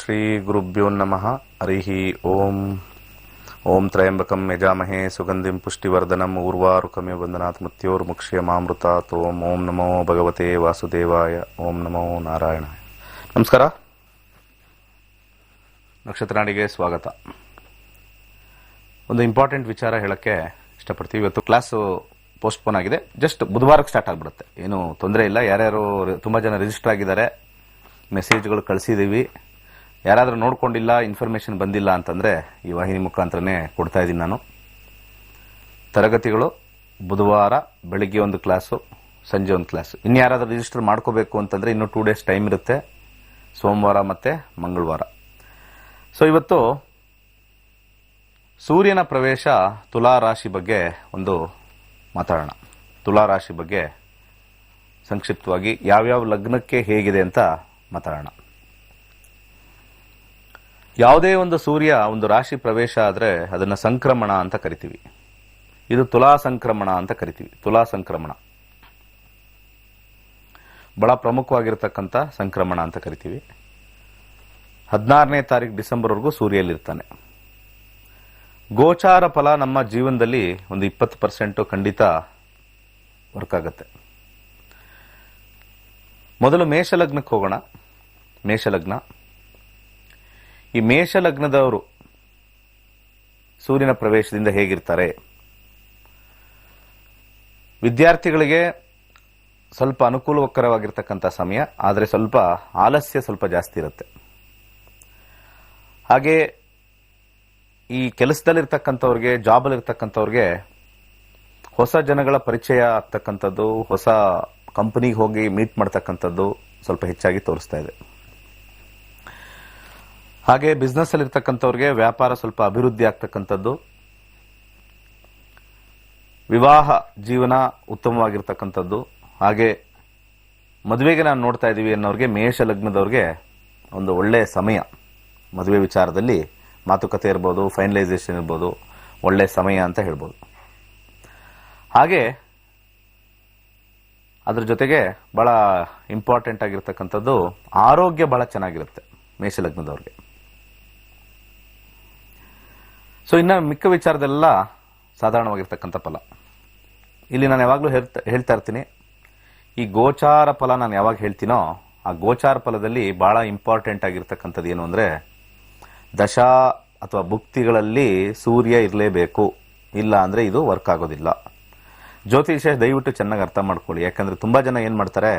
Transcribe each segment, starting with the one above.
ಶ್ರೀ ಗುರುಭ್ಯೋ ನಮಃ. ಹರಿಃ ಓಂ. ಓಂ ತ್ರಯಂಬಕಂ ಯಜಾಮಹೇ ಸುಗಂಧಿಂ ಪುಷ್ಟಿವರ್ಧನಂ ಊರ್ವಾರುಕಮಿವ ಬಂಧನಾತ್ ಮೃತ್ಯೋರ್ಮುಕ್ಷಯಮಾಮೃತಾತ್. ಓಂ ಓಂ ನಮೋ ಭಗವತೆ ವಾಸುದೇವಾಯ. ಓಂ ನಮೋ ನಾರಾಯಣಾಯ. ನಮಸ್ಕಾರ. ನಕ್ಷತ್ರನಾಡಿಗೆ ಸ್ವಾಗತ. ಒಂದು ಇಂಪಾರ್ಟೆಂಟ್ ವಿಚಾರ ಹೇಳಕ್ಕೆ ಇಷ್ಟಪಡ್ತೀವಿ. ಇವತ್ತು ಕ್ಲಾಸು ಪೋಸ್ಟ್ಪೋನ್ ಆಗಿದೆ. ಜಸ್ಟ್ ಬುಧವಾರಕ್ಕೆ ಸ್ಟಾರ್ಟ್ ಆಗಿಬಿಡುತ್ತೆ, ಏನು ತೊಂದರೆ ಇಲ್ಲ. ಯಾರ್ಯಾರು ತುಂಬ ಜನ ರಿಜಿಸ್ಟರ್ ಆಗಿದ್ದಾರೆ, ಮೆಸೇಜ್ಗಳು ಕಳಿಸಿದ್ದೀವಿ. ಯಾರಾದರೂ ನೋಡ್ಕೊಂಡಿಲ್ಲ, ಇನ್ಫಾರ್ಮೇಷನ್ ಬಂದಿಲ್ಲ ಅಂತಂದರೆ ಈ ವಾಹಿನಿ ಮುಖಾಂತರನೇ ಕೊಡ್ತಾ ಇದ್ದೀನಿ ನಾನು. ತರಗತಿಗಳು ಬುಧವಾರ ಬೆಳಿಗ್ಗೆ ಒಂದು ಕ್ಲಾಸು, ಸಂಜೆ ಒಂದು ಕ್ಲಾಸು. ಇನ್ನು ಯಾರಾದರೂ ರಿಜಿಸ್ಟರ್ ಮಾಡ್ಕೋಬೇಕು ಅಂತಂದರೆ ಇನ್ನೂ 2 ಡೇಸ್ ಟೈಮ್ ಇರುತ್ತೆ, ಸೋಮವಾರ ಮತ್ತು ಮಂಗಳವಾರ. ಸೊ ಇವತ್ತು ಸೂರ್ಯನ ಪ್ರವೇಶ ತುಲಾ ರಾಶಿ ಬಗ್ಗೆ ಒಂದು ಮಾತಾಡೋಣ. ತುಲಾ ರಾಶಿ ಬಗ್ಗೆ ಸಂಕ್ಷಿಪ್ತವಾಗಿ ಯಾವ್ಯಾವ ಲಗ್ನಕ್ಕೆ ಹೇಗಿದೆ ಅಂತ ಮಾತಾಡೋಣ. ಯಾವುದೇ ಒಂದು ಸೂರ್ಯ ಒಂದು ರಾಶಿ ಪ್ರವೇಶ ಆದರೆ ಅದನ್ನು ಸಂಕ್ರಮಣ ಅಂತ ಕರಿತೀವಿ. ಇದು ತುಲಾ ಸಂಕ್ರಮಣ ಅಂತ ಕರಿತೀವಿ. ತುಲಾ ಸಂಕ್ರಮಣ ಬಹಳ ಪ್ರಮುಖವಾಗಿರ್ತಕ್ಕಂಥ ಸಂಕ್ರಮಣ ಅಂತ ಕರಿತೀವಿ. 16ನೇ ತಾರೀಕು ಡಿಸೆಂಬರ್ವರೆಗೂ ಸೂರ್ಯಲ್ಲಿರ್ತಾನೆ. ಗೋಚಾರ ಫಲ ನಮ್ಮ ಜೀವನದಲ್ಲಿ ಒಂದು 20% ಖಂಡಿತ ವರ್ಕ್ ಆಗುತ್ತೆ. ಮೊದಲು ಮೇಷಲಗ್ನಕ್ಕೆ ಹೋಗೋಣ. ಮೇಷಲಗ್ನ. ಈ ಮೇಷಲಗ್ನದವರು ಸೂರ್ಯನ ಪ್ರವೇಶದಿಂದ ಹೇಗಿರ್ತಾರೆ? ವಿದ್ಯಾರ್ಥಿಗಳಿಗೆ ಸ್ವಲ್ಪ ಅನುಕೂಲಕರವಾಗಿರ್ತಕ್ಕಂಥ ಸಮಯ, ಆದರೆ ಸ್ವಲ್ಪ ಆಲಸ್ಯ ಸ್ವಲ್ಪ ಜಾಸ್ತಿ ಇರುತ್ತೆ. ಹಾಗೆ ಈ ಕೆಲಸದಲ್ಲಿರ್ತಕ್ಕಂಥವ್ರಿಗೆ, ಜಾಬಲ್ಲಿರ್ತಕ್ಕಂಥವ್ರಿಗೆ ಹೊಸ ಜನಗಳ ಪರಿಚಯ ಆಗ್ತಕ್ಕಂಥದ್ದು, ಹೊಸ ಕಂಪನಿಗೆ ಹೋಗಿ ಮೀಟ್ ಮಾಡ್ತಕ್ಕಂಥದ್ದು ಸ್ವಲ್ಪ ಹೆಚ್ಚಾಗಿ ತೋರಿಸ್ತಾ ಇದೆ. ಹಾಗೆ ಬಿಸ್ನೆಸ್ ಅಲ್ಲಿ ಇರ್ತಕ್ಕಂಥವ್ರಿಗೆ ವ್ಯಾಪಾರ ಸ್ವಲ್ಪ ಅಭಿವೃದ್ಧಿ ಆಗ್ತಕ್ಕಂಥದ್ದು, ವಿವಾಹ ಜೀವನ ಉತ್ತಮವಾಗಿರ್ತಕ್ಕಂಥದ್ದು, ಹಾಗೆ ಮದುವೆಗೆ ನಾನು ನೋಡ್ತಾ ಇದ್ದೀವಿ ಅನ್ನೋರಿಗೆ, ಮೇಷ ಲಗ್ನದವ್ರಿಗೆ ಒಂದು ಒಳ್ಳೆಯ ಸಮಯ. ಮದುವೆ ವಿಚಾರದಲ್ಲಿ ಮಾತುಕತೆ ಇರ್ಬೋದು, ಫೈನಲೈಸೇಷನ್ ಇರ್ಬೋದು, ಒಳ್ಳೆಯ ಸಮಯ ಅಂತ ಹೇಳ್ಬೋದು. ಹಾಗೆ ಅದ್ರ ಜೊತೆಗೆ ಬಹಳ ಇಂಪಾರ್ಟೆಂಟ್ ಆಗಿರ್ತಕ್ಕಂಥದ್ದು ಆರೋಗ್ಯ ಬಹಳ ಚೆನ್ನಾಗಿರುತ್ತೆ ಮೇಷಲಗ್ನದವ್ರಿಗೆ. ಸೊ ಇನ್ನು ಮಿಕ್ಕ ವಿಚಾರದೆಲ್ಲ ಸಾಧಾರಣವಾಗಿರ್ತಕ್ಕಂಥ ಫಲ. ಇಲ್ಲಿ ನಾನು ಯಾವಾಗಲೂ ಹೇಳ್ತಾ ಇರ್ತೀನಿ, ಈ ಗೋಚಾರ ಫಲ ನಾನು ಯಾವಾಗ ಹೇಳ್ತೀನೋ ಆ ಗೋಚಾರ ಫಲದಲ್ಲಿ ಬಹಳ ಇಂಪಾರ್ಟೆಂಟ್ ಆಗಿರ್ತಕ್ಕಂಥದ್ದು ಏನು ಅಂದರೆ, ದಶಾ ಅಥವಾ ಭುಕ್ತಿಗಳಲ್ಲಿ ಸೂರ್ಯ ಇರಲೇಬೇಕು. ಇಲ್ಲ ಅಂದರೆ ಇದು ವರ್ಕ್ ಆಗೋದಿಲ್ಲ. ಜ್ಯೋತಿಷ್ಯ ದಯವಿಟ್ಟು ಚೆನ್ನಾಗಿ ಅರ್ಥ ಮಾಡ್ಕೊಳ್ಳಿ. ಯಾಕಂದರೆ ತುಂಬ ಜನ ಏನು ಮಾಡ್ತಾರೆ,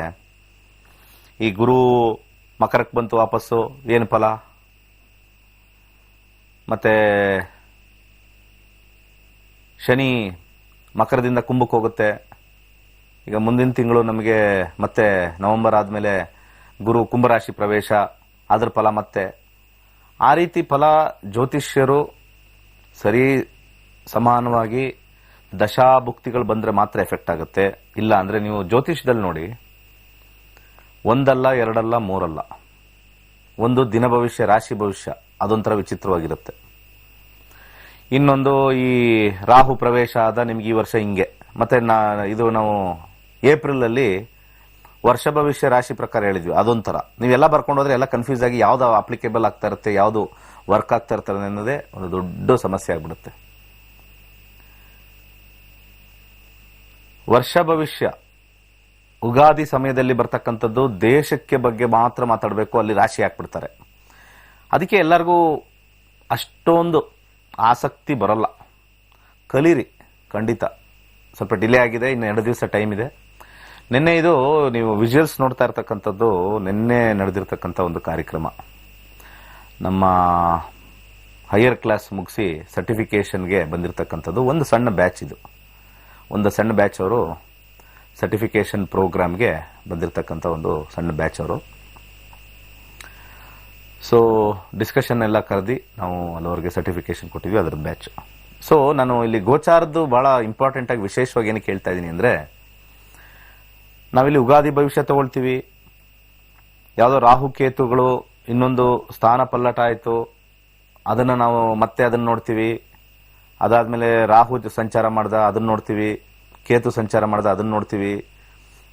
ಈ ಗುರು ಮಕರಕ್ಕೆ ಬಂತು ವಾಪಸ್ಸು ಏನು ಫಲ, ಮತ್ತೆ ಶನಿ ಮಕರದಿಂದ ಕುಂಭಕ್ಕೆ ಹೋಗುತ್ತೆ, ಈಗ ಮುಂದಿನ ತಿಂಗಳು ನಮಗೆ ಮತ್ತೆ ನವೆಂಬರ್ ಆದಮೇಲೆ ಗುರು ಕುಂಭರಾಶಿ ಪ್ರವೇಶ, ಅದ್ರ ಫಲ ಮತ್ತೆ ಆ ರೀತಿ ಫಲ ಜ್ಯೋತಿಷ್ಯರು ಸರಿ ಸಮಾನವಾಗಿ ದಶಾಭುಕ್ತಿಗಳು ಬಂದರೆ ಮಾತ್ರ ಎಫೆಕ್ಟ್ ಆಗುತ್ತೆ. ಇಲ್ಲ ಅಂದರೆ ನೀವು ಜ್ಯೋತಿಷ್ಯದಲ್ಲಿ ನೋಡಿ, ಒಂದಲ್ಲ ಎರಡಲ್ಲ ಮೂರಲ್ಲ, ಒಂದು ದಿನ ಭವಿಷ್ಯ, ರಾಶಿ ಭವಿಷ್ಯ, ಅದೊಂಥರ ವಿಚಿತ್ರವಾಗಿರುತ್ತೆ. ಇನ್ನೊಂದು ಈ ರಾಹು ಪ್ರವೇಶ ಆದ ನಿಮ್ಗೆ ಈ ವರ್ಷ ಹಿಂಗೆ, ಮತ್ತೆ ಇದು ನಾವು ಏಪ್ರಿಲಲ್ಲಿ ವರ್ಷ ಭವಿಷ್ಯ ರಾಶಿ ಪ್ರಕಾರ ಹೇಳಿದ್ವಿ, ಅದೊಂಥರ. ನೀವೆಲ್ಲ ಬರ್ಕೊಂಡು ಹೋದ್ರೆ ಎಲ್ಲ ಕನ್ಫ್ಯೂಸ್ ಆಗಿ ಯಾವ್ದು ಅಪ್ಲಿಕೇಬಲ್ ಆಗ್ತಾ ಇರುತ್ತೆ, ಯಾವುದು ವರ್ಕ್ ಆಗ್ತಾ ಇರ್ತಾರೆ ಅನ್ನೋದೇ ಒಂದು ದೊಡ್ಡ ಸಮಸ್ಯೆ ಆಗ್ಬಿಡುತ್ತೆ. ವರ್ಷ ಭವಿಷ್ಯ ಉಗಾದಿ ಸಮಯದಲ್ಲಿ ಬರ್ತಕ್ಕಂಥದ್ದು ದೇಶಕ್ಕೆ ಬಗ್ಗೆ ಮಾತ್ರ ಮಾತಾಡಬೇಕು, ಅಲ್ಲಿ ರಾಶಿ ಹಾಕ್ಬಿಡ್ತಾರೆ. ಅದಕ್ಕೆ ಎಲ್ಲರಿಗೂ ಅಷ್ಟೊಂದು ಆಸಕ್ತಿ ಬರಲ್ಲ. ಕಲೀರಿ, ಖಂಡಿತ. ಸ್ವಲ್ಪ ಡಿಲೇ ಆಗಿದೆ, ಇನ್ನು 2 ದಿವಸ ಟೈಮ್ ಇದೆ. ನಿನ್ನೆ ಇದು ನೀವು ವಿಜುವಲ್ಸ್ ನೋಡ್ತಾ ಇರ್ತಕ್ಕಂಥದ್ದು ನಿನ್ನೆ ನಡೆದಿರ್ತಕ್ಕಂಥ ಒಂದು ಕಾರ್ಯಕ್ರಮ. ನಮ್ಮ ಹೈಯರ್ ಕ್ಲಾಸ್ ಮುಗಿಸಿ ಸರ್ಟಿಫಿಕೇಷನ್ಗೆ ಬಂದಿರತಕ್ಕಂಥದ್ದು ಒಂದು ಸಣ್ಣ ಬ್ಯಾಚ್. ಇದು ಒಂದು ಸಣ್ಣ ಬ್ಯಾಚ್. ಅವರು ಸರ್ಟಿಫಿಕೇಷನ್ ಪ್ರೋಗ್ರಾಮ್ಗೆ ಬಂದಿರತಕ್ಕಂಥ ಒಂದು ಸಣ್ಣ ಬ್ಯಾಚ್ ಅವರು. ಸೊ ಡಿಸ್ಕಷನ್ ಎಲ್ಲ ಕರೆದು ನಾವು ಅಲ್ಲವರೆಗೆ ಸರ್ಟಿಫಿಕೇಷನ್ ಕೊಟ್ಟಿದ್ವಿ, ಅದರ ಬ್ಯಾಚ್. ಸೊ ನಾನು ಇಲ್ಲಿ ಗೋಚಾರದ್ದು ಬಹಳ ಇಂಪಾರ್ಟೆಂಟ್ ಆಗಿ ವಿಶೇಷವಾಗಿ ಏನಕ್ಕೆ ಹೇಳ್ತಾ ಇದ್ದೀನಿ ಅಂದರೆ, ನಾವಿಲ್ಲಿ ಉಗಾದಿ ಭವಿಷ್ಯ ತಗೊಳ್ತೀವಿ, ಯಾವುದೋ ರಾಹುಕೇತುಗಳು ಇನ್ನೊಂದು ಸ್ಥಾನ ಪಲ್ಲಟ ಆಯಿತು, ಅದನ್ನು ನಾವು ಮತ್ತೆ ಅದನ್ನು ನೋಡ್ತೀವಿ. ಅದಾದಮೇಲೆ ರಾಹು ಸಂಚಾರ ಮಾಡ್ದ ಅದನ್ನು ನೋಡ್ತೀವಿ, ಕೇತು ಸಂಚಾರ ಮಾಡ್ದ ಅದನ್ನು ನೋಡ್ತೀವಿ,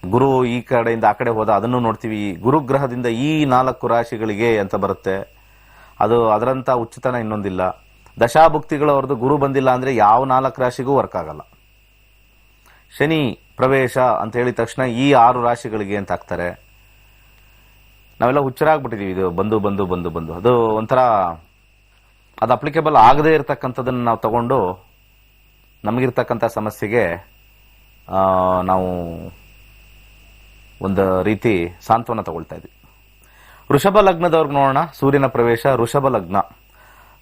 ಗುರು ಈ ಕಡೆಯಿಂದ ಆ ಕಡೆ ಹೋದ ಅದನ್ನು ನೋಡ್ತೀವಿ. ಗುರುಗ್ರಹದಿಂದ ಈ 4 ರಾಶಿಗಳಿಗೆ ಅಂತ ಬರುತ್ತೆ. ಅದು ಅದರಂತ ಉಚಿತನ ಇನ್ನೊಂದಿಲ್ಲ. ದಶಾಭುಕ್ತಿಗಳು ಅವ್ರದ್ದು ಗುರು ಬಂದಿಲ್ಲ ಅಂದ್ರೆ ಯಾವ 4 ರಾಶಿಗೂ ವರ್ಕ್ ಆಗಲ್ಲ. ಶನಿ ಪ್ರವೇಶ ಅಂತ ಹೇಳಿದ ತಕ್ಷಣ ಈ 6 ರಾಶಿಗಳಿಗೆ ಅಂತ ಹಾಕ್ತಾರೆ. ನಾವೆಲ್ಲ ಹುಚ್ಚರಾಗ್ಬಿಟ್ಟಿದೀವಿ. ಇದು ಬಂದು ಅದು ಒಂಥರ ಅದು ಅಪ್ಲಿಕೇಬಲ್ ಆಗದೇ ಇರತಕ್ಕಂಥದ್ದನ್ನು ನಾವು ತಗೊಂಡು ನಮಗಿರ್ತಕ್ಕಂಥ ಸಮಸ್ಯೆಗೆ ನಾವು ಒಂದು ರೀತಿ ಸಾಂತ್ವನ ತಗೊಳ್ತಾ ಇದ್ವಿ. ವೃಷಭ ಲಗ್ನದವ್ರಿಗೆ ನೋಡೋಣ. ಸೂರ್ಯನ ಪ್ರವೇಶ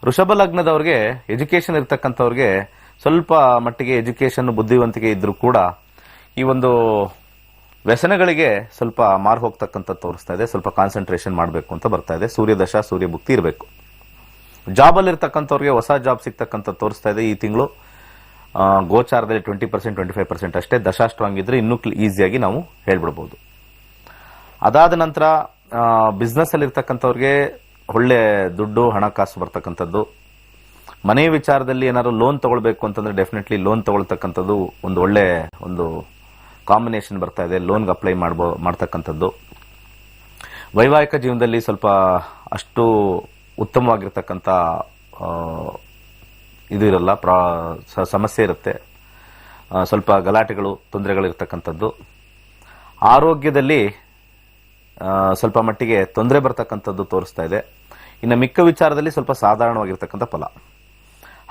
ವೃಷಭ ಲಗ್ನದವ್ರಿಗೆ ಎಜುಕೇಶನ್ ಇರ್ತಕ್ಕಂಥವ್ರಿಗೆ ಸ್ವಲ್ಪ ಮಟ್ಟಿಗೆ ಎಜುಕೇಶನ್ ಬುದ್ಧಿವಂತಿಕೆ ಇದ್ರೂ ಕೂಡ ಈ ಒಂದು ವ್ಯಸನಗಳಿಗೆ ಸ್ವಲ್ಪ ಮಾರು ಹೋಗ್ತಕ್ಕಂಥದ್ದು ತೋರಿಸ್ತಾ ಇದೆ. ಸ್ವಲ್ಪ ಕಾನ್ಸಂಟ್ರೇಷನ್ ಮಾಡಬೇಕು ಅಂತ ಬರ್ತಾ ಇದೆ. ಸೂರ್ಯದಶ ಸೂರ್ಯ ಭುಕ್ತಿ ಇರಬೇಕು. ಜಾಬಲ್ಲಿ ಇರ್ತಕ್ಕಂಥವ್ರಿಗೆ ಹೊಸ ಜಾಬ್ ಸಿಗ್ತಕ್ಕಂಥದ್ದು ತೋರಿಸ್ತಾ ಇದೆ. ಈ ತಿಂಗಳು ಗೋಚಾರದಲ್ಲಿ 20% 25% ಅಷ್ಟೇ. ದಶಾ ಸ್ಟ್ರಾಂಗ್ ಇದ್ರೆ ಇನ್ನೂ ಈಸಿಯಾಗಿ ನಾವು ಹೇಳ್ಬಿಡ್ಬೋದು. ಅದಾದ ನಂತರ ಬಿಸ್ನೆಸ್ ಅಲ್ಲಿ ಇರ್ತಕ್ಕಂಥವ್ರಿಗೆ ಒಳ್ಳೆ ದುಡ್ಡು ಹಣಕಾಸು ಬರ್ತಕ್ಕಂಥದ್ದು. ಮನೆ ವಿಚಾರದಲ್ಲಿ ಏನಾದ್ರು ಲೋನ್ ತಗೊಳ್ಬೇಕು ಅಂತಂದ್ರೆ ಡೆಫಿನೆಟ್ಲಿ ಲೋನ್ ತಗೊಳ್ತಕ್ಕಂಥದ್ದು ಒಂದು ಒಳ್ಳೆ ಒಂದು ಕಾಂಬಿನೇಷನ್ ಬರ್ತಾ ಇದೆ. ಲೋನ್ಗೆ ಅಪ್ಲೈ ಮಾಡ್ತಕ್ಕಂಥದ್ದು. ವೈವಾಹಿಕ ಜೀವನದಲ್ಲಿ ಸ್ವಲ್ಪ ಅಷ್ಟು ಉತ್ತಮವಾಗಿರ್ತಕ್ಕಂಥ ಇದು ಇರಲ್ಲ, ಸಮಸ್ಯೆ ಇರುತ್ತೆ. ಸ್ವಲ್ಪ ಗಲಾಟೆಗಳು ತೊಂದರೆಗಳಿರ್ತಕ್ಕಂಥದ್ದು. ಆರೋಗ್ಯದಲ್ಲಿ ಸ್ವಲ್ಪ ಮಟ್ಟಿಗೆ ತೊಂದರೆ ಬರ್ತಕ್ಕಂಥದ್ದು ತೋರಿಸ್ತಾ ಇದೆ. ಇನ್ನು ಮಿಕ್ಕ ವಿಚಾರದಲ್ಲಿ ಸ್ವಲ್ಪ ಸಾಧಾರಣವಾಗಿರ್ತಕ್ಕಂಥ ಫಲ.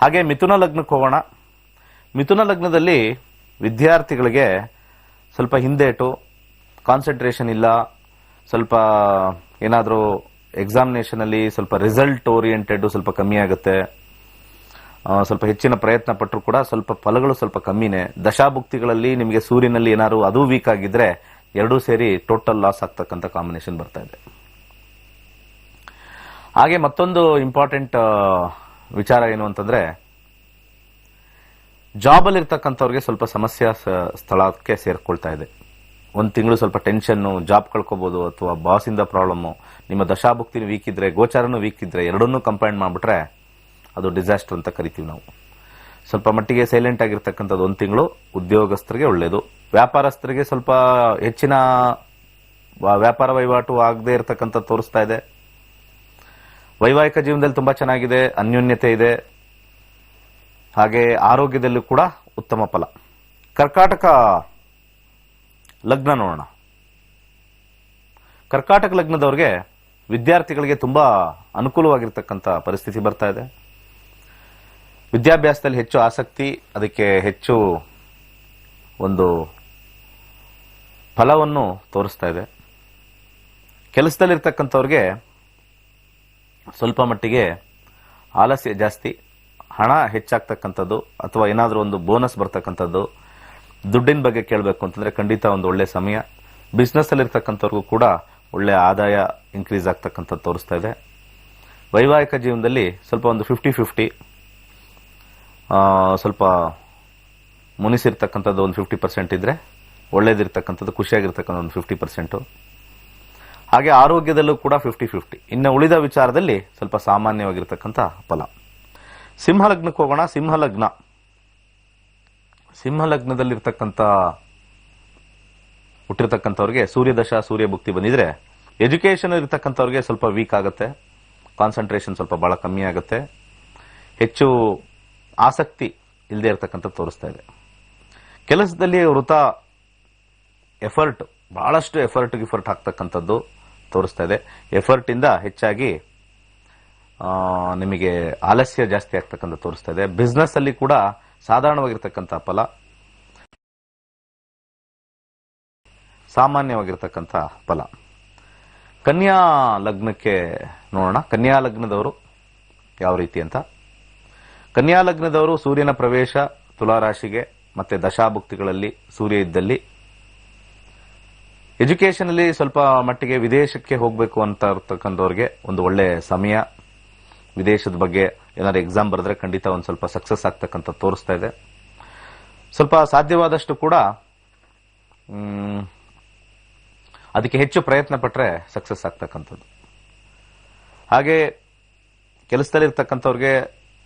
ಹಾಗೆ ಮಿಥುನ ಲಗ್ನಕ್ಕೆ ಹೋಗೋಣ. ಮಿಥುನ ಲಗ್ನದಲ್ಲಿ ವಿದ್ಯಾರ್ಥಿಗಳಿಗೆ ಸ್ವಲ್ಪ ಹಿಂದೇಟು, ಕಾನ್ಸಂಟ್ರೇಷನ್ ಇಲ್ಲ. ಸ್ವಲ್ಪ ಏನಾದರೂ ಎಕ್ಸಾಮಿನೇಷನ್ ಅಲ್ಲಿ ಸ್ವಲ್ಪ ರಿಸಲ್ಟ್ ಓರಿಯೆಂಟೆಡ್ ಸ್ವಲ್ಪ ಕಮ್ಮಿ ಆಗುತ್ತೆ. ಸ್ವಲ್ಪ ಹೆಚ್ಚಿನ ಪ್ರಯತ್ನ ಪಟ್ಟರು ಕೂಡ ಸ್ವಲ್ಪ ಫಲಗಳು ಸ್ವಲ್ಪ ಕಮ್ಮಿನೇ. ದಶಾಭುಕ್ತಿಗಳಲ್ಲಿ ನಿಮಗೆ ಸೂರ್ಯನಲ್ಲಿ ಏನಾದ್ರು ಅದು ವೀಕ್ ಆಗಿದ್ರೆ ಎರಡೂ ಸೇರಿ ಟೋಟಲ್ ಲಾಸ್ ಆಗ್ತಕ್ಕಂಥ ಕಾಂಬಿನೇಷನ್ ಬರ್ತಾ ಇದೆ. ಹಾಗೆ ಮತ್ತೊಂದು ಇಂಪಾರ್ಟೆಂಟ್ ವಿಚಾರ ಏನು ಅಂತಂದ್ರೆ, ಜಾಬ್ ಅಲ್ಲಿ ಇರ್ತಕ್ಕಂಥವ್ರಿಗೆ ಸ್ವಲ್ಪ ಸಮಸ್ಯೆ ಸ್ಥಳಕ್ಕೆ ಸೇರ್ಕೊಳ್ತಾ ಇದೆ. ಒಂದು ತಿಂಗಳು ಸ್ವಲ್ಪ ಟೆನ್ಷನ್, ಜಾಬ್ ಕಳ್ಕೋಬಹುದು, ಅಥವಾ ಬಾಸ್ ಇಂದ ಪ್ರಾಬ್ಲಮ್. ನಿಮ್ಮ ದಶಾಭುಕ್ತಿ ವೀಕ್ ಇದ್ರೆ, ಗೋಚಾರನು ವೀಕ್ ಇದ್ರೆ, ಎರಡನ್ನೂ ಕಂಪೈನ್ ಮಾಡ್ಬಿಟ್ರೆ ಅದು ಡಿಸಾಸ್ಟರ್ ಅಂತ ಕರಿತೀವಿ ನಾವು. ಸ್ವಲ್ಪ ಮಟ್ಟಿಗೆ ಸೈಲೆಂಟ್ ಆಗಿರ್ತಕ್ಕಂಥದ್ದು ಒಂದು ತಿಂಗಳು ಉದ್ಯೋಗಸ್ಥರಿಗೆ ಒಳ್ಳೆಯದು. ವ್ಯಾಪಾರಸ್ಥರಿಗೆ ಸ್ವಲ್ಪ ಹೆಚ್ಚಿನ ವ್ಯಾಪಾರ ವಹಿವಾಟು ಆಗದೆ ಇರತಕ್ಕಂಥದ್ದು ತೋರಿಸ್ತಾ ಇದೆ. ವೈವಾಹಿಕ ಜೀವನದಲ್ಲಿ ತುಂಬಾ ಚೆನ್ನಾಗಿದೆ, ಅನ್ಯೋನ್ಯತೆ ಇದೆ. ಹಾಗೆ ಆರೋಗ್ಯದಲ್ಲೂ ಕೂಡ ಉತ್ತಮ ಫಲ. ಕರ್ಕಾಟಕ ಲಗ್ನ ನೋಡೋಣ. ಕರ್ಕಾಟಕ ಲಗ್ನದವ್ರಿಗೆ ವಿದ್ಯಾರ್ಥಿಗಳಿಗೆ ತುಂಬಾ ಅನುಕೂಲವಾಗಿರ್ತಕ್ಕಂಥ ಪರಿಸ್ಥಿತಿ ಬರ್ತಾ ಇದೆ. ವಿದ್ಯಾಭ್ಯಾಸದಲ್ಲಿ ಹೆಚ್ಚು ಆಸಕ್ತಿ, ಅದಕ್ಕೆ ಹೆಚ್ಚು ಒಂದು ಫಲವನ್ನು ತೋರಿಸ್ತಾ ಇದೆ. ಕೆಲಸದಲ್ಲಿರ್ತಕ್ಕಂಥವ್ರಿಗೆ ಸ್ವಲ್ಪ ಮಟ್ಟಿಗೆ ಆಲಸ್ಯ ಜಾಸ್ತಿ, ಹಣ ಹೆಚ್ಚಾಗ್ತಕ್ಕಂಥದ್ದು, ಅಥವಾ ಏನಾದರೂ ಒಂದು ಬೋನಸ್ ಬರ್ತಕ್ಕಂಥದ್ದು. ದುಡ್ಡಿನ ಬಗ್ಗೆ ಕೇಳಬೇಕು ಅಂತಂದ್ರೆ ಖಂಡಿತ ಒಂದು ಒಳ್ಳೆ ಸಮಯ. ಬಿಸ್ನೆಸ್ ಅಲ್ಲಿ ಇರ್ತಕ್ಕಂಥವ್ರಿಗೂ ಕೂಡ ಒಳ್ಳೆ ಆದಾಯ ಇನ್ಕ್ರೀಸ್ ಆಗ್ತಕ್ಕಂಥದ್ದು ತೋರಿಸ್ತಾ ಇದೆ. ವೈವಾಹಿಕ ಜೀವನದಲ್ಲಿ ಸ್ವಲ್ಪ ಒಂದು 50-50, ಸ್ವಲ್ಪ ಮುನಿಸಿರ್ತಕ್ಕಂಥದ್ದು ಒಂದು 50% ಇದ್ರೆ, ಒಳ್ಳೇದಿರ್ತಕ್ಕಂಥದ್ದು ಖುಷಿಯಾಗಿರ್ತಕ್ಕಂಥ ಒಂದು 50%. ಹಾಗೆ ಆರೋಗ್ಯದಲ್ಲೂ ಕೂಡ 50-50. ಇನ್ನು ಉಳಿದ ವಿಚಾರದಲ್ಲಿ ಸ್ವಲ್ಪ ಸಾಮಾನ್ಯವಾಗಿರ್ತಕ್ಕಂಥ ಫಲ. ಸಿಂಹ ಲಗ್ನಕ್ಕೆ ಹೋಗೋಣ. ಸಿಂಹ ಲಗ್ನದಲ್ಲಿರ್ತಕ್ಕಂಥ ಹುಟ್ಟಿರ್ತಕ್ಕಂಥವ್ರಿಗೆ ಸೂರ್ಯದಶ ಸೂರ್ಯ ಭುಕ್ತಿ ಬಂದಿದ್ರೆ ಎಜುಕೇಶನ್ ಇರ್ತಕ್ಕಂಥವ್ರಿಗೆ ಸ್ವಲ್ಪ ವೀಕ್ ಆಗುತ್ತೆ. ಕಾನ್ಸಂಟ್ರೇಷನ್ ಸ್ವಲ್ಪ ಬಹಳ ಕಮ್ಮಿ ಆಗುತ್ತೆ. ಹೆಚ್ಚು ಆಸಕ್ತಿ ಇಲ್ಲದೆ ಇರತಕ್ಕಂಥದ್ದು ತೋರಿಸ್ತಾ ಇದೆ. ಕೆಲಸದಲ್ಲಿ ಎಫರ್ಟ್, ಬಹಳಷ್ಟು ಎಫರ್ಟ್ ಹಾಕ್ತಕ್ಕಂಥದ್ದು ತೋರಿಸ್ತಾ ಇದೆ. ಎಫರ್ಟ್ ಇಂದ ಹೆಚ್ಚಾಗಿ ನಿಮಗೆ ಆಲಸ್ಯ ಜಾಸ್ತಿ ಆಗ್ತಕ್ಕಂಥ ತೋರಿಸ್ತಾ ಇದೆ. ಬಿಸ್ನೆಸ್ ಅಲ್ಲಿ ಕೂಡ ಸಾಧಾರಣವಾಗಿರ್ತಕ್ಕಂಥ ಫಲ, ಸಾಮಾನ್ಯವಾಗಿರ್ತಕ್ಕಂಥ ಫಲ. ಕನ್ಯಾ ಲಗ್ನಕ್ಕೆ ನೋಡೋಣ. ಕನ್ಯಾ ಲಗ್ನದವರು ಯಾವ ರೀತಿ ಅಂತ. ಕನ್ಯಾ ಲಗ್ನದವರು ಸೂರ್ಯನ ಪ್ರವೇಶ ತುಲಾರಾಶಿಗೆ ಮತ್ತೆ ದಶಾಭುಕ್ತಿಗಳಲ್ಲಿ ಸೂರ್ಯ ಇದ್ದಲ್ಲಿ ಎಜುಕೇಶನ್ ಅಲ್ಲಿ ಸ್ವಲ್ಪ ಮಟ್ಟಿಗೆ ವಿದೇಶಕ್ಕೆ ಹೋಗಬೇಕು ಅಂತ ಇರ್ತಕ್ಕಂಥವ್ರಿಗೆ ಒಂದು ಒಳ್ಳೆ ಸಮಯ. ವಿದೇಶದ ಬಗ್ಗೆ ಏನಾದ್ರು ಎಕ್ಸಾಮ್ ಬರೆದ್ರೆ ಖಂಡಿತ ಒಂದು ಸ್ವಲ್ಪ ಸಕ್ಸಸ್ ಆಗ್ತಕ್ಕಂಥ ತೋರಿಸ್ತಾ ಇದೆ. ಸ್ವಲ್ಪ ಸಾಧ್ಯವಾದಷ್ಟು ಕೂಡ ಅದಕ್ಕೆ ಹೆಚ್ಚು ಪ್ರಯತ್ನ ಪಟ್ಟರೆ ಸಕ್ಸಸ್ ಆಗ್ತಕ್ಕಂಥದ್ದು. ಹಾಗೆ ಕೆಲಸದಲ್ಲಿರ್ತಕ್ಕಂಥವ್ರಿಗೆ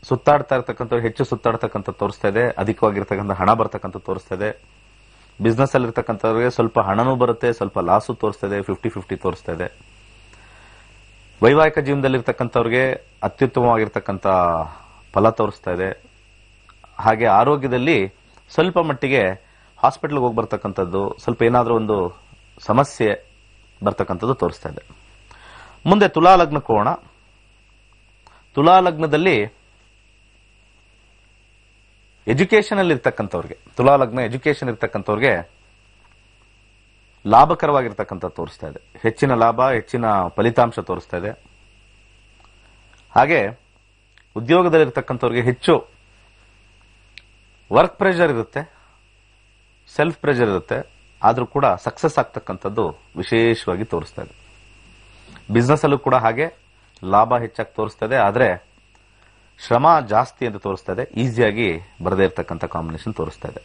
ಸುತ್ತಾಡ್ತಾ ಇರ್ತಕ್ಕಂಥವ್ರಿಗೆ ಹೆಚ್ಚು ಸುತ್ತಾಡ್ತಕ್ಕಂಥ ತೋರಿಸ್ತಾ ಇದೆ. ಅಧಿಕವಾಗಿರ್ತಕ್ಕಂಥ ಹಣ ಬರ್ತಕ್ಕಂಥ ತೋರಿಸ್ತಾ ಇದೆ. ಬಿಸ್ನೆಸ್ ಅಲ್ಲಿ ಇರ್ತಕ್ಕಂಥವ್ರಿಗೆ ಸ್ವಲ್ಪ ಹಣನೂ ಬರುತ್ತೆ, ಸ್ವಲ್ಪ ಲಾಸು ತೋರಿಸ್ತಾ ಇದೆ. 50-50 ತೋರಿಸ್ತಾ ಇದೆ. ವೈವಾಹಿಕ ಜೀವನದಲ್ಲಿರ್ತಕ್ಕಂಥವ್ರಿಗೆ ಅತ್ಯುತ್ತಮವಾಗಿರ್ತಕ್ಕಂಥ ಫಲ ತೋರಿಸ್ತಾ ಇದೆ. ಹಾಗೆ ಆರೋಗ್ಯದಲ್ಲಿ ಸ್ವಲ್ಪ ಮಟ್ಟಿಗೆ ಹಾಸ್ಪಿಟಲ್ಗೆ ಹೋಗಿ ಬರ್ತಕ್ಕಂಥದ್ದು, ಸ್ವಲ್ಪ ಏನಾದರೂ ಒಂದು ಸಮಸ್ಯೆ ಬರ್ತಕ್ಕಂಥದ್ದು ತೋರಿಸ್ತಾ ಇದೆ. ಮುಂದೆ ತುಲಾ ಲಗ್ನಕ್ಕೆ ಹೋಗೋಣ. ತುಲಾ ಲಗ್ನದಲ್ಲಿ ಎಜುಕೇಶನ್ ಅಲ್ಲಿ ಇರ್ತಕ್ಕಂಥವ್ರಿಗೆ, ತುಲಾ ಲಗ್ನ ಎಜುಕೇಶನ್ ಇರ್ತಕ್ಕಂಥವ್ರಿಗೆ ಲಾಭಕರವಾಗಿರ್ತಕ್ಕಂಥ ತೋರಿಸ್ತಾ ಇದೆ. ಹೆಚ್ಚಿನ ಲಾಭ, ಹೆಚ್ಚಿನ ಫಲಿತಾಂಶ ತೋರಿಸ್ತಾ ಇದೆ. ಹಾಗೆ ಉದ್ಯೋಗದಲ್ಲಿರ್ತಕ್ಕಂಥವ್ರಿಗೆ ಹೆಚ್ಚು ವರ್ಕ್ ಪ್ರೆಷರ್ ಇರುತ್ತೆ, ಸೆಲ್ಫ್ ಪ್ರೆಷರ್ ಇರುತ್ತೆ, ಆದ್ರೂ ಕೂಡ ಸಕ್ಸಸ್ ಆಗ್ತಕ್ಕಂಥದ್ದು ವಿಶೇಷವಾಗಿ ತೋರಿಸ್ತಾ ಇದೆ. ಬಿಸ್ನೆಸ್ ಅಲ್ಲೂ ಕೂಡ ಹಾಗೆ ಲಾಭ ಹೆಚ್ಚಾಗಿ ತೋರಿಸ್ತಾ ಇದೆ, ಆದ್ರೆ ಶ್ರಮ ಜಾಸ್ತಿ ಅಂತ ತೋರಿಸ್ತಾ ಇದೆ. ಈಸಿಯಾಗಿ ಬರದೇ ಇರತಕ್ಕಂಥ ಕಾಂಬಿನೇಷನ್ ತೋರಿಸ್ತಾ ಇದೆ.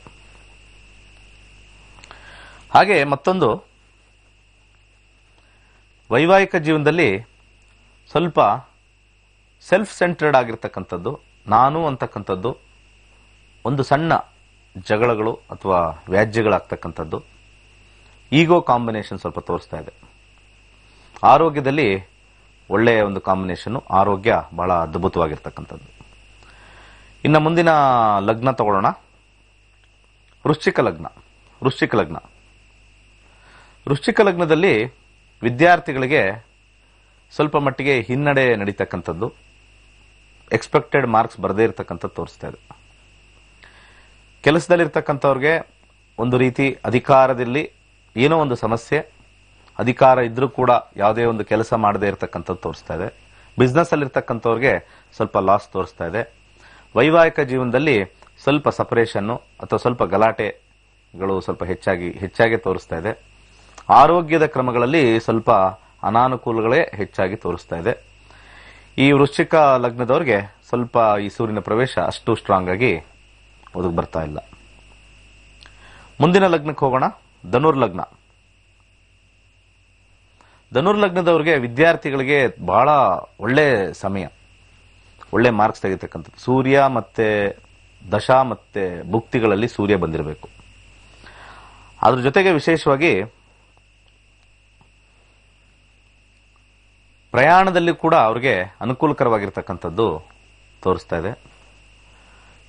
ಹಾಗೆ ಮತ್ತೊಂದು, ವೈವಾಹಿಕ ಜೀವನದಲ್ಲಿ ಸ್ವಲ್ಪ ಸೆಲ್ಫ್ ಸೆಂಟ್ರಡ್ ಆಗಿರ್ತಕ್ಕಂಥದ್ದು, ನಾನು ಅಂತಕ್ಕಂಥದ್ದು, ಒಂದು ಸಣ್ಣ ಜಗಳಗಳು ಅಥವಾ ವ್ಯಾಜ್ಯಗಳಾಗ್ತಕ್ಕಂಥದ್ದು, ಈಗೋ ಕಾಂಬಿನೇಷನ್ ಸ್ವಲ್ಪ ತೋರಿಸ್ತಾ ಇದೆ. ಆರೋಗ್ಯದಲ್ಲಿ ಒಳ್ಳೆಯ ಒಂದು ಕಾಂಬಿನೇಷನ್, ಆರೋಗ್ಯ ಬಹಳ ಅದ್ಭುತವಾಗಿರ್ತಕ್ಕಂಥದ್ದು. ಇನ್ನು ಮುಂದಿನ ಲಗ್ನ ತಗೊಳ್ಳೋಣ. ವೃಶ್ಚಿಕ ಲಗ್ನ. ವೃಶ್ಚಿಕ ಲಗ್ನದಲ್ಲಿ ವಿದ್ಯಾರ್ಥಿಗಳಿಗೆ ಸ್ವಲ್ಪ ಮಟ್ಟಿಗೆ ಹಿನ್ನಡೆ ನಡೀತಕ್ಕಂಥದ್ದು, ಎಕ್ಸ್ಪೆಕ್ಟೆಡ್ ಮಾರ್ಕ್ಸ್ ಬರದೇ ಇರತಕ್ಕಂಥದ್ದು ತೋರಿಸ್ತಾ ಇದೆ. ಕೆಲಸದಲ್ಲಿರ್ತಕ್ಕಂಥವ್ರಿಗೆ ಒಂದು ರೀತಿ ಅಧಿಕಾರದಲ್ಲಿ ಏನೋ ಒಂದು ಸಮಸ್ಯೆ, ಅಧಿಕಾರ ಇದ್ರೂ ಕೂಡ ಯಾವುದೇ ಒಂದು ಕೆಲಸ ಮಾಡದೇ ಇರತಕ್ಕಂಥದ್ದು ತೋರಿಸ್ತಾ ಇದೆ. ಬಿಸ್ನೆಸ್ ಅಲ್ಲಿರ್ತಕ್ಕಂಥವ್ರಿಗೆ ಸ್ವಲ್ಪ ಲಾಸ್ ತೋರಿಸ್ತಾ ಇದೆ. ವೈವಾಹಿಕ ಜೀವನದಲ್ಲಿ ಸ್ವಲ್ಪ ಸಪರೇಷನ್ನು ಅಥವಾ ಸ್ವಲ್ಪ ಗಲಾಟೆಗಳು ಸ್ವಲ್ಪ ಹೆಚ್ಚಾಗಿ ತೋರಿಸ್ತಾ ಇದೆ. ಆರೋಗ್ಯದ ಕ್ರಮಗಳಲ್ಲಿ ಸ್ವಲ್ಪ ಅನಾನುಕೂಲಗಳೇ ಹೆಚ್ಚಾಗಿ ತೋರಿಸ್ತಾ ಇದೆ. ಈ ವೃಶ್ಚಿಕ ಲಗ್ನದವ್ರಿಗೆ ಸ್ವಲ್ಪ ಈ ಸೂರ್ಯನ ಪ್ರವೇಶ ಅಷ್ಟು ಸ್ಟ್ರಾಂಗ್ ಆಗಿ ಒದಗಿ ಬರ್ತಾ ಇಲ್ಲ. ಮುಂದಿನ ಲಗ್ನಕ್ಕೆ ಹೋಗೋಣ. ಧನುರ್ಲಗ್ನ. ಧನುರ್ಲಗ್ನದವ್ರಿಗೆ ವಿದ್ಯಾರ್ಥಿಗಳಿಗೆ ಬಹಳ ಒಳ್ಳೆ ಸಮಯ, ಒಳ್ಳೆ ಮಾರ್ಕ್ಸ್ ತೆಗಿತಕ್ಕಂಥದ್ದು. ಸೂರ್ಯ ಮತ್ತೆ ದಶಾ ಮತ್ತೆ ಭುಕ್ತಿಗಳಲ್ಲಿ ಸೂರ್ಯ ಬಂದಿರಬೇಕು. ಅದ್ರ ಜೊತೆಗೆ ವಿಶೇಷವಾಗಿ ಪ್ರಯಾಣದಲ್ಲಿ ಕೂಡ ಅವ್ರಿಗೆ ಅನುಕೂಲಕರವಾಗಿರ್ತಕ್ಕಂಥದ್ದು ತೋರಿಸ್ತಾ ಇದೆ.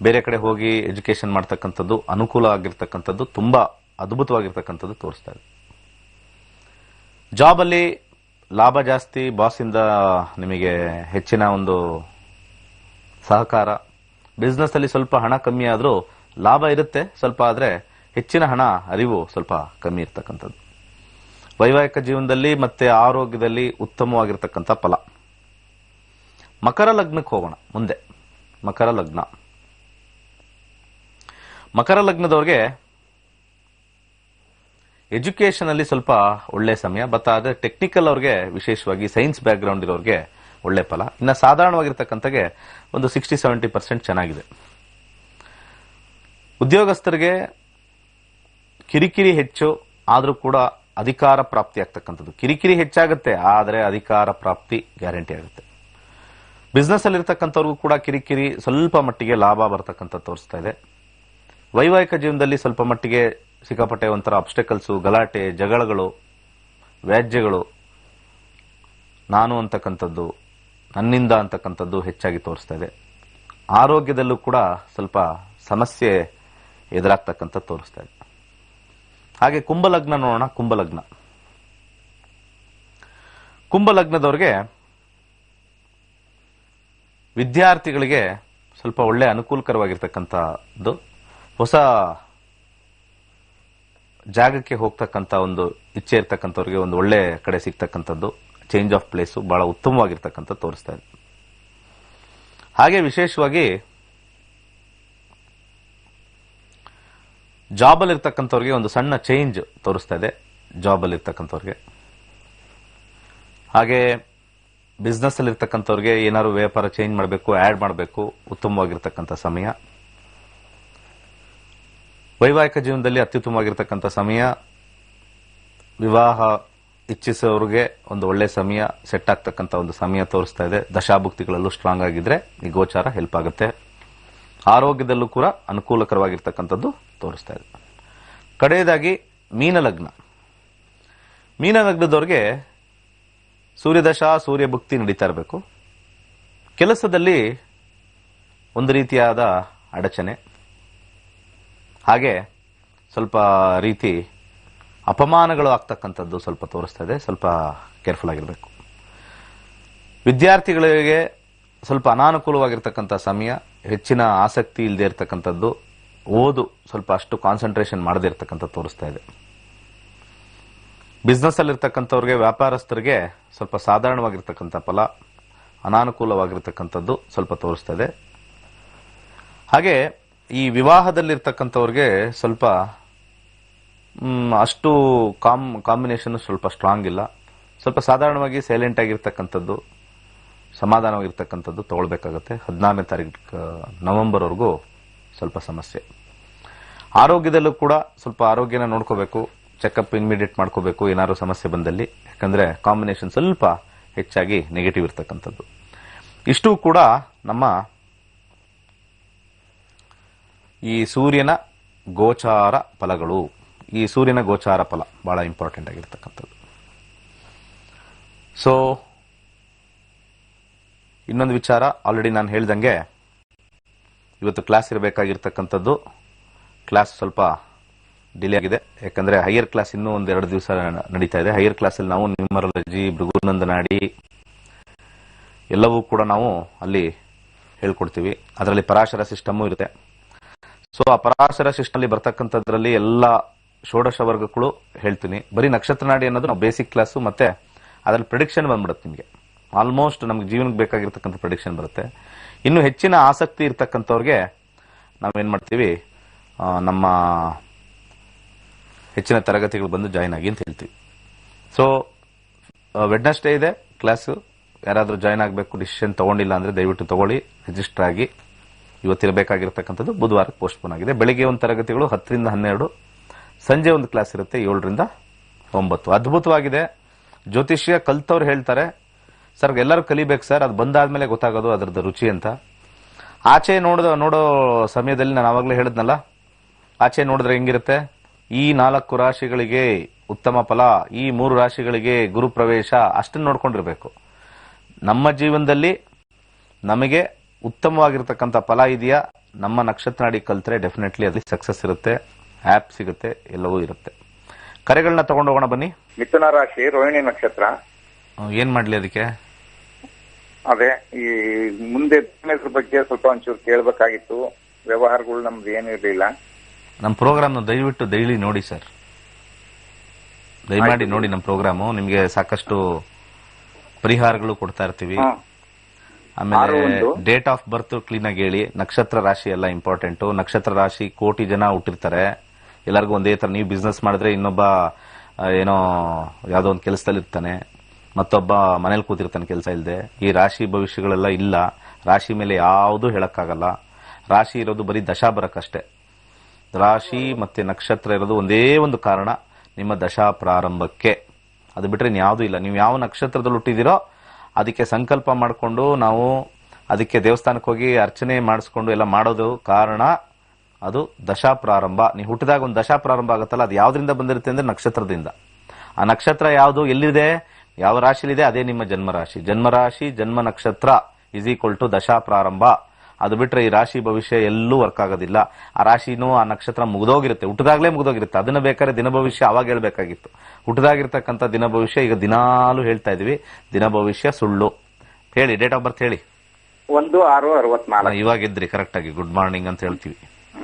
ಬೇರೆ ಕಡೆ ಹೋಗಿ ಎಜುಕೇಶನ್ ಮಾಡ್ತಕ್ಕಂಥದ್ದು, ಅನುಕೂಲ ಆಗಿರ್ತಕ್ಕಂಥದ್ದು, ತುಂಬಾ ಅದ್ಭುತವಾಗಿರ್ತಕ್ಕಂಥದ್ದು ತೋರಿಸ್ತಾ ಇದೆ. ಜಾಬ್ ಅಲ್ಲಿ ಲಾಭ ಜಾಸ್ತಿ, ಬಾಸ್ ಇಂದ ನಿಮಗೆ ಹೆಚ್ಚಿನ ಒಂದು ಸಹಕಾರ. ಬಿಸ್ನೆಸ್ ಅಲ್ಲಿ ಸ್ವಲ್ಪ ಹಣ ಕಮ್ಮಿ ಆದ್ರೂ ಲಾಭ ಇರುತ್ತೆ ಸ್ವಲ್ಪ, ಆದ್ರೆ ಹೆಚ್ಚಿನ ಹಣ ಅರಿವು ಸ್ವಲ್ಪ ಕಮ್ಮಿ ಇರ್ತಕ್ಕಂಥದ್ದು. ವೈವಾಹಿಕ ಜೀವನದಲ್ಲಿ ಮತ್ತೆ ಆರೋಗ್ಯದಲ್ಲಿ ಉತ್ತಮವಾಗಿರ್ತಕ್ಕಂಥ ಫಲ. ಮಕರ ಲಗ್ನಕ್ಕೆ ಹೋಗೋಣ. ಮುಂದೆ ಮಕರ ಲಗ್ನದವ್ರಿಗೆ ಎಜುಕೇಶನ್ ಅಲ್ಲಿ ಸ್ವಲ್ಪ ಒಳ್ಳೆ ಸಮಯ, ಬಟ್ ಆದ್ರೆ ಟೆಕ್ನಿಕಲ್ ಅವ್ರಿಗೆ, ವಿಶೇಷವಾಗಿ ಸೈನ್ಸ್ ಬ್ಯಾಕ್ ಗ್ರೌಂಡ್ ಇರೋರಿಗೆ ಒಳ್ಳೆ ಫಲ. ಇನ್ನು ಸಾಧಾರಣವಾಗಿರ್ತಕ್ಕಂಥಗೆ ಒಂದು 60-70% ಚೆನ್ನಾಗಿದೆ. ಉದ್ಯೋಗಸ್ಥರಿಗೆ ಕಿರಿಕಿರಿ ಹೆಚ್ಚು, ಆದ್ರೂ ಕೂಡ ಅಧಿಕಾರ ಪ್ರಾಪ್ತಿ ಆಗ್ತಕ್ಕಂಥದ್ದು. ಕಿರಿಕಿರಿ ಹೆಚ್ಚಾಗುತ್ತೆ, ಆದರೆ ಅಧಿಕಾರ ಪ್ರಾಪ್ತಿ ಗ್ಯಾರಂಟಿ ಆಗುತ್ತೆ. ಬಿಸ್ನೆಸ್ ಅಲ್ಲಿ ಇರ್ತಕ್ಕಂಥವ್ರಿಗೂ ಕೂಡ ಕಿರಿಕಿರಿ, ಸ್ವಲ್ಪ ಮಟ್ಟಿಗೆ ಲಾಭ ಬರ್ತಕ್ಕಂಥ ತೋರಿಸ್ತಾ ಇದೆ. ವೈವಾಹಿಕ ಜೀವನದಲ್ಲಿ ಸ್ವಲ್ಪ ಮಟ್ಟಿಗೆ ಸಿಕ್ಕಾಪಟ್ಟೆ ಒಂಥರ ಅಬ್ಸ್ಟೆಕಲ್ಸು, ಗಲಾಟೆ, ಜಗಳಗಳು, ವ್ಯಾಜ್ಯಗಳು, ನಾನು ಅಂತಕ್ಕಂಥದ್ದು, ನನ್ನಿಂದ ಅಂತಕ್ಕಂಥದ್ದು ಹೆಚ್ಚಾಗಿ ತೋರಿಸ್ತಾ ಇದೆ. ಆರೋಗ್ಯದಲ್ಲೂ ಕೂಡ ಸ್ವಲ್ಪ ಸಮಸ್ಯೆ ಎದುರಾಗ್ತಕ್ಕಂಥದ್ದು ತೋರಿಸ್ತಾ ಇದೆ. ಹಾಗೆ ಕುಂಭಲಗ್ನ ನೋಡೋಣ. ಕುಂಭಲಗ್ನದವ್ರಿಗೆ ವಿದ್ಯಾರ್ಥಿಗಳಿಗೆ ಸ್ವಲ್ಪ ಒಳ್ಳೆ ಅನುಕೂಲಕರವಾಗಿರ್ತಕ್ಕಂಥದ್ದು, ಹೊಸ ಜಾಗಕ್ಕೆ ಹೋಗ್ತಕ್ಕಂಥ ಒಂದು ಇಚ್ಛೆ ಇರ್ತಕ್ಕಂಥವ್ರಿಗೆ ಒಂದು ಒಳ್ಳೆ ಕಡೆ ಸಿಗ್ತಕ್ಕಂಥದ್ದು, ಚೇಂಜ್ ಆಫ್ ಪ್ಲೇಸು ಬಹಳ ಉತ್ತಮವಾಗಿರ್ತಕ್ಕಂಥ ತೋರಿಸ್ತಾ ಇದೆ. ಹಾಗೆ ವಿಶೇಷವಾಗಿ ಜಾಬ್ ಅಲ್ಲಿ ಇರ್ತಕ್ಕಂಥವ್ರಿಗೆ ಒಂದು ಸಣ್ಣ ಚೇಂಜ್ ತೋರಿಸ್ತಾ ಇದೆ, ಜಾಬ್ ಅಲ್ಲಿ ಇರ್ತಕ್ಕಂಥವ್ರಿಗೆ. ಹಾಗೆ ಬಿಸ್ನೆಸ್ ಅಲ್ಲಿ ಇರ್ತಕ್ಕಂಥವ್ರಿಗೆ ಏನಾದ್ರು ವ್ಯಾಪಾರ ಚೇಂಜ್ ಮಾಡಬೇಕು, ಆಡ್ ಮಾಡಬೇಕು, ಉತ್ತಮವಾಗಿರ್ತಕ್ಕಂಥ ಸಮಯ. ವೈವಾಹಿಕ ಜೀವನದಲ್ಲಿ ಅತ್ಯುತ್ತಮವಾಗಿರ್ತಕ್ಕಂಥ ಸಮಯ. ವಿವಾಹ ಇಚ್ಛಿಸೋರಿಗೆ ಒಂದು ಒಳ್ಳೆ ಸಮಯ, ಸೆಟ್ ಆಗ್ತಕ್ಕಂಥ ಒಂದು ಸಮಯ ತೋರಿಸ್ತಾ ಇದೆ. ದಶಾಭುಕ್ತಿಗಳಲ್ಲೂ ಸ್ಟ್ರಾಂಗ್ ಆಗಿದ್ರೆ ಈ ಗೋಚಾರ ಹೆಲ್ಪ್ ಆಗುತ್ತೆ. ಆರೋಗ್ಯದಲ್ಲೂ ಕೂಡ ಅನುಕೂಲಕರವಾಗಿರ್ತಕ್ಕಂಥದ್ದು ತೋರಿಸ್ತಾ ಇದೆ. ಕಡೆಯದಾಗಿ ಮೀನಲಗ್ನದವ್ರಿಗೆ ಸೂರ್ಯದಶಾ ಸೂರ್ಯ ಭುಕ್ತಿ ನಡೀತಾ ಇರಬೇಕು. ಕೆಲಸದಲ್ಲಿ ಒಂದು ರೀತಿಯಾದ ಅಡಚಣೆ, ಹಾಗೆ ಸ್ವಲ್ಪ ರೀತಿ ಅಪಮಾನಗಳು ಆಗ್ತಕ್ಕಂಥದ್ದು ಸ್ವಲ್ಪ ತೋರಿಸ್ತಾ ಇದೆ. ಸ್ವಲ್ಪ ಕೇರ್ಫುಲ್ ಆಗಿರಬೇಕು. ವಿದ್ಯಾರ್ಥಿಗಳಿಗೆ ಸ್ವಲ್ಪ ಅನಾನುಕೂಲವಾಗಿರ್ತಕ್ಕಂಥ ಸಮಯ, ಹೆಚ್ಚಿನ ಆಸಕ್ತಿ ಇಲ್ಲದೆ ಇರತಕ್ಕಂಥದ್ದು, ಓದು ಸ್ವಲ್ಪ ಅಷ್ಟು ಕಾನ್ಸಂಟ್ರೇಷನ್ ಮಾಡದೇ ಇರತಕ್ಕಂಥದ್ದು ತೋರಿಸ್ತಾ ಇದೆ. ಬಿಸ್ನೆಸ್ ಅಲ್ಲಿರ್ತಕ್ಕಂಥವ್ರಿಗೆ, ವ್ಯಾಪಾರಸ್ಥರಿಗೆ ಸ್ವಲ್ಪ ಸಾಧಾರಣವಾಗಿರ್ತಕ್ಕಂಥ ಫಲ, ಅನಾನುಕೂಲವಾಗಿರ್ತಕ್ಕಂಥದ್ದು ಸ್ವಲ್ಪ ತೋರಿಸ್ತಾ ಇದೆ. ಹಾಗೆ ಈ ವಿವಾಹದಲ್ಲಿರ್ತಕ್ಕಂಥವ್ರಿಗೆ ಸ್ವಲ್ಪ ಅಷ್ಟು ಕಾಂಬಿನೇಷನ್ ಸ್ವಲ್ಪ ಸ್ಟ್ರಾಂಗ್ ಇಲ್ಲ. ಸ್ವಲ್ಪ ಸಾಧಾರಣವಾಗಿ ಸೈಲೆಂಟ್ ಆಗಿರ್ತಕ್ಕಂಥದ್ದು, ಸಮಾಧಾನವಾಗಿರ್ತಕ್ಕಂಥದ್ದು ತಗೊಳ್ಬೇಕಾಗತ್ತೆ. 16ನೇ ತಾರೀಕು ನವೆಂಬರ್ವರೆಗೂ ಸ್ವಲ್ಪ ಸಮಸ್ಯೆ. ಆರೋಗ್ಯದಲ್ಲೂ ಕೂಡ ಸ್ವಲ್ಪ ಆರೋಗ್ಯನ ನೋಡ್ಕೋಬೇಕು, ಚೆಕಪ್ ಇಮಿಡಿಯೇಟ್ ಮಾಡ್ಕೋಬೇಕು ಏನಾದ್ರು ಸಮಸ್ಯೆ ಬಂದಲ್ಲಿ. ಯಾಕಂದ್ರೆ ಕಾಂಬಿನೇಷನ್ ಸ್ವಲ್ಪ ಹೆಚ್ಚಾಗಿ ನೆಗೆಟಿವ್ ಇರ್ತಕ್ಕಂಥದ್ದು. ಇಷ್ಟು ಕೂಡ ನಮ್ಮ ಈ ಸೂರ್ಯನ ಗೋಚಾರ ಫಲಗಳು. ಈ ಸೂರ್ಯನ ಗೋಚಾರ ಫಲ ಬಹಳ ಇಂಪಾರ್ಟೆಂಟ್ ಆಗಿರ್ತಕ್ಕಂಥದ್ದು. ಸೊ ಇನ್ನೊಂದು ವಿಚಾರ, ಆಲ್ರೆಡಿ ನಾನು ಹೇಳ್ದಂಗೆ ಇವತ್ತು ಕ್ಲಾಸ್ ಇರಬೇಕಾಗಿರ್ತಕ್ಕಂಥದ್ದು, ಕ್ಲಾಸ್ ಸ್ವಲ್ಪ ಡಿಲೇ ಆಗಿದೆ. ಯಾಕಂದ್ರೆ ಹೈಯರ್ ಕ್ಲಾಸ್ ಇನ್ನೂ ಒಂದು 2 ದಿವಸ ನಡೀತಾ ಇದೆ. ಹೈಯರ್ ಕ್ಲಾಸಲ್ಲಿ ನಾವು ನ್ಯೂಮರಾಲಜಿ, ಭೃಗುನಂದನಾಡಿ ಎಲ್ಲವೂ ಕೂಡ ನಾವು ಅಲ್ಲಿ ಹೇಳ್ಕೊಡ್ತೀವಿ. ಅದರಲ್ಲಿ ಪರಾಶರ ಸಿಸ್ಟಮು ಇರುತ್ತೆ. ಸೊ ಆ ಪರಾಶರ ಸಿಸ್ಟಮ್ ಅಲ್ಲಿ ಬರ್ತಕ್ಕಂಥದ್ರಲ್ಲಿ ಎಲ್ಲ ಷೋಡಶ ವರ್ಗಗಳು ಹೇಳ್ತೀನಿ. ಬರೀ ನಕ್ಷತ್ರ ನಾಡಿ ಅನ್ನೋದು ನಾವು ಬೇಸಿಕ್ ಕ್ಲಾಸು, ಮತ್ತೆ ಅದ್ರಲ್ಲಿ ಪ್ರಿಡಿಕ್ಷನ್ ಬಂದ್ಬಿಡುತ್ತೆ ನಿಮಗೆ. ಆಲ್ಮೋಸ್ಟ್ ನಮ್ಗೆ ಜೀವನಕ್ಕೆ ಬೇಕಾಗಿರ್ತಕ್ಕಂಥ ಪ್ರಿಡಿಕ್ಷನ್ ಬರುತ್ತೆ. ಇನ್ನು ಹೆಚ್ಚಿನ ಆಸಕ್ತಿ ಇರ್ತಕ್ಕಂಥವ್ರಿಗೆ ನಾವೇನ್ ಮಾಡ್ತೀವಿ, ನಮ್ಮ ಹೆಚ್ಚಿನ ತರಗತಿಗಳು ಬಂದು ಜಾಯಿನ್ ಆಗಿ ಅಂತ ಹೇಳ್ತೀವಿ. ಸೊ ವೆಡ್ನೆಸ್ಡೇ ಇದೆ ಕ್ಲಾಸು. ಯಾರಾದರೂ ಜಾಯಿನ್ ಆಗಬೇಕು, ಡಿಸಿಷನ್ ತಗೊಂಡಿಲ್ಲ ಅಂದ್ರೆ ದಯವಿಟ್ಟು ತಗೊಳ್ಳಿ, ರಿಜಿಸ್ಟರ್ ಆಗಿ. ಇವತ್ತಿರಬೇಕಾಗಿರ್ತಕ್ಕಂಥದ್ದು ಬುಧವಾರಕ್ಕೆ ಪೋಸ್ಟ್ಪೋನ್ ಆಗಿದೆ. ಬೆಳಿಗ್ಗೆ ಒಂದು ತರಗತಿಗಳು 10 ರಿಂದ 12, ಸಂಜೆ ಒಂದು ಕ್ಲಾಸ್ ಇರುತ್ತೆ 7 ರಿಂದ 9. ಅದ್ಭುತವಾಗಿದೆ. ಜ್ಯೋತಿಷ್ಯ ಕಲ್ತವ್ರು ಹೇಳ್ತಾರೆ, ಸರ್ ಎಲ್ಲರೂ ಕಲಿಬೇಕು ಸರ್, ಅದು ಬಂದಾದ್ಮೇಲೆ ಗೊತ್ತಾಗೋದು ಅದರದ್ದು ರುಚಿ ಅಂತ. ಆಚೆ ನೋಡೋ ಸಮಯದಲ್ಲಿ ನಾನು ಆವಾಗಲೇ ಹೇಳಿದ್ನಲ್ಲ, ಆಚೆ ನೋಡಿದ್ರೆ ಹೆಂಗಿರುತ್ತೆ, ಈ 4 ರಾಶಿಗಳಿಗೆ ಉತ್ತಮ ಫಲ, ಈ 3 ರಾಶಿಗಳಿಗೆ ಗುರು ಪ್ರವೇಶ, ಅಷ್ಟನ್ನು ನೋಡ್ಕೊಂಡಿರ್ಬೇಕು. ನಮ್ಮ ಜೀವನದಲ್ಲಿ ನಮಗೆ ಉತ್ತಮವಾಗಿರ್ತಕ್ಕಂಥ ಫಲ ಇದೆಯಾ, ನಮ್ಮ ನಕ್ಷತ್ರ ನಾಡಿ ಕಲ್ತ್ರೆ ಡೆಫಿನೆಟ್ಲಿ ಅಲ್ಲಿ ಸಕ್ಸಸ್ ಇರುತ್ತೆ, ಆ್ಯಪ್ ಸಿಗುತ್ತೆ, ಎಲ್ಲವೂ ಇರುತ್ತೆ. ಕರೆಗಳನ್ನ ತಗೊಂಡು ಹೋಗೋಣ ಬನ್ನಿ. ಮಿಥುನ ರಾಶಿ, ರೋಹಿಣಿ ನಕ್ಷತ್ರ. ಏನ್ ಮಾಡ್ಲಿ ಅದಕ್ಕೆ? ಅದೇ ಈ ಮುಂದೆ ಬಿಸಿನೆಸ್ ಬಗ್ಗೆ ಸ್ವಲ್ಪ ಒಂಚೂರು ಕೇಳಬೇಕಾಗಿತ್ತು. ವ್ಯವಹಾರಗಳು ನಮ್ದು ಏನು ಇರಲಿಲ್ಲ. ನಮ್ಮ ಪ್ರೋಗ್ರಾಮ್ ದಯವಿಟ್ಟು ಡೈಲಿ ನೋಡಿ ಸರ್, ದಯಮಾಡಿ ನೋಡಿ ನಮ್ಮ ಪ್ರೋಗ್ರಾಮು. ನಿಮ್ಗೆ ಸಾಕಷ್ಟು ಪರಿಹಾರಗಳು ಕೊಡ್ತಾ ಇರ್ತೀವಿ. ಆಮೇಲೆ ಡೇಟ್ ಆಫ್ ಬರ್ತ್ ಕ್ಲೀನ್ ಆಗಿ ಹೇಳಿ. ನಕ್ಷತ್ರ ರಾಶಿ ಎಲ್ಲ ಇಂಪಾರ್ಟೆಂಟ್. ನಕ್ಷತ್ರ ರಾಶಿ ಕೋಟಿ ಜನ ಹುಟ್ಟಿರ್ತಾರೆ, ಎಲ್ಲರಿಗೂ ಒಂದೇ ತರ. ನೀವು ಬಿಸ್ನೆಸ್ ಮಾಡಿದ್ರೆ ಇನ್ನೊಬ್ಬ ಏನೋ ಯಾವ್ದೋ ಒಂದು ಕೆಲಸದಲ್ಲಿ ಇರ್ತಾನೆ, ಮತ್ತೊಬ್ಬ ಮನೇಲಿ ಕೂತಿರ್ತಾನೆ ಕೆಲಸ ಇಲ್ಲದೆ. ಈ ರಾಶಿ ಭವಿಷ್ಯಗಳೆಲ್ಲ ಇಲ್ಲ. ರಾಶಿ ಮೇಲೆ ಯಾವುದು ಹೇಳಕ್ಕಾಗಲ್ಲ. ರಾಶಿ ಇರೋದು ಬರೀ ದಶಾ ಬರಕ್ಕಷ್ಟೇ. ರಾಶಿ ಮತ್ತೆ ನಕ್ಷತ್ರ ಇರೋದು ಒಂದೇ ಒಂದು ಕಾರಣ, ನಿಮ್ಮ ದಶಾ ಪ್ರಾರಂಭಕ್ಕೆ. ಅದು ಬಿಟ್ರೆ ಇನ್ಯಾವುದೂ ಇಲ್ಲ. ನೀವು ಯಾವ ನಕ್ಷತ್ರದಲ್ಲಿ ಹುಟ್ಟಿದಿರೋ ಅದಕ್ಕೆ ಸಂಕಲ್ಪ ಮಾಡಿಕೊಂಡು ನಾವು ಅದಕ್ಕೆ ದೇವಸ್ಥಾನಕ್ಕೆ ಹೋಗಿ ಅರ್ಚನೆ ಮಾಡಿಸ್ಕೊಂಡು ಎಲ್ಲ ಮಾಡೋದು ಕಾರಣ ಅದು ದಶಾ ಪ್ರಾರಂಭ. ನೀವು ಹುಟ್ಟಿದಾಗ ಒಂದು ದಶಾ ಪ್ರಾರಂಭ ಆಗುತ್ತಲ್ಲ, ಅದು ಯಾವ್ದ್ರಿಂದ ಬಂದಿರುತ್ತೆ ಅಂದ್ರೆ ನಕ್ಷತ್ರದಿಂದ. ಆ ನಕ್ಷತ್ರ ಯಾವುದು, ಎಲ್ಲಿದೆ, ಯಾವ ರಾಶಿಲಿದೆ, ಅದೇ ನಿಮ್ಮ ಜನ್ಮರಾಶಿ. ಜನ್ಮರಾಶಿ ಜನ್ಮ ನಕ್ಷತ್ರ ಇಸ್ ಈಕ್ವಲ್ ಟು ದಶಾ ಪ್ರಾರಂಭ. ಅದು ಬಿಟ್ರೆ ಈ ರಾಶಿ ಭವಿಷ್ಯ ಎಲ್ಲೂ ವರ್ಕ್ ಆಗೋದಿಲ್ಲ. ಆ ರಾಶಿನೂ ಆ ನಕ್ಷತ್ರ ಮುಗಿದೋಗಿರುತ್ತೆ, ಹುಟ್ಟಿದಾಗ್ಲೇ ಮುಗಿದೋಗಿರುತ್ತೆ. ಅದನ್ನ ಬೇಕಾದ್ರೆ ದಿನ ಭವಿಷ್ಯ ಅವಾಗ ಹೇಳ್ಬೇಕಾಗಿತ್ತು. ಹುಟ್ಟಿದಾಗಿರ್ತಕ್ಕಂಥ ದಿನ ಭವಿಷ್ಯ ಈಗ ದಿನಾಲು ಹೇಳ್ತಾ ಇದೀವಿ. ದಿನ ಭವಿಷ್ಯ ಸುಳ್ಳು. ಹೇಳಿ, ಡೇಟ್ ಆಫ್ ಬರ್ತ್ ಹೇಳಿ. 1/6/64. ಇವಾಗ ಇದ್ರಿ ಕರೆಕ್ಟ್ ಆಗಿ. ಗುಡ್ ಮಾರ್ನಿಂಗ್ ಅಂತ ಹೇಳ್ತೀವಿ.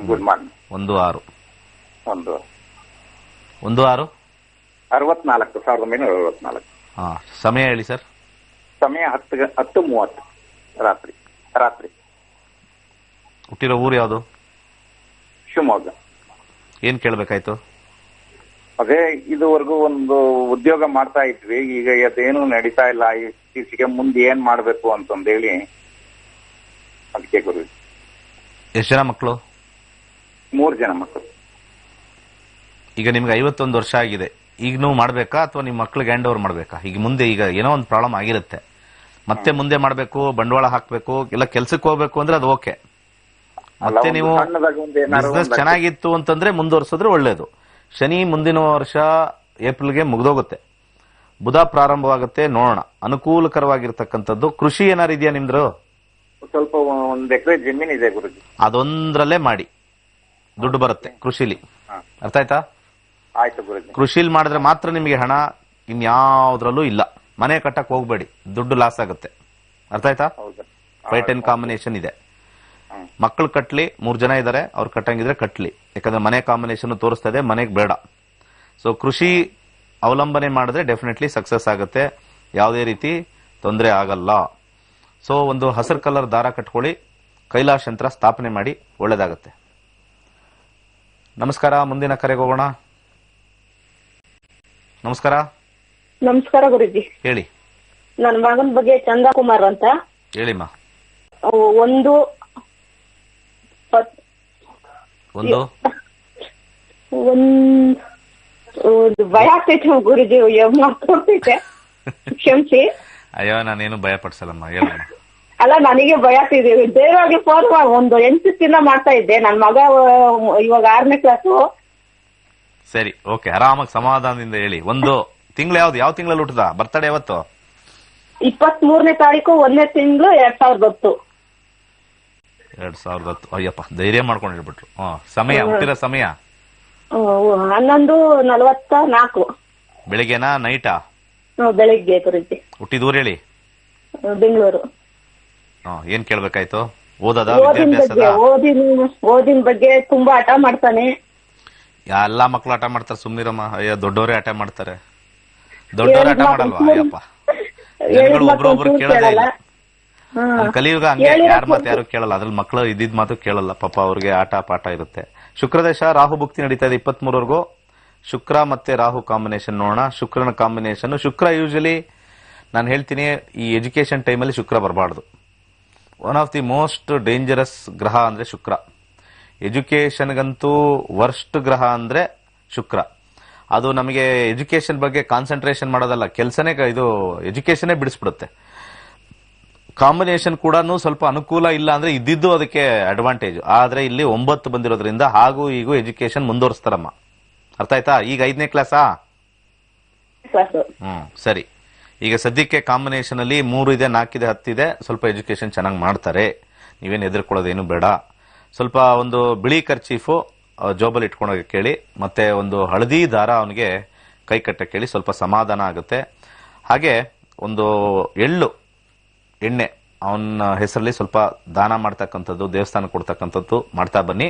Good morning. 1/6/64. 1964. ಹಾ, ಸಮಯ ಹೇಳಿ ಸರ್. ಸಮಯ 10:30 ರಾತ್ರಿ. ಹುಟ್ಟಿರೋ ಊರು ಯಾವುದು? ಶಿವಮೊಗ್ಗ. ಏನ್ ಕೇಳ್ಬೇಕಾಯ್ತು? ಅದೇ ಇದುವರೆಗೂ ಒಂದು ಉದ್ಯೋಗ ಮಾಡ್ತಾ ಇದ್ವಿ, ಈಗ ಅದೇನು ನಡೀತಾ ಇಲ್ಲ. ಇತ್ತೀಚೆಗೆ ಮುಂದೆ ಏನ್ ಮಾಡ್ಬೇಕು ಅಂತಂದೇಳಿ ಅದಕ್ಕೆ ಗುರು. ಎಷ್ಟು ಜನ ಮಕ್ಕಳು? 3 ಜನ ಮಕ್ಕಳು. ಈಗ ನಿಮ್ಗೆ 51 ವರ್ಷ ಆಗಿದೆ. ಈಗ ನೀವು ಮಾಡ್ಬೇಕಾ ಅಥವಾ ನಿಮ್ಮ ಮಕ್ಳಿಗೆ ಹ್ಯಾಂಡ್ ಓವರ್ ಮಾಡ್ಬೇಕಾ? ಈಗ ಮುಂದೆ ಈಗ ಏನೋ ಒಂದು ಪ್ರಾಬ್ಲಮ್ ಆಗಿರುತ್ತೆ, ಮತ್ತೆ ಮುಂದೆ ಮಾಡ್ಬೇಕು, ಬಂಡವಾಳ ಹಾಕ್ಬೇಕು, ಇಲ್ಲ ಕೆಲ್ಸಕ್ಕೆ ಹೋಗ್ಬೇಕು ಅಂದ್ರೆ ಅದು ಓಕೆ. ಮತ್ತೆ ನೀವು ಬಿಸ್ನೆಸ್ ಚೆನ್ನಾಗಿತ್ತು ಅಂತಂದ್ರೆ ಮುಂದುವರ್ಸಿದ್ರೆ ಒಳ್ಳೇದು. ಶನಿ ಮುಂದಿನ ವರ್ಷ ಏಪ್ರಿಲ್ಗೆ ಮುಗ್ದೋಗುತ್ತೆ. ಬುಧ ಪ್ರಾರಂಭವಾಗುತ್ತೆ, ನೋಡೋಣ. ಅನುಕೂಲಕರವಾಗಿರ್ತಕ್ಕಂಥದ್ದು. ಕೃಷಿ ಏನಾರು ಇದೆಯಾ ನಿಮ್ದು? ಸ್ವಲ್ಪ 1 ಎಕರೆ ಜಮೀನ್ ಇದೆ ಗುರುಜಿ. ಅದೊಂದ್ರಲ್ಲೇ ಮಾಡಿ, ದುಡ್ಡು ಬರುತ್ತೆ ಕೃಷಿಲಿ. ಹಾ. ಅರ್ಥ ಆಯ್ತಾ? ಆಯ್ತು ಗುರುಜಿ. ಕೃಷಿಲಿ ಮಾಡಿದ್ರೆ ಮಾತ್ರ ನಿಮಗೆ ಹಣ, ಇನ್ಯಾವುದ್ರಲ್ಲೂ ಇಲ್ಲ. ಮನೆ ಕಟ್ಟಕ್ ಹೋಗ್ಬೇಡಿ, ದುಡ್ಡು ಲಾಸ್ ಆಗುತ್ತೆ. ಅರ್ಥ ಆಯ್ತಾ? ಹೌದಾ? 5-10 ಕಾಂಬಿನೇಷನ್ ಇದೆ. ಮಕ್ಕಳು ಕಟ್ಲಿ, 3 ಜನ ಇದಾರೆ, ಅವ್ರು ಕಟ್ಟಂಗಿದ್ರೆ ಕಟ್ಲಿ. ಯಾಕಂದ್ರೆ ಮನೆ ಕಾಂಬಿನೇಷನ್ ತೋರಿಸ್ತಾ ಇದೆ, ಮನೆಗೆ ಬೇಡ. ಸೊ ಕೃಷಿ ಅವಲಂಬನೆ ಮಾಡಿದ್ರೆ ಡೆಫಿನೆಟ್ಲಿ ಸಕ್ಸಸ್ ಆಗುತ್ತೆ, ಯಾವುದೇ ರೀತಿ ತೊಂದರೆ ಆಗಲ್ಲ. ಸೊ ಒಂದು ಹಸಿರು ಕಲರ್ ದಾರ ಕಟ್ಕೊಳ್ಳಿ, ಕೈಲಾಶ್ ಯಂತ್ರ ಸ್ಥಾಪನೆ ಮಾಡಿ, ಒಳ್ಳೇದಾಗತ್ತೆ. ನಮಸ್ಕಾರ. ಮುಂದಿನ ಕರೆಗೆ ಹೋಗೋಣ. ನಮಸ್ಕಾರ. ನಮಸ್ಕಾರ ಗುರುಜಿ. ಹೇಳಿ. ನನ್ನ ಮಗನ ಬಗ್ಗೆ ಚಂದ್ರಕುಮಾರ್ ಅಂತ. ಹೇಳಿಮ್ಮ. ಒಂದು ಭಯ ಆಗ್ತೈತೆ ಗುರುಜಿ, ಮಾತಾಡ್ತೈತೆ, ಕ್ಷಮಿಸಿ. ಅಯ್ಯೋ, ನಾನೇನು ಭಯ ಪಡಿಸಲ್ಲಮ್ಮ, ಹೇಳಮ್ಮ. ಅಲ್ಲ, ನನಗೆ ಭಯ ಆಗ್ತಿದೆ. ಧೈರ್ಯವಾಗಿ ಫೋನ್ ಒಂದು 8 ದಿವಸದಿಂದ ಮಾಡ್ತಾ ಇದ್ದೆ. ನನ್ನ ಮಗ ಇವಾಗ 6ನೇ ಕ್ಲಾಸು. ಸರಿ, ಓಕೆ, ಆರಾಮಾಗಿ ಸಮಾಧಾನದಿಂದ ಹೇಳಿ. ಒಂದು ತಿಂಗಳು ಯಾವ್ದು? ಯಾವ ತಿಂಗಳಲ್ಲಿ ಹುಟ್ಟದ? ಬರ್ತಡೇ ಯಾವತ್ತು? 23ನೇ ತಾರೀಕು 1ನೇ ತಿಂಗಳು 2010. 2010. ಅಯ್ಯಪ್ಪ, ಧೈರ್ಯ ಮಾಡ್ಕೊಂಡು ಹೇಳ್ಬಿಟ್ರು. ಸಮಯ, ಹುಟ್ಟಿರೋ ಸಮಯ 11:44. ಬೆಳಿಗ್ಗೆನಾ ನೈಟಾ? ಬೆಳಿಗ್ಗೆ ಗುರುಜಿ. ಹುಟ್ಟಿದೂರು ಹೇಳಿ. ಬೆಂಗಳೂರು. ಏನ್ ಕೇಳ್ಬೇಕಾಯ್ತು? ಓದದ, ವಿದ್ಯಾಭ್ಯಾಸದ? ಓದಿನ ಬಗ್ಗೆ ತುಂಬಾ ಹಠ ಮಾಡ್ತಾನೆ. ಎಲ್ಲಾ ಮಕ್ಳು ಹಠ ಮಾಡ್ತಾರೆ, ಸುಮ್ನಿರಮ್ಮ. ಅಯ್ಯೋ, ದೊಡ್ಡವರೇ ಹಠ ಮಾಡ್ತಾರೆ. ದೊಡ್ಡವರೇ ಹಠ ಮಾಡಲ್ವಾ? ಅಯ್ಯಪ್ಪ, ಜನಗಳು ಒಬ್ರೊಬ್ರು ಕೇಳೋದೇ ಇಲ್ಲ. ಕಲಿಯುಗ ಹಂಗೆ, ಯಾರ ಮಾತು ಯಾರು ಕೇಳಲ್ಲ. ಅದ್ರಲ್ಲಿ ಮಕ್ಕಳು ಇದ್ದಿದ್ ಮಾತು ಕೇಳಲ್ಲ ಪಾಪ. ಅವ್ರಿಗೆ ಆಟ ಪಾಠ ಇರುತ್ತೆ. ಶುಕ್ರದೇಶ ರಾಹು ಭುಕ್ತಿ ನಡೀತಾ ಇದೆ 23ವರೆಗೂ. ಶುಕ್ರ ಮತ್ತೆ ರಾಹು ಕಾಂಬಿನೇಷನ್ ನೋಡೋಣ. ಶುಕ್ರನ ಕಾಂಬಿನೇಷನ್. ಶುಕ್ರ ಯೂಶಲಿ ನಾನು ಹೇಳ್ತೀನಿ, ಈ ಎಜುಕೇಶನ್ ಟೈಮಲ್ಲಿ ಶುಕ್ರ ಬರಬಾರ್ದು. One of the most dangerous ಗ್ರಹ ಅಂದ್ರೆ ಶುಕ್ರ. ಎಜುಕೇಶನ್ಗಂತೂ ವರ್ಸ್ಟ್ ಗ್ರಹ ಅಂದ್ರೆ ಶುಕ್ರ. ಅದು ನಮಗೆ ಎಜುಕೇಶನ್ ಬಗ್ಗೆ ಕಾನ್ಸಂಟ್ರೇಷನ್ ಮಾಡೋದಲ್ಲ, ಕೆಲಸನೇ ಇದು ಎಜುಕೇಶನ್ನೇ ಬಿಡಿಸ್ಬಿಡುತ್ತೆ. ಕಾಂಬಿನೇಷನ್ ಕೂಡ ಸ್ವಲ್ಪ ಅನುಕೂಲ ಇಲ್ಲ ಅಂದ್ರೆ ಇದ್ದಿದ್ದು ಅದಕ್ಕೆ ಅಡ್ವಾಂಟೇಜ್. ಆದ್ರೆ ಇಲ್ಲಿ 9 ಬಂದಿರೋದ್ರಿಂದ ಹಾಗೂ ಈಗೂ ಎಜುಕೇಶನ್ ಮುಂದುವರಿಸ್ತಾರಮ್ಮ. ಅರ್ಥ ಆಯ್ತಾ? ಈಗ 5ನೇ ಕ್ಲಾಸಾ? ಸರಿ. ಈಗ ಸದ್ಯಕ್ಕೆ ಕಾಂಬಿನೇಷನ್ ಅಲ್ಲಿ 3 ಇದೆ, 4 ಇದೆ, 10 ಇದೆ. ಸ್ವಲ್ಪ ಎಜುಕೇಶನ್ ಚೆನ್ನಾಗಿ ಮಾಡ್ತಾರೆ, ನೀವೇನು ಎದುರ್ಕೊಳ್ಳೋದೇನು ಬೇಡ. ಸ್ವಲ್ಪ ಒಂದು ಬಿಳಿ ಕರ್ಚೀಫು ಜೋಬಲ್ಲಿ ಇಟ್ಕೊಂಡೋಗಿ ಕೇಳಿ, ಮತ್ತೆ ಒಂದು ಹಳದಿ ದಾರ ಅವನಿಗೆ ಕೈ ಕಟ್ಟಕ್ಕೆ ಕೇಳಿ, ಸ್ವಲ್ಪ ಸಮಾಧಾನ ಆಗುತ್ತೆ. ಹಾಗೆ ಒಂದು ಎಣ್ಣೆ ಅವನ ಹೆಸರಲ್ಲಿ ಸ್ವಲ್ಪ ದಾನ ಮಾಡ್ತಕ್ಕಂಥದ್ದು, ದೇವಸ್ಥಾನ ಕೊಡ್ತಕ್ಕಂಥದ್ದು ಮಾಡ್ತಾ ಬನ್ನಿ.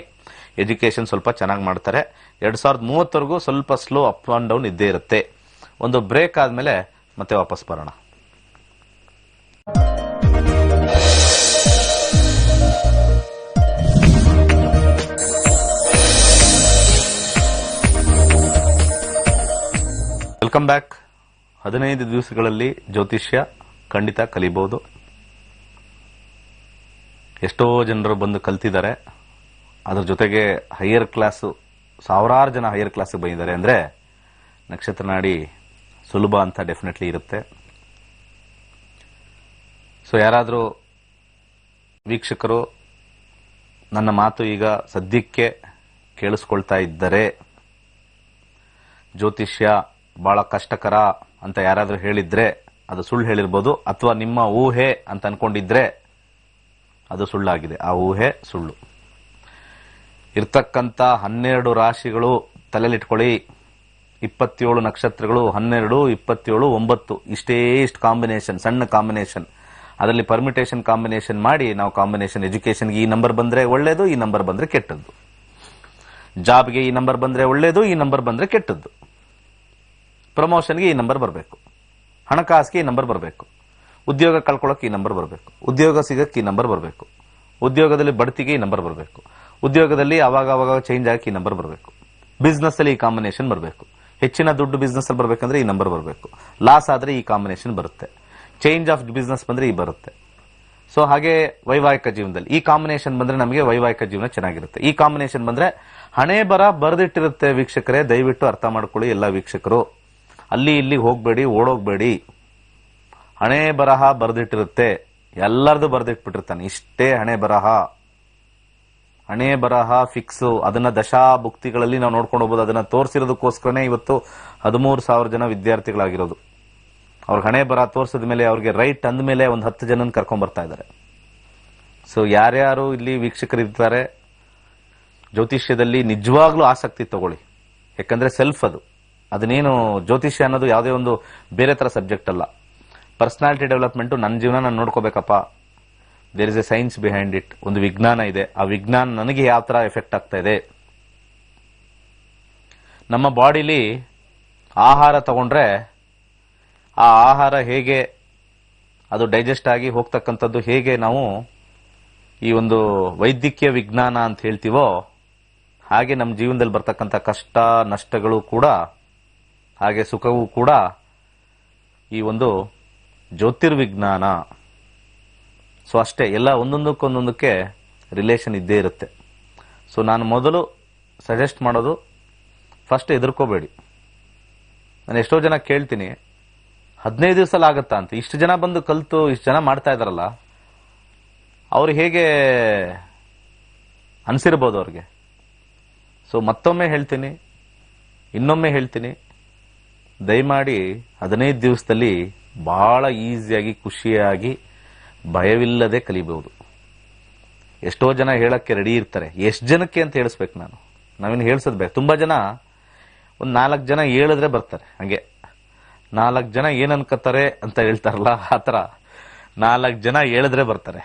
ಎಜುಕೇಶನ್ ಸ್ವಲ್ಪ ಚೆನ್ನಾಗಿ ಮಾಡ್ತಾರೆ. 2030ವರೆಗೂ ಸ್ವಲ್ಪ ಸ್ಲೋ ಅಪ್ ಅಂಡ್ ಡೌನ್ ಇದ್ದೇ ಇರುತ್ತೆ. ಒಂದು ಬ್ರೇಕ್ ಆದ್ಮೇಲೆ ಮತ್ತೆ ವಾಪಸ್ ಬರೋಣ. Welcome back. 15 ದಿವಸಗಳಲ್ಲಿ ಜ್ಯೋತಿಷ್ಯ ಖಂಡಿತ ಕಲಿಬಹುದು. ಎಷ್ಟೋ ಜನರು ಬಂದು ಕಲ್ತಿದ್ದಾರೆ. ಅದ್ರ ಜೊತೆಗೆ ಹೈಯರ್ ಕ್ಲಾಸು, ಸಾವಿರಾರು ಜನ ಹೈಯರ್ ಕ್ಲಾಸಿಗೆ ಬಂದಿದ್ದಾರೆ. ಅಂದ್ರೆ ನಕ್ಷತ್ರ ನಾಡಿ ಸುಲಭ ಅಂತ ಡೆಫಿನೆಟ್ಲಿ ಇರುತ್ತೆ. ಸೊ ಯಾರಾದರೂ ವೀಕ್ಷಕರು ನನ್ನ ಮಾತು ಈಗ ಸದ್ಯಕ್ಕೆ ಕೇಳಿಸ್ಕೊಳ್ತಾ ಇದ್ದರೆ, ಜ್ಯೋತಿಷ್ಯ ಬಹಳ ಕಷ್ಟಕರ ಅಂತ ಯಾರಾದರೂ ಹೇಳಿದ್ರೆ ಅದು ಸುಳ್ಳು ಹೇಳಿರ್ಬೋದು, ಅಥವಾ ನಿಮ್ಮ ಊಹೆ ಅಂತ ಅನ್ಕೊಂಡಿದ್ರೆ ಅದು ಸುಳ್ಳಾಗಿದೆ. ಆ ಊಹೆ ಸುಳ್ಳು. ಇರ್ತಕ್ಕಂಥ 12 ರಾಶಿಗಳು ತಲೆಲಿಟ್ಕೊಳ್ಳಿ. 27 ನಕ್ಷತ್ರಗಳು, 12, 27, 9 ಇಷ್ಟು ಕಾಂಬಿನೇಷನ್, ಸಣ್ಣ ಕಾಂಬಿನೇಷನ್. ಅದರಲ್ಲಿ ಪರ್ಮಿಟೇಷನ್ ಕಾಂಬಿನೇಷನ್ ಮಾಡಿ ನಾವು ಕಾಂಬಿನೇಷನ್. ಎಜುಕೇಶನ್ಗೆ ಈ ನಂಬರ್ ಬಂದ್ರೆ ಒಳ್ಳೇದು, ಈ ನಂಬರ್ ಬಂದ್ರೆ ಕೆಟ್ಟದ್ದು. ಜಾಬ್ಗೆ ಈ ನಂಬರ್ ಬಂದ್ರೆ ಒಳ್ಳೇದು, ಈ ನಂಬರ್ ಬಂದ್ರೆ ಕೆಟ್ಟದ್ದು. ಪ್ರಮೋಷನ್ಗೆ ಈ ನಂಬರ್ ಬರಬೇಕು, ಹಣಕಾಸಿಗೆ ಈ ನಂಬರ್ ಬರಬೇಕು, ಉದ್ಯೋಗ ಕಳ್ಕೊಳ್ಳೋಕೆ ಈ ನಂಬರ್ ಬರಬೇಕು, ಉದ್ಯೋಗ ಸಿಗಕ್ಕೆ ಈ ನಂಬರ್ ಬರಬೇಕು, ಉದ್ಯೋಗದಲ್ಲಿ ಬಡ್ತಿಗೆ ಈ ನಂಬರ್ ಬರಬೇಕು, ಉದ್ಯೋಗದಲ್ಲಿ ಅವಾಗ ಚೇಂಜ್ ಆಗಕ್ಕೆ ಈ ನಂಬರ್ ಬರಬೇಕು, ಬಿಸ್ನೆಸ್ ಅಲ್ಲಿ ಈ ಕಾಂಬಿನೇಷನ್ ಬರಬೇಕು, ಹೆಚ್ಚಿನ ದುಡ್ಡು ಬಿಸ್ನೆಸ್ ಅಲ್ಲಿ ಬರಬೇಕಂದ್ರೆ ಈ ನಂಬರ್ ಬರಬೇಕು, ಲಾಸ್ ಆದ್ರೆ ಈ ಕಾಂಬಿನೇಷನ್ ಬರುತ್ತೆ, ಚೇಂಜ್ ಆಫ್ ಬಿಸ್ನೆಸ್ ಬಂದ್ರೆ ಈ ಬರುತ್ತೆ. ಸೊ ಹಾಗೆ ವೈವಾಹಿಕ ಜೀವನದಲ್ಲಿ ಈ ಕಾಂಬಿನೇಷನ್ ಬಂದ್ರೆ ನಮಗೆ ವೈವಾಹಿಕ ಜೀವನ ಚೆನ್ನಾಗಿರುತ್ತೆ. ಈ ಕಾಂಬಿನೇಷನ್ ಬಂದ್ರೆ ಹಣೆ ಬರ ಬರೆದಿಟ್ಟಿರುತ್ತೆ. ವೀಕ್ಷಕರೇ, ದಯವಿಟ್ಟು ಅರ್ಥ ಮಾಡ್ಕೊಳ್ಳಿ. ಎಲ್ಲ ವೀಕ್ಷಕರು ಅಲ್ಲಿ ಇಲ್ಲಿ ಹೋಗ್ಬೇಡಿ, ಓಡೋಗ್ಬೇಡಿ. ಹಣೆ ಬರಹ ಬರೆದಿಟ್ಟಿರುತ್ತೆ, ಎಲ್ಲರದು ಬರೆದಿಟ್ಬಿಟ್ಟಿರ್ತಾನೆ. ಇಷ್ಟೇ ಹಣೆ ಬರಹ. ಹಣೆ ಬರಹ ಫಿಕ್ಸ್. ಅದನ್ನ ದಶಾ ಭುಕ್ತಿಗಳಲ್ಲಿ ನಾವು ನೋಡ್ಕೊಂಡು ಹೋಗ್ಬೋದು. ಅದನ್ನ ತೋರಿಸಿರೋದಕ್ಕೋಸ್ಕರನೇ ಇವತ್ತು 13,000 ಜನ ವಿದ್ಯಾರ್ಥಿಗಳಾಗಿರೋದು. ಅವ್ರ ಹಣೆ ಬರ ತೋರಿಸಿದ ಮೇಲೆ ಅವ್ರಿಗೆ ರೈಟ್ ಅಂದ ಮೇಲೆ ಒಂದು 10 ಜನನ ಕರ್ಕೊಂಡ್ ಬರ್ತಾ ಇದ್ದಾರೆ. ಸೊ ಯಾರ್ಯಾರು ಇಲ್ಲಿ ವೀಕ್ಷಕರಿರ್ತಾರೆ, ಜ್ಯೋತಿಷ್ಯದಲ್ಲಿ ನಿಜವಾಗ್ಲೂ ಆಸಕ್ತಿ ತಗೊಳ್ಳಿ. ಯಾಕಂದ್ರೆ ಸೆಲ್ಫ್ ಅದನ್ನೇನು ಜ್ಯೋತಿಷ್ಯ ಅನ್ನೋದು ಯಾವುದೇ ಒಂದು ಬೇರೆ ತರ ಸಬ್ಜೆಕ್ಟ್ ಅಲ್ಲ. ಪರ್ಸನಾಲಿಟಿ ಡೆವಲಪ್ಮೆಂಟ್, ನನ್ನ ಜೀವನ ನಾನು ನೋಡ್ಕೋಬೇಕಪ್ಪ, there is a science behind it. ಒಂದು ವಿಜ್ಞಾನ ಇದೆ, ಆ ವಿಜ್ಞಾನ ನನಗೆ ಯಾವ ತರ ಎಫೆಕ್ಟ್ ಆಗ್ತಾ ಇದೆ. ನಮ್ಮ ಬಾಡಿಲಿ ಆಹಾರ ತಗೊಂಡ್ರೆ ಆ ಆಹಾರ ಹೇಗೆ ಅದು ಡೈಜೆಸ್ಟ್ ಆಗಿ ಹೋಗ್ತಕ್ಕಂಥದ್ದು ಹೇಗೆ ನಾವು ಈ ಒಂದು ವೈದ್ಯಕೀಯ ವಿಜ್ಞಾನ ಅಂತ ಹೇಳ್ತೀವೋ, ಹಾಗೆ ನಮ್ಮ ಜೀವನದಲ್ಲಿ ಬರ್ತಕ್ಕಂಥ ಕಷ್ಟ ನಷ್ಟಗಳು ಕೂಡ, ಹಾಗೆ ಸುಖವೂ ಕೂಡ ಈ ಒಂದು ಜ್ಯೋತಿರ್ವಿಜ್ಞಾನ. ಸೊ ಅಷ್ಟೇ, ಎಲ್ಲ ಒಂದೊಂದಕ್ಕೆ ರಿಲೇಷನ್ ಇದ್ದೇ ಇರುತ್ತೆ. ಸೊ ನಾನು ಮೊದಲು ಸಜೆಸ್ಟ್ ಮಾಡೋದು, ಫಸ್ಟ್ ಹೆದರ್ಕೋಬೇಡಿ. ನಾನು ಎಷ್ಟೋ ಜನ ಕೇಳ್ತೀನಿ, 15 ದಿವಸ ಆಗತ್ತಾ ಅಂತ. ಇಷ್ಟು ಜನ ಬಂದು ಕಲ್ತು ಇಷ್ಟು ಜನ ಮಾಡ್ತಾ ಇದಾರಲ್ಲ, ಅವ್ರು ಹೇಗೆ ಅನ್ಸಿರ್ಬೋದು ಅವ್ರಿಗೆ. ಸೊ ಮತ್ತೊಮ್ಮೆ ಹೇಳ್ತೀನಿ, ಇನ್ನೊಮ್ಮೆ ಹೇಳ್ತೀನಿ, ದಯಮಾಡಿ 15 ದಿವಸದಲ್ಲಿ ಬಹಳ ಈಸಿಯಾಗಿ ಖುಷಿಯಾಗಿ ಭಯವಿಲ್ಲದೆ ಕಲಿಬಹುದು. ಎಷ್ಟೋ ಜನ ಹೇಳಕ್ಕೆ ರೆಡಿ ಇರ್ತಾರೆ. ಎಷ್ಟು ಜನಕ್ಕೆ ಅಂತ ಹೇಳಿಸ್ಬೇಕು ನಾನು, ನಾವೇನು ಹೇಳ್ಸದ್ ಬೇಕು. ತುಂಬಾ ಜನ ಒಂದು 4 ಜನ ಹೇಳಿದ್ರೆ ಬರ್ತಾರೆ. ಹಂಗೆ 4 ಜನ ಏನ್ ಅನ್ಕೋತಾರೆ ಅಂತ ಹೇಳ್ತಾರಲ್ಲ, ಆತರ 4 ಜನ ಹೇಳಿದ್ರೆ ಬರ್ತಾರೆ.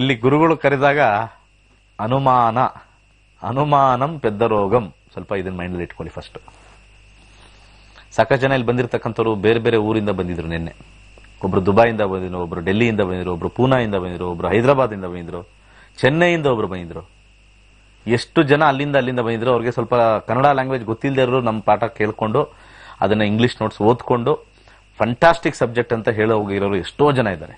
ಇಲ್ಲಿ ಗುರುಗಳು ಕರೆದಾಗ ಅನುಮಾನಂ ಪೆದ್ದ ರೋಗಂ. ಸ್ವಲ್ಪ ಇದನ್ನ ಮೈಂಡಲ್ಲಿ ಇಟ್ಕೊಳ್ಳಿ ಫಸ್ಟ್. ಸಾಕಷ್ಟು ಜನ ಇಲ್ಲಿ ಬಂದಿರತಕ್ಕಂಥವ್ರು ಬೇರೆ ಬೇರೆ ಊರಿಂದ ಬಂದಿದ್ರು ನಿನ್ನೆ. ಒಬ್ರು ದುಬೈಯಿಂದ ಬಂದಿದ್ರು, ಒಬ್ರು ಡೆಲ್ಲಿಯಿಂದ ಬಂದಿದ್ರು, ಒಬ್ರು ಪೂನಾಯಿಂದ ಬಂದಿದ್ರು, ಒಬ್ರು ಹೈದರಾಬಾದಿಂದ ಬಂದಿದ್ರು, ಚೆನ್ನೈಯಿಂದ ಒಬ್ರು ಬಂದಿದ್ರು. ಎಷ್ಟು ಜನ ಅಲ್ಲಿಂದ ಬಂದಿದ್ರು. ಅವ್ರಿಗೆ ಸ್ವಲ್ಪ ಕನ್ನಡ ಲ್ಯಾಂಗ್ವೇಜ್ ಗೊತ್ತಿಲ್ಲದೆ ಇರೋರು ನಮ್ಮ ಪಾಠ ಕೇಳ್ಕೊಂಡು ಅದನ್ನ ಇಂಗ್ಲಿಷ್ ನೋಟ್ಸ್ ಓದ್ಕೊಂಡು ಫಂಟಾಸ್ಟಿಕ್ ಸಬ್ಜೆಕ್ಟ್ ಅಂತ ಹೇಳೋ ಹೋಗಿರೋರು ಎಷ್ಟೋ ಜನ ಇದ್ದಾರೆ.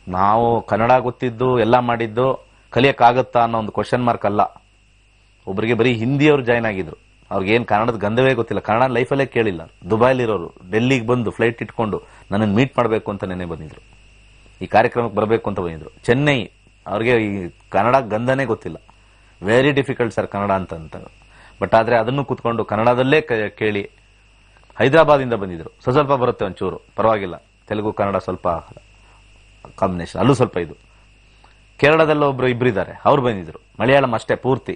ನಾವು ಕನ್ನಡ ಗೊತ್ತಿದ್ದು ಎಲ್ಲ ಮಾಡಿದ್ದು ಕಲಿಯಕ್ಕಾಗತ್ತಾ ಅನ್ನೋ ಒಂದು ಕ್ವಶನ್ ಮಾರ್ಕ್ ಅಲ್ಲ. ಒಬ್ಬರಿಗೆ ಬರೀ ಹಿಂದಿಯವರು ಜಾಯ್ನ್ ಆಗಿದ್ರು, ಅವ್ರಿಗೇನು ಕನ್ನಡದ ಗಂಧವೇ ಗೊತ್ತಿಲ್ಲ, ಕನ್ನಡ ಲೈಫಲ್ಲೇ ಕೇಳಿಲ್ಲ. ದುಬೈಲಿರೋರು ಡೆಲ್ಲಿಗೆ ಬಂದು ಫ್ಲೈಟ್ ಇಟ್ಕೊಂಡು ನನ್ನನ್ನು ಮೀಟ್ ಮಾಡಬೇಕು ಅಂತ ನೆನೆ ಬಂದಿದ್ರು, ಈ ಕಾರ್ಯಕ್ರಮಕ್ಕೆ ಬರಬೇಕು ಅಂತ ಬಂದಿದ್ರು. ಚೆನ್ನೈ, ಅವ್ರಿಗೆ ಈ ಕನ್ನಡ ಗಂಧನೇ ಗೊತ್ತಿಲ್ಲ. ವೆರಿ ಡಿಫಿಕಲ್ಟ್ ಸರ್ ಕನ್ನಡ ಅಂತ. ಬಟ್ ಆದ್ರೆ ಅದನ್ನು ಕೂತ್ಕೊಂಡು ಕನ್ನಡದಲ್ಲೇ ಕೇಳಿ. ಹೈದರಾಬಾದಿಂದ ಬಂದಿದ್ರು, ಸ್ವಲ್ಪ ಬರುತ್ತೆ ಒಂಚೂರು, ಪರವಾಗಿಲ್ಲ. ತೆಲುಗು ಕನ್ನಡ ಸ್ವಲ್ಪ ಕಾಂಬಿನೇಷನ್, ಅಲ್ಲೂ ಸ್ವಲ್ಪ ಇದು. ಕೇರಳದಲ್ಲೂ ಒಬ್ರು ಇಬ್ಬರಿದ್ದಾರೆ, ಅವ್ರು ಬಂದಿದ್ರು. ಮಲಯಾಳಂ ಅಷ್ಟೇ ಪೂರ್ತಿ.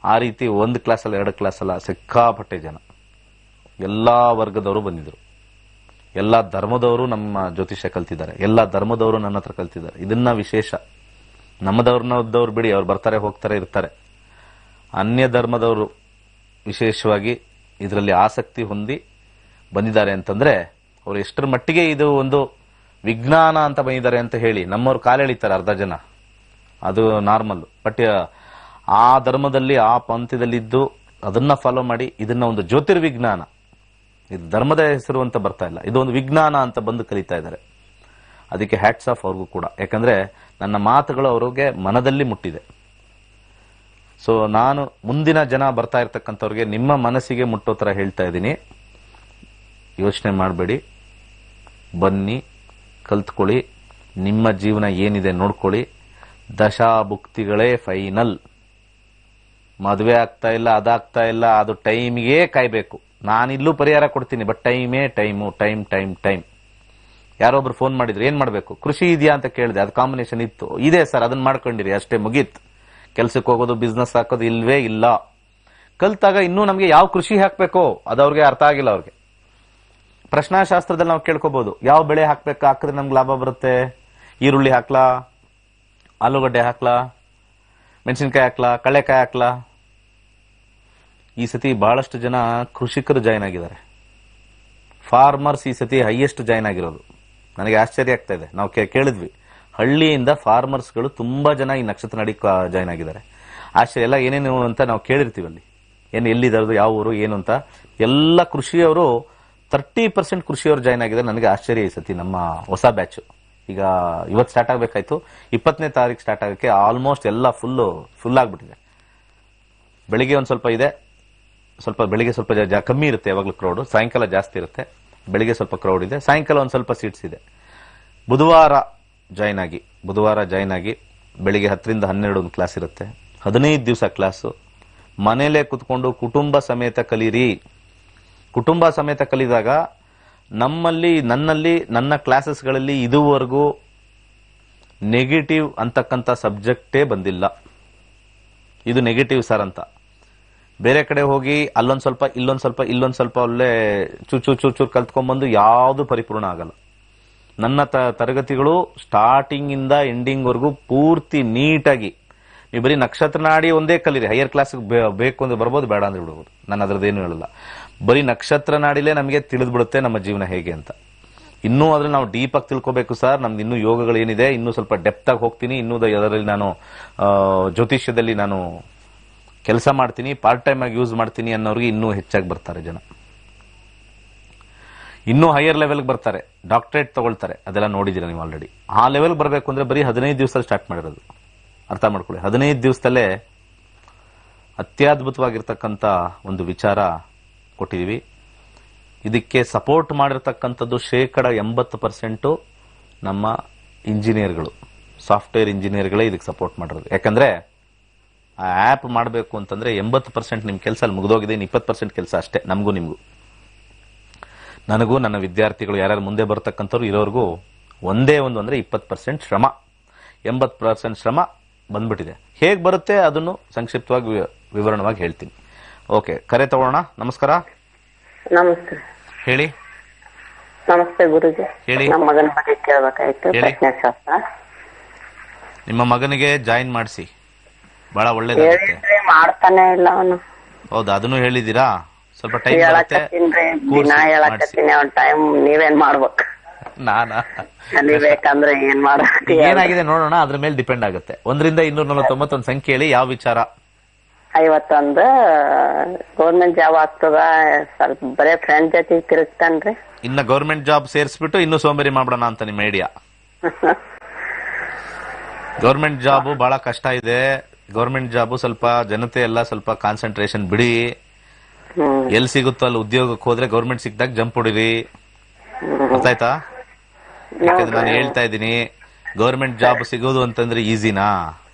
ಆ ರೀತಿ 1 ಕ್ಲಾಸಲ್ಲ 2 ಕ್ಲಾಸಲ್ಲ, ಸಿಕ್ಕಾಪಟ್ಟೆ ಜನ, ಎಲ್ಲಾ ವರ್ಗದವರು ಬಂದಿದ್ರು. ಎಲ್ಲಾ ಧರ್ಮದವರು ನಮ್ಮ ಜ್ಯೋತಿಷ್ಯ ಕಲ್ತಿದ್ದಾರೆ, ಎಲ್ಲಾ ಧರ್ಮದವರು ನನ್ನ ಹತ್ರ ಕಲ್ತಿದ್ದಾರೆ. ಇದನ್ನ ವಿಶೇಷ. ನಮ್ಮದವ್ರನ್ನವ್ರು ಬಿಡಿ, ಅವ್ರು ಬರ್ತಾರೆ ಹೋಗ್ತಾರೆ ಇರ್ತಾರೆ. ಅನ್ಯ ಧರ್ಮದವರು ವಿಶೇಷವಾಗಿ ಇದರಲ್ಲಿ ಆಸಕ್ತಿ ಹೊಂದಿ ಬಂದಿದ್ದಾರೆ ಅಂತಂದ್ರೆ ಅವ್ರು ಎಷ್ಟರ ಮಟ್ಟಿಗೆ ಇದು ಒಂದು ವಿಜ್ಞಾನ ಅಂತ ಬಂದಿದ್ದಾರೆ ಅಂತ ಹೇಳಿ ನಮ್ಮವ್ರು ಕಾಲೆಳಿತಾರೆ ಅರ್ಧ ಜನ, ಅದು ನಾರ್ಮಲ್. ಬಟ್ ಆ ಧರ್ಮದಲ್ಲಿ ಆ ಪಂಥದಲ್ಲಿದ್ದು ಅದನ್ನ ಫಾಲೋ ಮಾಡಿ ಇದನ್ನ ಒಂದು ಜ್ಯೋತಿರ್ವಿಜ್ಞಾನ, ಇದು ಧರ್ಮದ ಹೆಸರು ಅಂತ ಬರ್ತಾ ಇಲ್ಲ, ಇದು ಒಂದು ವಿಜ್ಞಾನ ಅಂತ ಬಂದು ಕಲಿತಾ ಇದ್ದಾರೆ. ಅದಕ್ಕೆ ಹ್ಯಾಟ್ಸ್ ಆಫ್ ಅವ್ರಿಗೂ ಕೂಡ. ಯಾಕಂದ್ರೆ ನನ್ನ ಮಾತುಗಳು ಅವ್ರಿಗೆ ಮನದಲ್ಲಿ ಮುಟ್ಟಿದೆ. ಸೊ ನಾನು ಮುಂದಿನ ಜನ ಬರ್ತಾ ಇರ್ತಕ್ಕಂಥವ್ರಿಗೆ ನಿಮ್ಮ ಮನಸ್ಸಿಗೆ ಮುಟ್ಟೋ ತರ ಹೇಳ್ತಾ ಇದ್ದೀನಿ. ಯೋಚನೆ ಮಾಡಬೇಡಿ, ಬನ್ನಿ, ಕಲ್ತ್ಕೊಳ್ಳಿ, ನಿಮ್ಮ ಜೀವನ ಏನಿದೆ ನೋಡ್ಕೊಳ್ಳಿ. ದಶಾಭುಕ್ತಿಗಳೇ ಫೈನಲ್. ಮದುವೆ ಆಗ್ತಾ ಇಲ್ಲ, ಅದಾಗ್ತಾ ಇಲ್ಲ, ಅದು ಟೈಮ್ಗೆ ಕಾಯ್ಬೇಕು. ನಾನಿಲ್ಲೂ ಪರಿಹಾರ ಕೊಡ್ತೀನಿ, ಬಟ್ ಟೈಮ್. ಯಾರೊಬ್ರು ಫೋನ್ ಮಾಡಿದ್ರು, ಏನ್ ಮಾಡ್ಬೇಕು, ಕೃಷಿ ಇದೆಯಾ ಅಂತ ಕೇಳಿದೆ. ಅದು ಕಾಂಬಿನೇಷನ್ ಇತ್ತು. ಇದೆ ಸರ್, ಅದನ್ನ ಮಾಡ್ಕೊಂಡಿರಿ, ಅಷ್ಟೇ, ಮುಗೀತ್. ಕೆಲ್ಸಕ್ಕೆ ಹೋಗೋದು, ಬಿಸ್ನೆಸ್ ಹಾಕೋದು ಇಲ್ವೇ ಇಲ್ಲ. ಕಲ್ತಾಗ ಇನ್ನೂ ನಮ್ಗೆ ಯಾವ ಕೃಷಿ ಹಾಕ್ಬೇಕೋ ಅದು ಅವ್ರಿಗೆ ಅರ್ಥ ಆಗಿಲ್ಲ. ಅವ್ರಿಗೆ ಪ್ರಶ್ನಾಶಾಸ್ತ್ರದಲ್ಲಿ ನಾವು ಕೇಳ್ಕೋಬಹುದು, ಯಾವ ಬೆಳೆ ಹಾಕ್ಬೇಕು, ಹಾಕಿದ್ರೆ ನಮ್ಗೆ ಲಾಭ ಬರುತ್ತೆ. ಈರುಳ್ಳಿ ಹಾಕ್ಲಾ, ಆಲೂಗಡ್ಡೆ ಹಾಕ್ಲಾ, ಮೆಣಸಿನ್ಕಾಯಿ ಹಾಕ್ಲಾ, ಕಳ್ಳೆಕಾಯಿ ಹಾಕ್ಲಾ. ಈ ಸತಿ ಬಹಳಷ್ಟು ಜನ ಕೃಷಿಕರು ಜಾಯ್ನ್ ಆಗಿದ್ದಾರೆ. ಫಾರ್ಮರ್ಸ್ ಈ ಸತಿ ಹೈಯೆಸ್ಟ್ ಜಾಯ್ನ್ ಆಗಿರೋದು. ನನಗೆ ಆಶ್ಚರ್ಯ ಆಗ್ತಾ ಇದೆ. ನಾವು ಕೇಳಿದ್ವಿ, ಹಳ್ಳಿಯಿಂದ ಫಾರ್ಮರ್ಸ್ಗಳು ತುಂಬಾ ಜನ ಈ ನಕ್ಷತ್ರ ನಡಿ ಜಾಯ್ನ್ ಆಗಿದ್ದಾರೆ. ಆಶ್ಚರ್ಯ. ಎಲ್ಲ ಏನೇನು ಅಂತ ನಾವು ಕೇಳಿರ್ತೀವಿ, ಅಲ್ಲಿ ಏನು ಎಲ್ಲಿದ್ದಾರದು, ಯಾವ ಊರು ಏನು ಅಂತ. ಎಲ್ಲ ಕೃಷಿಯವರು 30% ಕೃಷಿಯವರು ಜಾಯ್ನ್ ಆಗಿದ್ದಾರೆ. ನನಗೆ ಆಶ್ಚರ್ಯ ಈ ಸತಿ. ನಮ್ಮ ಹೊಸ ಬ್ಯಾಚ್ ಈಗ ಇವತ್ತು ಸ್ಟಾರ್ಟ್ ಆಗಬೇಕಾಯ್ತು, 20ನೇ ತಾರೀಕು ಸ್ಟಾರ್ಟ್ ಆಗಕ್ಕೆ ಆಲ್ಮೋಸ್ಟ್ ಎಲ್ಲ ಫುಲ್ ಆಗ್ಬಿಟ್ಟಿದೆ. ಬೆಳಿಗ್ಗೆ ಒಂದು ಸ್ವಲ್ಪ ಇದೆ, ಬೆಳಿಗ್ಗೆ ಸ್ವಲ್ಪ ಕಮ್ಮಿ ಇರುತ್ತೆ ಯಾವಾಗಲೂ ಕ್ರೌಡ್. ಸಾಯಂಕಾಲ ಜಾಸ್ತಿ ಇರುತ್ತೆ. ಬೆಳಿಗ್ಗೆ ಸ್ವಲ್ಪ ಕ್ರೌಡ್ ಇದೆ, ಸಾಯಂಕಾಲ ಒಂದು ಸ್ವಲ್ಪ ಸೀಟ್ಸ್ ಇದೆ. ಬುಧವಾರ ಜಾಯ್ನ್ ಆಗಿ ಬೆಳಿಗ್ಗೆ 10ರಿಂದ 12 ಒಂದು ಕ್ಲಾಸ್ ಇರುತ್ತೆ. 15 ದಿವಸ ಕ್ಲಾಸು. ಮನೇಲೆ ಕುತ್ಕೊಂಡು ಕುಟುಂಬ ಸಮೇತ ಕಲೀರಿ. ಕುಟುಂಬ ಸಮೇತ ಕಲಿದಾಗ ನನ್ನಲ್ಲಿ ನನ್ನ ಕ್ಲಾಸಸ್ಗಳಲ್ಲಿ ಇದುವರೆಗೂ ನೆಗೆಟಿವ್ ಅಂತಕ್ಕಂಥ ಸಬ್ಜೆಕ್ಟೇ ಬಂದಿಲ್ಲ. ಇದು ನೆಗೆಟಿವ್ ಸರ್ ಅಂತ. ಬೇರೆ ಕಡೆ ಹೋಗಿ ಅಲ್ಲೊಂದ್ ಸ್ವಲ್ಪ ಇಲ್ಲೊಂದ್ ಸ್ವಲ್ಪ ಒಳ್ಳೆ ಚೂಚೂರ್ ಕಲ್ತ್ಕೊಂಡ್ಬಂದು ಯಾವುದು ಪರಿಪೂರ್ಣ ಆಗಲ್ಲ. ನನ್ನ ತರಗತಿಗಳು ಸ್ಟಾರ್ಟಿಂಗ್ ಇಂದ ಎಂಡಿಂಗ್ ವರೆಗೂ ಪೂರ್ತಿ ನೀಟಾಗಿ, ನೀವು ಬರೀ ನಕ್ಷತ್ರ ನಾಡಿ ಒಂದೇ ಕಲೀರಿ. ಹೈಯರ್ ಕ್ಲಾಸ್ ಬೇಕು ಅಂದ್ರೆ ಬರ್ಬೋದು, ಬೇಡ ಅಂದ್ರೆ ಬಿಡ್ಬೋದು. ನಾನು ಅದ್ರದ್ದೇನು ಹೇಳಲ್ಲ. ಬರೀ ನಕ್ಷತ್ರ ನಾಡಿಲೇ ನಮಗೆ ತಿಳಿದು ಬಿಡುತ್ತೆ ನಮ್ಮ ಜೀವನ ಹೇಗೆ ಅಂತ. ಇನ್ನೂ ಅದ್ರಲ್ಲಿ ನಾವು ಡೀಪ್ ಆಗಿ ತಿಳ್ಕೋಬೇಕು ಸರ್. ನಮ್ದು ಇನ್ನೂ ಯೋಗಗಳೇನಿದೆ, ಇನ್ನೂ ಸ್ವಲ್ಪ ಡೆಪ್ತ್ ಆಗಿ ಹೋಗ್ತೀನಿ. ಇನ್ನೂ ಅದರಲ್ಲಿ ನಾನು ಜ್ಯೋತಿಷ್ಯದಲ್ಲಿ ನಾನು ಕೆಲಸ ಮಾಡ್ತೀನಿ, ಪಾರ್ಟ್ ಟೈಮ್ ಆಗಿ ಯೂಸ್ ಮಾಡ್ತೀನಿ ಅನ್ನೋರಿಗೆ ಇನ್ನೂ ಹೆಚ್ಚಾಗಿ ಬರ್ತಾರೆ ಜನ. ಇನ್ನೂ ಹೈಯರ್ ಲೆವೆಲ್ಗೆ ಬರ್ತಾರೆ, ಡಾಕ್ಟರೇಟ್ ತಗೊಳ್ತಾರೆ. ಅದೆಲ್ಲ ನೋಡಿದ್ದೀರಾ ನೀವು ಆಲ್ರೆಡಿ. ಆ ಲೆವೆಲ್ ಬರಬೇಕು ಅಂದ್ರೆ ಬರೀ 15 ದಿವಸದಲ್ಲಿ ಸ್ಟಾರ್ಟ್ ಮಾಡಿರೋದು. ಅರ್ಥ ಮಾಡ್ಕೊಳ್ಳಿ. 15 ದಿವಸದಲ್ಲೇ ಅತ್ಯದ್ಭುತವಾಗಿರ್ತಕ್ಕಂಥ ಒಂದು ವಿಚಾರ ಕೊಟ್ಟಿದೀವಿ. ಇದಕ್ಕೆ ಸಪೋರ್ಟ್ ಮಾಡಿರ್ತಕ್ಕಂಥದ್ದು 80% ನಮ್ಮ ಇಂಜಿನಿಯರ್ಗಳು, ಸಾಫ್ಟ್ವೇರ್ ಇಂಜಿನಿಯರ್ಗಳೇ ಇದಕ್ಕೆ ಸಪೋರ್ಟ್ ಮಾಡಿರೋದು. ಯಾಕಂದ್ರೆ ಆ ಆ್ಯಪ್ ಮಾಡಬೇಕು ಅಂತಂದ್ರೆ 80% ನಿಮ್ಮ ಕೆಲಸ ಅಲ್ಲಿ ಮುಗಿದೋಗಿದೆ. 20% ಕೆಲಸ ಅಷ್ಟೇ ನಮಗೂ ನಿಮಗೂ. ನನಗೂ ನನ್ನ ವಿದ್ಯಾರ್ಥಿಗಳು ಯಾರ್ಯಾರು ಮುಂದೆ ಬರ್ತಕ್ಕಂಥವ್ರು ಇರೋರ್ಗೂ ಒಂದೇ ಅಂದ್ರೆ 20% ಶ್ರಮ, 80% ಶ್ರಮ ಬಂದ್ಬಿಟ್ಟಿದೆ. ಹೇಗೆ ಬರುತ್ತೆ ಅದನ್ನು ಸಂಕ್ಷಿಪ್ತವಾಗಿ ವಿವರಣವಾಗಿ ಹೇಳ್ತೀನಿ. ಓಕೆ, ಕರೆ ತಗೊಳ್ಳೋಣ. ನಮಸ್ಕಾರ. ನಮಸ್ತೆ. ಹೇಳಿ. ನಮಸ್ತೆ ಗುರುಜಿ. ಹೇಳಿ. ನಮ್ಮ ಮಗನ ಬಗ್ಗೆ ಕೇಳಬೇಕಾಯ್ತು. ಪ್ರಜ್ಞಾಶಾಸ್ತ್ರ. ನಿಮ್ಮ ಮಗನಿಗೆ ಜಾಯಿನ್ ಮಾಡಿಸಿ, ಬಹಳ ಒಳ್ಳೇದಾಗುತ್ತೆ. ಮಾಡ್ತಾನೆ ಇಲ್ಲ ಅವನು. ಹೌದಾ? ಅದನ್ನು ಹೇಳಿದೀರಾ? ಸ್ವಲ್ಪ ಟೈಮ್ ದಿನ ಹೇಳಕತ್ತೀನಿ. ಅವ್ನ ಟೈಮ್ ನೀವೇನ್ ಮಾಡ್ಬೇಕು. ನಾನಾ ಕಲಿಬೇಕಂದ್ರೆ ಏನ್ ಮಾಡ್ಬೇಕು, ಏನಾಗಿದೆ ನೋಡೋಣ. ಅದ್ರ ಮೇಲೆ ಡಿಪೆಂಡ್ ಆಗುತ್ತೆ. 1ರಿಂದ 249 ಒಂದು ಸಂಖ್ಯೆ ಹೇಳಿ. ಯಾವ ವಿಚಾರ? 51 ಗೌರ್ಮೆಂಟ್ ಜಾಬ್ ಆಗ್ತದ. ಸ್ವಲ್ಪ ಬರೇ ಫ್ರೆಂಡ್ ಜೊತೆ ತಿರುಗ್ತಾನ್ರಿ. ಇನ್ನ ಗೌರ್ಮೆಂಟ್ ಜಾಬ್ ಸೇರಿಸ್ಬಿಟ್ಟು ಇನ್ನೂ ಸೋಂಬೇರಿ ಮಾಡೋಣ ಅಂತ ನಿಮ್ಮ ಐಡಿಯಾ? ಗೌರ್ಮೆಂಟ್ ಜಾಬ್ ಬಹಳ ಕಷ್ಟ ಇದೆ. ಗೌರ್ಮೆಂಟ್ ಜಾಬ್ ಸ್ವಲ್ಪ ಜನತೆ ಎಲ್ಲ ಸ್ವಲ್ಪ ಕಾನ್ಸಂಟ್ರೇಷನ್ ಬಿಡಿ. ಎಲ್ಲಿ ಸಿಗುತ್ತೋ ಅಲ್ಲಿ ಉದ್ಯೋಗಕ್ಕೆ ಹೋದ್ರೆ ಗೌರ್ಮೆಂಟ್ ಸಿಕ್ಕಿದಾಗ ಜಂಪ್ ಹೊಡಿರಿ. ಗೊತ್ತಾಯ್ತಾ? ಯಾಕಂದ್ರೆ ನಾನು ಹೇಳ್ತಾ ಇದ್ದೀನಿ, ಗೌರ್ಮೆಂಟ್ ಜಾಬ್ ಸಿಗೋದು ಅಂತಂದ್ರೆ ಈಸಿನಾ?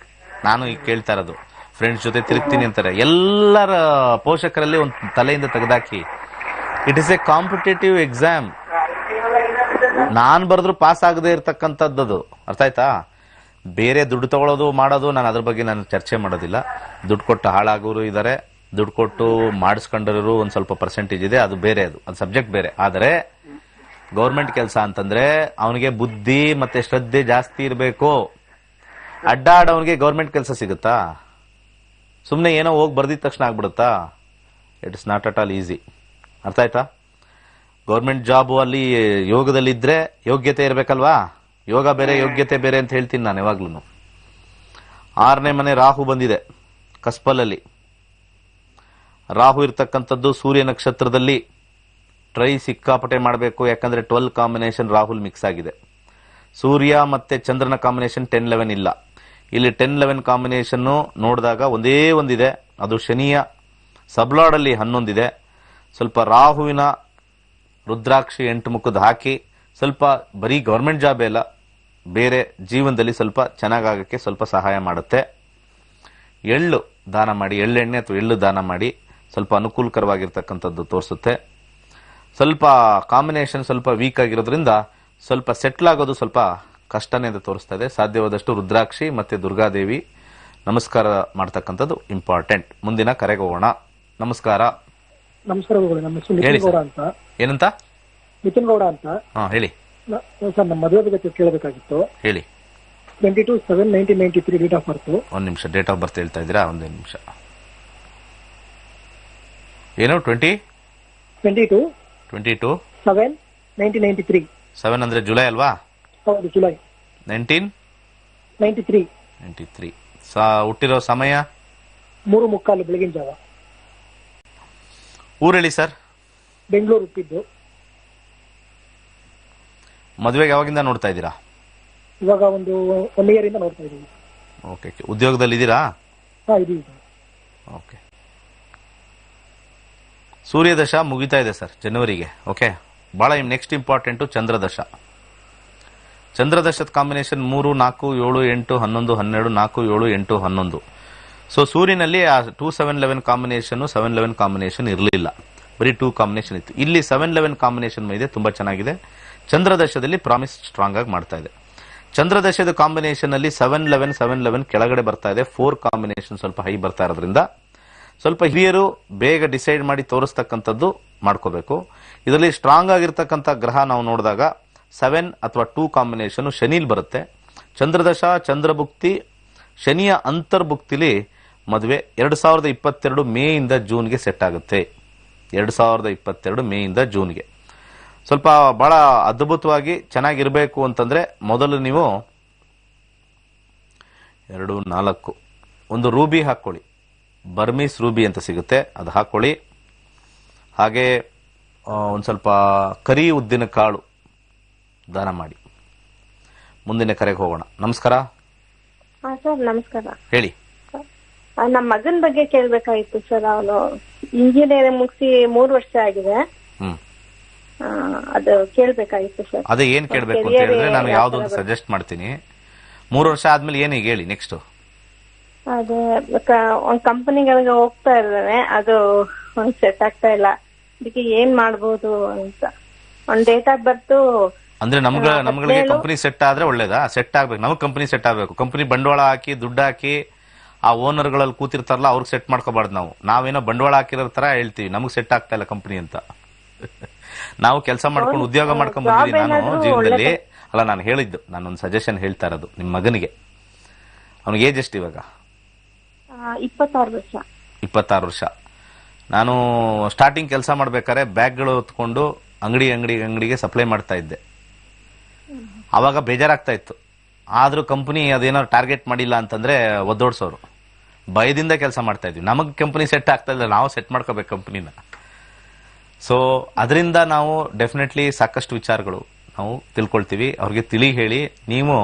ನಾನು ಈಗ ಕೇಳ್ತಾ ಇರೋದು. ಫ್ರೆಂಡ್ಸ್ ಜೊತೆ ತಿರುಗ್ತೀನಿ ಅಂತಾರೆ. ಎಲ್ಲರ ಪೋಷಕರಲ್ಲಿ ಒಂದು ತಲೆಯಿಂದ ತೆಗೆದಾಕಿ. It is a competitive exam. ನಾನ್ ಬರೆದ್ರು ಪಾಸ್ ಆಗದೆ ಇರ್ತಕ್ಕಂಥದ್ದು. ಅರ್ಥ ಆಯ್ತಾ? ಬೇರೆ ದುಡ್ಡು ತಗೊಳ್ಳೋದು ಮಾಡೋದು ನಾನು ಅದ್ರ ಬಗ್ಗೆ ನಾನು ಚರ್ಚೆ ಮಾಡೋದಿಲ್ಲ. ದುಡ್ಡು ಕೊಟ್ಟು ಹಾಳಾಗೋರು ಇದ್ದಾರೆ, ದುಡ್ಡು ಕೊಟ್ಟು ಮಾಡಿಸ್ಕೊಂಡರು ಒಂದು ಸ್ವಲ್ಪ ಪರ್ಸೆಂಟೇಜ್ ಇದೆ. ಅದು ಬೇರೆ, ಅದು ಸಬ್ಜೆಕ್ಟ್ ಬೇರೆ. ಆದರೆ ಗೌರ್ಮೆಂಟ್ ಕೆಲಸ ಅಂತಂದ್ರೆ ಅವನಿಗೆ ಬುದ್ಧಿ ಮತ್ತೆ ಶ್ರದ್ಧೆ ಜಾಸ್ತಿ ಇರಬೇಕು. ಅಡ್ಡಾಡವನಿಗೆ ಗೌರ್ಮೆಂಟ್ ಕೆಲಸ ಸಿಗುತ್ತಾ? ಸುಮ್ಮನೆ ಏನೋ ಹೋಗಿ ಬರ್ದಿದ ತಕ್ಷಣ ಆಗ್ಬಿಡುತ್ತಾ? It is not at all easy. ಅರ್ಥ ಆಯ್ತಾ? ಗೌರ್ಮೆಂಟ್ ಜಾಬ್ ಅಲ್ಲಿ ಯೋಗದಲ್ಲಿ ಇದ್ರೆ ಯೋಗ್ಯತೆ ಇರಬೇಕಲ್ವಾ? ಯೋಗ ಬೇರೆ ಯೋಗ್ಯತೆ ಬೇರೆ ಅಂತ ಹೇಳ್ತೀನಿ ನಾನು ಯಾವಾಗ್ಲೂ. 6ನೇ ಮನೆ ರಾಹು ಬಂದಿದೆ ಕಸ್ಪಲಲ್ಲಿ. ರಾಹು ಇರ್ತಕ್ಕಂಥದ್ದು ಸೂರ್ಯ ನಕ್ಷತ್ರದಲ್ಲಿ. ಟ್ರೈ ಸಿಕ್ಕಾಪಟೆ ಮಾಡಬೇಕು. ಯಾಕಂದ್ರೆ 12 ಕಾಂಬಿನೇಷನ್ ರಾಹುಲ್ ಮಿಕ್ಸ್ ಆಗಿದೆ. ಸೂರ್ಯ ಮತ್ತೆ ಚಂದ್ರನ ಕಾಂಬಿನೇಷನ್ 10-11 ಇಲ್ಲ. ಇಲ್ಲಿ 10-11 ಕಾಂಬಿನೇಷನ್ ನೋಡಿದಾಗ ಒಂದೇ ಒಂದಿದೆ, ಅದು ಶನಿಯ ಸಬ್ಲಾಡ್ ಅಲ್ಲಿ 11 ಇದೆ. ಸ್ವಲ್ಪ ರಾಹುವಿನ ರುದ್ರಾಕ್ಷಿ 8 ಮುಖದ ಹಾಕಿ ಸ್ವಲ್ಪ ಬರೀ ಗೌರ್ಮೆಂಟ್ ಜಾಬ್ ಎಲ್ಲ ಬೇರೆ ಜೀವನದಲ್ಲಿ ಸ್ವಲ್ಪ ಚೆನ್ನಾಗಕ್ಕೆ ಸ್ವಲ್ಪ ಸಹಾಯ ಮಾಡುತ್ತೆ. ಎಳ್ಳು ದಾನ ಮಾಡಿ, ಎಳ್ಳೆಣ್ಣೆ ಅಥವಾ ಎಳ್ಳು ದಾನ ಮಾಡಿ ಸ್ವಲ್ಪ ಅನುಕೂಲಕರವಾಗಿರ್ತಕ್ಕಂಥದ್ದು ತೋರಿಸುತ್ತೆ. ಸ್ವಲ್ಪ ಕಾಂಬಿನೇಷನ್ ಸ್ವಲ್ಪ ವೀಕ್ ಆಗಿರೋದ್ರಿಂದ ಸ್ವಲ್ಪ ಸೆಟ್ಲ್ ಆಗೋದು ಸ್ವಲ್ಪ ಕಷ್ಟನೇ ಅಂತ ತೋರಿಸ್ತಾ ಇದೆ. ಸಾಧ್ಯವಾದಷ್ಟು ರುದ್ರಾಕ್ಷಿ ಮತ್ತೆ ದುರ್ಗಾದೇವಿ ನಮಸ್ಕಾರ ಮಾಡ್ತಕ್ಕಂಥದ್ದು ಇಂಪಾರ್ಟೆಂಟ್. ಮುಂದಿನ ಕರೆಗೆ ಹೋಗೋಣ. ನಮಸ್ಕಾರ. ನಮಸ್ಕಾರ ಗುರುಗಳೇ. ನಮ್ಮ ಹೆಸರು ನಿತಿನ್ ಗೌಡ ಅಂತ. ಏನಂತ? ನಿತಿನ್ ಗೌಡ ಅಂತ. ಹೇಳಿ ಸರ್, ನಮ್ಮ ಮದುವೆ ಬಗ್ಗೆ ಕೇಳಬೇಕಾಗಿತ್ತು. ಹೇಳಿ. 22/7/1993 ಡೇಟ್ ಆಫ್ ಬರ್ತ್. ಒಂದು ನಿಮಿಷ. ಡೇಟ್ ಆಫ್ ಬರ್ತ್ ಹೇಳ್ತಾ ಇದ್ದೀರಾ? ಒಂದೇ ನಿಮಿಷ. ಏನು? 22/7/1993. 7 ಅಂದ್ರೆ ಜುಲೈ ಅಲ್ವಾ? ಹೌದು, ಜುಲೈ 1993. ಹುಟ್ಟಿರೋ ಸಮಯ 3:45 ಬೆಳಗಿನ ಜಾವ. ಊರು ಹೇಳಿ ಸರ್. ಬೆಂಗಳೂರು ಹುಟ್ಟಿದ್ದು. ಮದುವೆಗೆ ಯಾವಾಗಿಂದ ನೋಡ್ತಾ ಇದ್ದೀರಾ? ಇವಾಗ ಒಂದು 1 ಇಯರ್ ಇಂದ ನೋಡ್ತಾ ಇದ್ದೀವಿ. ಓಕೆ. ಉದ್ಯೋಗದಲ್ಲಿ ಇದ್ದೀರಾ? ಇದೀವಿ. ಓಕೆ. ಸೂರ್ಯದಶ ಮುಗಿತಾ ಇದೆ ಸರ್ ಜನವರಿಗೆ. ಓಕೆ. ಬಹಳ ನೆಕ್ಸ್ಟ್ ಇಂಪಾರ್ಟೆಂಟು ಚಂದ್ರದಶ. ಚಂದ್ರದಶದ ಕಾಂಬಿನೇಷನ್ 3, 4, 7, 8, 11, 12, 4, 7, 8, 11. ಸೊ ಸೂರ್ಯನಲ್ಲಿ ಆ 2-7-11 ಕಾಂಬಿನೇಷನ್, 7-11 ಕಾಂಬಿನೇಷನ್ ಇರಲಿಲ್ಲ. ಬರೀ 2 ಕಾಂಬಿನೇಷನ್ ಇತ್ತು. ಇಲ್ಲಿ 7-11 ಕಾಂಬಿನೇಷನ್ ಇದೆ, ತುಂಬಾ ಚೆನ್ನಾಗಿದೆ. ಚಂದ್ರದಶದಲ್ಲಿ ಪ್ರಾಮಿಸ್ ಸ್ಟ್ರಾಂಗ್ ಆಗಿ ಮಾಡ್ತಾ ಇದೆ. ಚಂದ್ರದಶದ ಕಾಂಬಿನೇಷನ್ ಅಲ್ಲಿ 7-11 ಕೆಳಗಡೆ ಬರ್ತಾ ಇದೆ. 4 ಕಾಂಬಿನೇಷನ್ ಸ್ವಲ್ಪ ಹೈ ಬರ್ತಾ ಇರೋದ್ರಿಂದ ಸ್ವಲ್ಪ ಹಿರಿಯರು ಬೇಗ ಡಿಸೈಡ್ ಮಾಡಿ ತೋರಿಸ್ತಕ್ಕಂಥದ್ದು ಮಾಡ್ಕೋಬೇಕು. ಇದರಲ್ಲಿ ಸ್ಟ್ರಾಂಗ್ ಆಗಿರ್ತಕ್ಕಂಥ ಗ್ರಹ ನಾವು ನೋಡಿದಾಗ 7 ಅಥವಾ 2 ಕಾಂಬಿನೇಷನ್ ಶನಿಲ್ ಬರುತ್ತೆ. ಚಂದ್ರದಶ, ಚಂದ್ರಭುಕ್ತಿ, ಶನಿಯ ಅಂತರ್ಭುಕ್ತಿಲಿ ಮದುವೆ 2022 ಮೇ ಇಂದ ಜೂನ್ಗೆ ಸೆಟ್ ಆಗುತ್ತೆ. 2022 ಮೇ ಇಂದ ಜೂನ್ಗೆ ಸ್ವಲ್ಪ ಬಹಳ ಅದ್ಭುತವಾಗಿ ಚೆನ್ನಾಗಿರ್ಬೇಕು ಅಂತಂದ್ರೆ ಮೊದಲು ನೀವು 2, 4 ಒಂದು ರೂಬಿ ಹಾಕೊಳ್ಳಿ. ಬರ್ಮೀಸ್ ರೂಬಿ ಅಂತ ಸಿಗುತ್ತೆ, ಅದು ಹಾಕೊಳ್ಳಿ. ಹಾಗೆ ಒಂದು ಸ್ವಲ್ಪ ಕರಿ ಉದ್ದಿನ ಕಾಳು ದಾನ ಮಾಡಿ. ಮುಂದಿನ ಕರೆಗೆ ಹೋಗೋಣ. ನಮಸ್ಕಾರ. ಸರ್ ನಮಸ್ಕಾರ. ಹೇಳಿ. ನಮ್ಮ ಮಗನ ಬಗ್ಗೆ ಕೇಳ್ಬೇಕಾಗಿತ್ತು ಸರ್. ಅವನು ಇಂಜಿನಿಯರಿಂಗ್ ಮುಗಿಸಿ 3 ವರ್ಷ ಆಗಿದೆ. ಅದು ಕೇಳ್ಬೇಕಾಗಿತ್ತು ಸರ್. ಅದೇ ಏನ್ ಕೇಳ್ಬೇಕು ಅಂತ ಹೇಳಿದ್ರೆ ನಾನು ಯಾವ್ದೊಂದು ಸಜೆಸ್ಟ್ ಮಾಡ್ತೀನಿ. 3 ವರ್ಷ ಆದ್ಮೇಲೆ ಏನಿಗೆ ಹೇಳಿ ನೆಕ್ಸ್ಟ್. ಅದೇ ಒಂದ್ ಕಂಪನಿಗಳಿಗೆ ಹೋಗ್ತಾ ಇದ್ದಾನೆ, ಅದು ಸೆಟ್ ಆಗ್ತಾ ಇಲ್ಲ. ಅದಕ್ಕೆ ಏನ್ ಮಾಡ್ಬೋದು ಅಂತ. ಒಂದ್ ಡೇಟ್ ಆಫ್ ಬರ್ತ್ ಅಂದ್ರೆ ನಮ್ಗಳಿಗೆ ಕಂಪನಿ ಸೆಟ್ ಆದ್ರೆ ಒಳ್ಳೇದಾ? ಸೆಟ್ ಆಗ್ಬೇಕು, ನಮಗ್ ಕಂಪನಿ ಸೆಟ್ ಆಗ್ಬೇಕು. ಕಂಪನಿ ಬಂಡವಾಳ ಹಾಕಿ ದುಡ್ಡು ಹಾಕಿ ಆ ಓನರ್ಗಳಲ್ಲಿ ಕೂತಿರ್ತಾರಲ್ಲ ಅವ್ರಿಗೆ ಸೆಟ್ ಮಾಡ್ಕೋಬಾರ್ದು. ನಾವೇನೋ ಬಂಡವಾಳ ಹಾಕಿರೋ ತರ ಹೇಳ್ತೀವಿ ನಮಗ್ ಸೆಟ್ ಆಗ್ತಾ ಇಲ್ಲ ಕಂಪನಿ ಅಂತ. ನಾವು ಕೆಲಸ ಮಾಡ್ಕೊಂಡು ಉದ್ಯೋಗ ಮಾಡ್ಕೊಂಡ್ ಬಂದಿದ್ದೀವಿ ನಾನು ಜೀವನದಲ್ಲಿ. ಅಲ್ಲ, ನಾನು ಹೇಳಿದ್ದು, ನಾನೊಂದು ಸಜೆಷನ್ ಹೇಳ್ತಾ ಇರೋದು ನಿಮ್ ಮಗನಿಗೆ. ಅವನಿಗೆ ಏಜ್ ಎಷ್ಟು ಇವಾಗ? 26 ವರ್ಷ. 26 ವರ್ಷ. ನಾನು ಸ್ಟಾರ್ಟಿಂಗ್ ಕೆಲಸ ಮಾಡ್ಬೇಕಾದ್ರೆ ಬ್ಯಾಗ್ಗಳು ಹೊತ್ಕೊಂಡು ಅಂಗಡಿಗೆ ಸಪ್ಲೈ ಮಾಡ್ತಾ ಇದ್ದೆ. ಅವಾಗ ಬೇಜಾರಾಗ್ತಾ ಇತ್ತು. ಆದ್ರೂ ಕಂಪನಿ ಅದೇನಾದ್ರು ಟಾರ್ಗೆಟ್ ಮಾಡಿಲ್ಲ ಅಂತಂದ್ರೆ ಒದ್ದೋಡ್ಸೋರು. ಭಯದಿಂದ ಕೆಲಸ ಮಾಡ್ತಾ ಇದ್ವಿ. ನಮಗ್ ಕಂಪನಿ ಸೆಟ್ ಆಗ್ತಾ ಇಲ್ಲ, ನಾವು ಸೆಟ್ ಮಾಡ್ಕೋಬೇಕು ಕಂಪನಿನ. ಸೊ ಅದರಿಂದ ನಾವು ಡೆಫಿನೆಟ್ಲಿ ಸಾಕಷ್ಟು ವಿಚಾರಗಳು ನಾವು ತಿಳ್ಕೊಳ್ತೀವಿ. ಅವ್ರಿಗೆ ತಿಳಿ ಹೇಳಿ. ನೀವು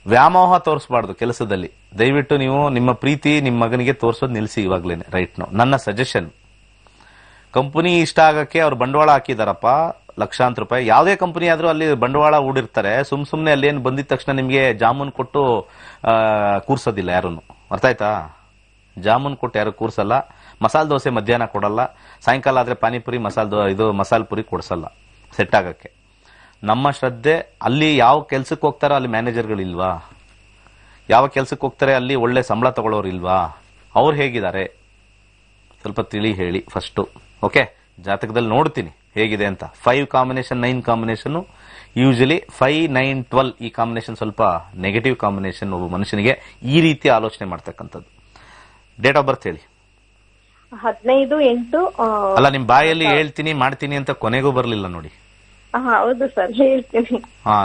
ವ್ಯಾಮೋಹ ತೋರಿಸಬಾರ್ದು ಕೆಲಸದಲ್ಲಿ. ದಯವಿಟ್ಟು ನೀವು ನಿಮ್ಮ ಪ್ರೀತಿ ನಿಮ್ಮ ಮಗನಿಗೆ ತೋರಿಸೋದು ನಿಲ್ಲಿಸಿ ಇವಾಗ್ಲೇನೆ. ರೈಟ್ ನೋ ನನ್ನ ಸಜೆಷನ್. ಕಂಪನಿ ಇಷ್ಟ ಆಗಕ್ಕೆ ಅವ್ರು ಬಂಡವಾಳ ಹಾಕಿದಾರಪ್ಪ, ಲಕ್ಷಾಂತರ ರೂಪಾಯಿ. ಯಾವುದೇ ಕಂಪನಿ ಆದ್ರೂ ಅಲ್ಲಿ ಬಂಡವಾಳ ಹೂಡಿರ್ತಾರೆ. ಸುಮ್ನೆ ಅಲ್ಲಿ ಏನು ಬಂದಿದ ತಕ್ಷಣ ನಿಮ್ಗೆ ಜಾಮೂನ್ ಕೊಟ್ಟು ಕೂರ್ಸೋದಿಲ್ಲ ಯಾರನ್ನು. ಅರ್ಥ ಆಯ್ತಾ? ಜಾಮೂನ್ ಕೊಟ್ಟು ಯಾರು ಕೂರ್ಸಲ್ಲ. ಮಸಾಲೆ ದೋಸೆ ಮಧ್ಯಾಹ್ನ ಕೊಡಲ್ಲ. ಸಾಯಂಕಾಲ ಆದ್ರೆ ಪಾನಿಪುರಿ ಮಸಾಲೆ ಪುರಿ ಕೊಡ್ಸಲ್ಲ ಸೆಟ್ ಆಗಕ್ಕೆ. ನಮ್ಮ ಶ್ರದ್ಧೆ ಅಲ್ಲಿ ಯಾವ ಕೆಲ್ಸಕ್ಕೆ ಹೋಗ್ತಾರೋ ಅಲ್ಲಿ ಮ್ಯಾನೇಜರ್ಗಳಿಲ್ವಾ? ಯಾವ ಕೆಲ್ಸಕ್ಕೆ ಹೋಗ್ತಾರೆ ಅಲ್ಲಿ ಒಳ್ಳೆ ಸಂಬಳ ತಗೊಳ್ಳೋರು ಇಲ್ವಾ? ಅವ್ರು ಹೇಗಿದ್ದಾರೆ ಸ್ವಲ್ಪ ತಿಳಿ ಹೇಳಿ ಫಸ್ಟು. ಓಕೆ, ಜಾತಕದಲ್ಲಿ ನೋಡ್ತೀನಿ ಹೇಗಿದೆ ಅಂತ. 5 ಕಾಂಬಿನೇಷನ್ 9 ಕಾಂಬಿನೇಷನ್ ಯೂಶಲಿ 5, 9, 12 ಈ ಕಾಂಬಿನೇಷನ್ ಸ್ವಲ್ಪ ನೆಗೆಟಿವ್ ಕಾಂಬಿನೇಷನ್. ಒಬ್ಬ ಮನುಷ್ಯನಿಗೆ ಈ ರೀತಿ ಆಲೋಚನೆ ಮಾಡ್ತಕ್ಕಂಥದ್ದು. ಡೇಟ್ ಆಫ್ ಬರ್ತ್ ಹೇಳಿ. 15/8. ಅಲ್ಲ, ನಿಮ್ ಬಾಯಲ್ಲಿ ಹೇಳ್ತೀನಿ ಮಾಡ್ತೀನಿ ಅಂತ ಕೊನೆಗೂ ಬರ್ಲಿಲ್ಲ ನೋಡಿ. ಹೌದು ಸರ್, ಹೇಳ್ತೀನಿ.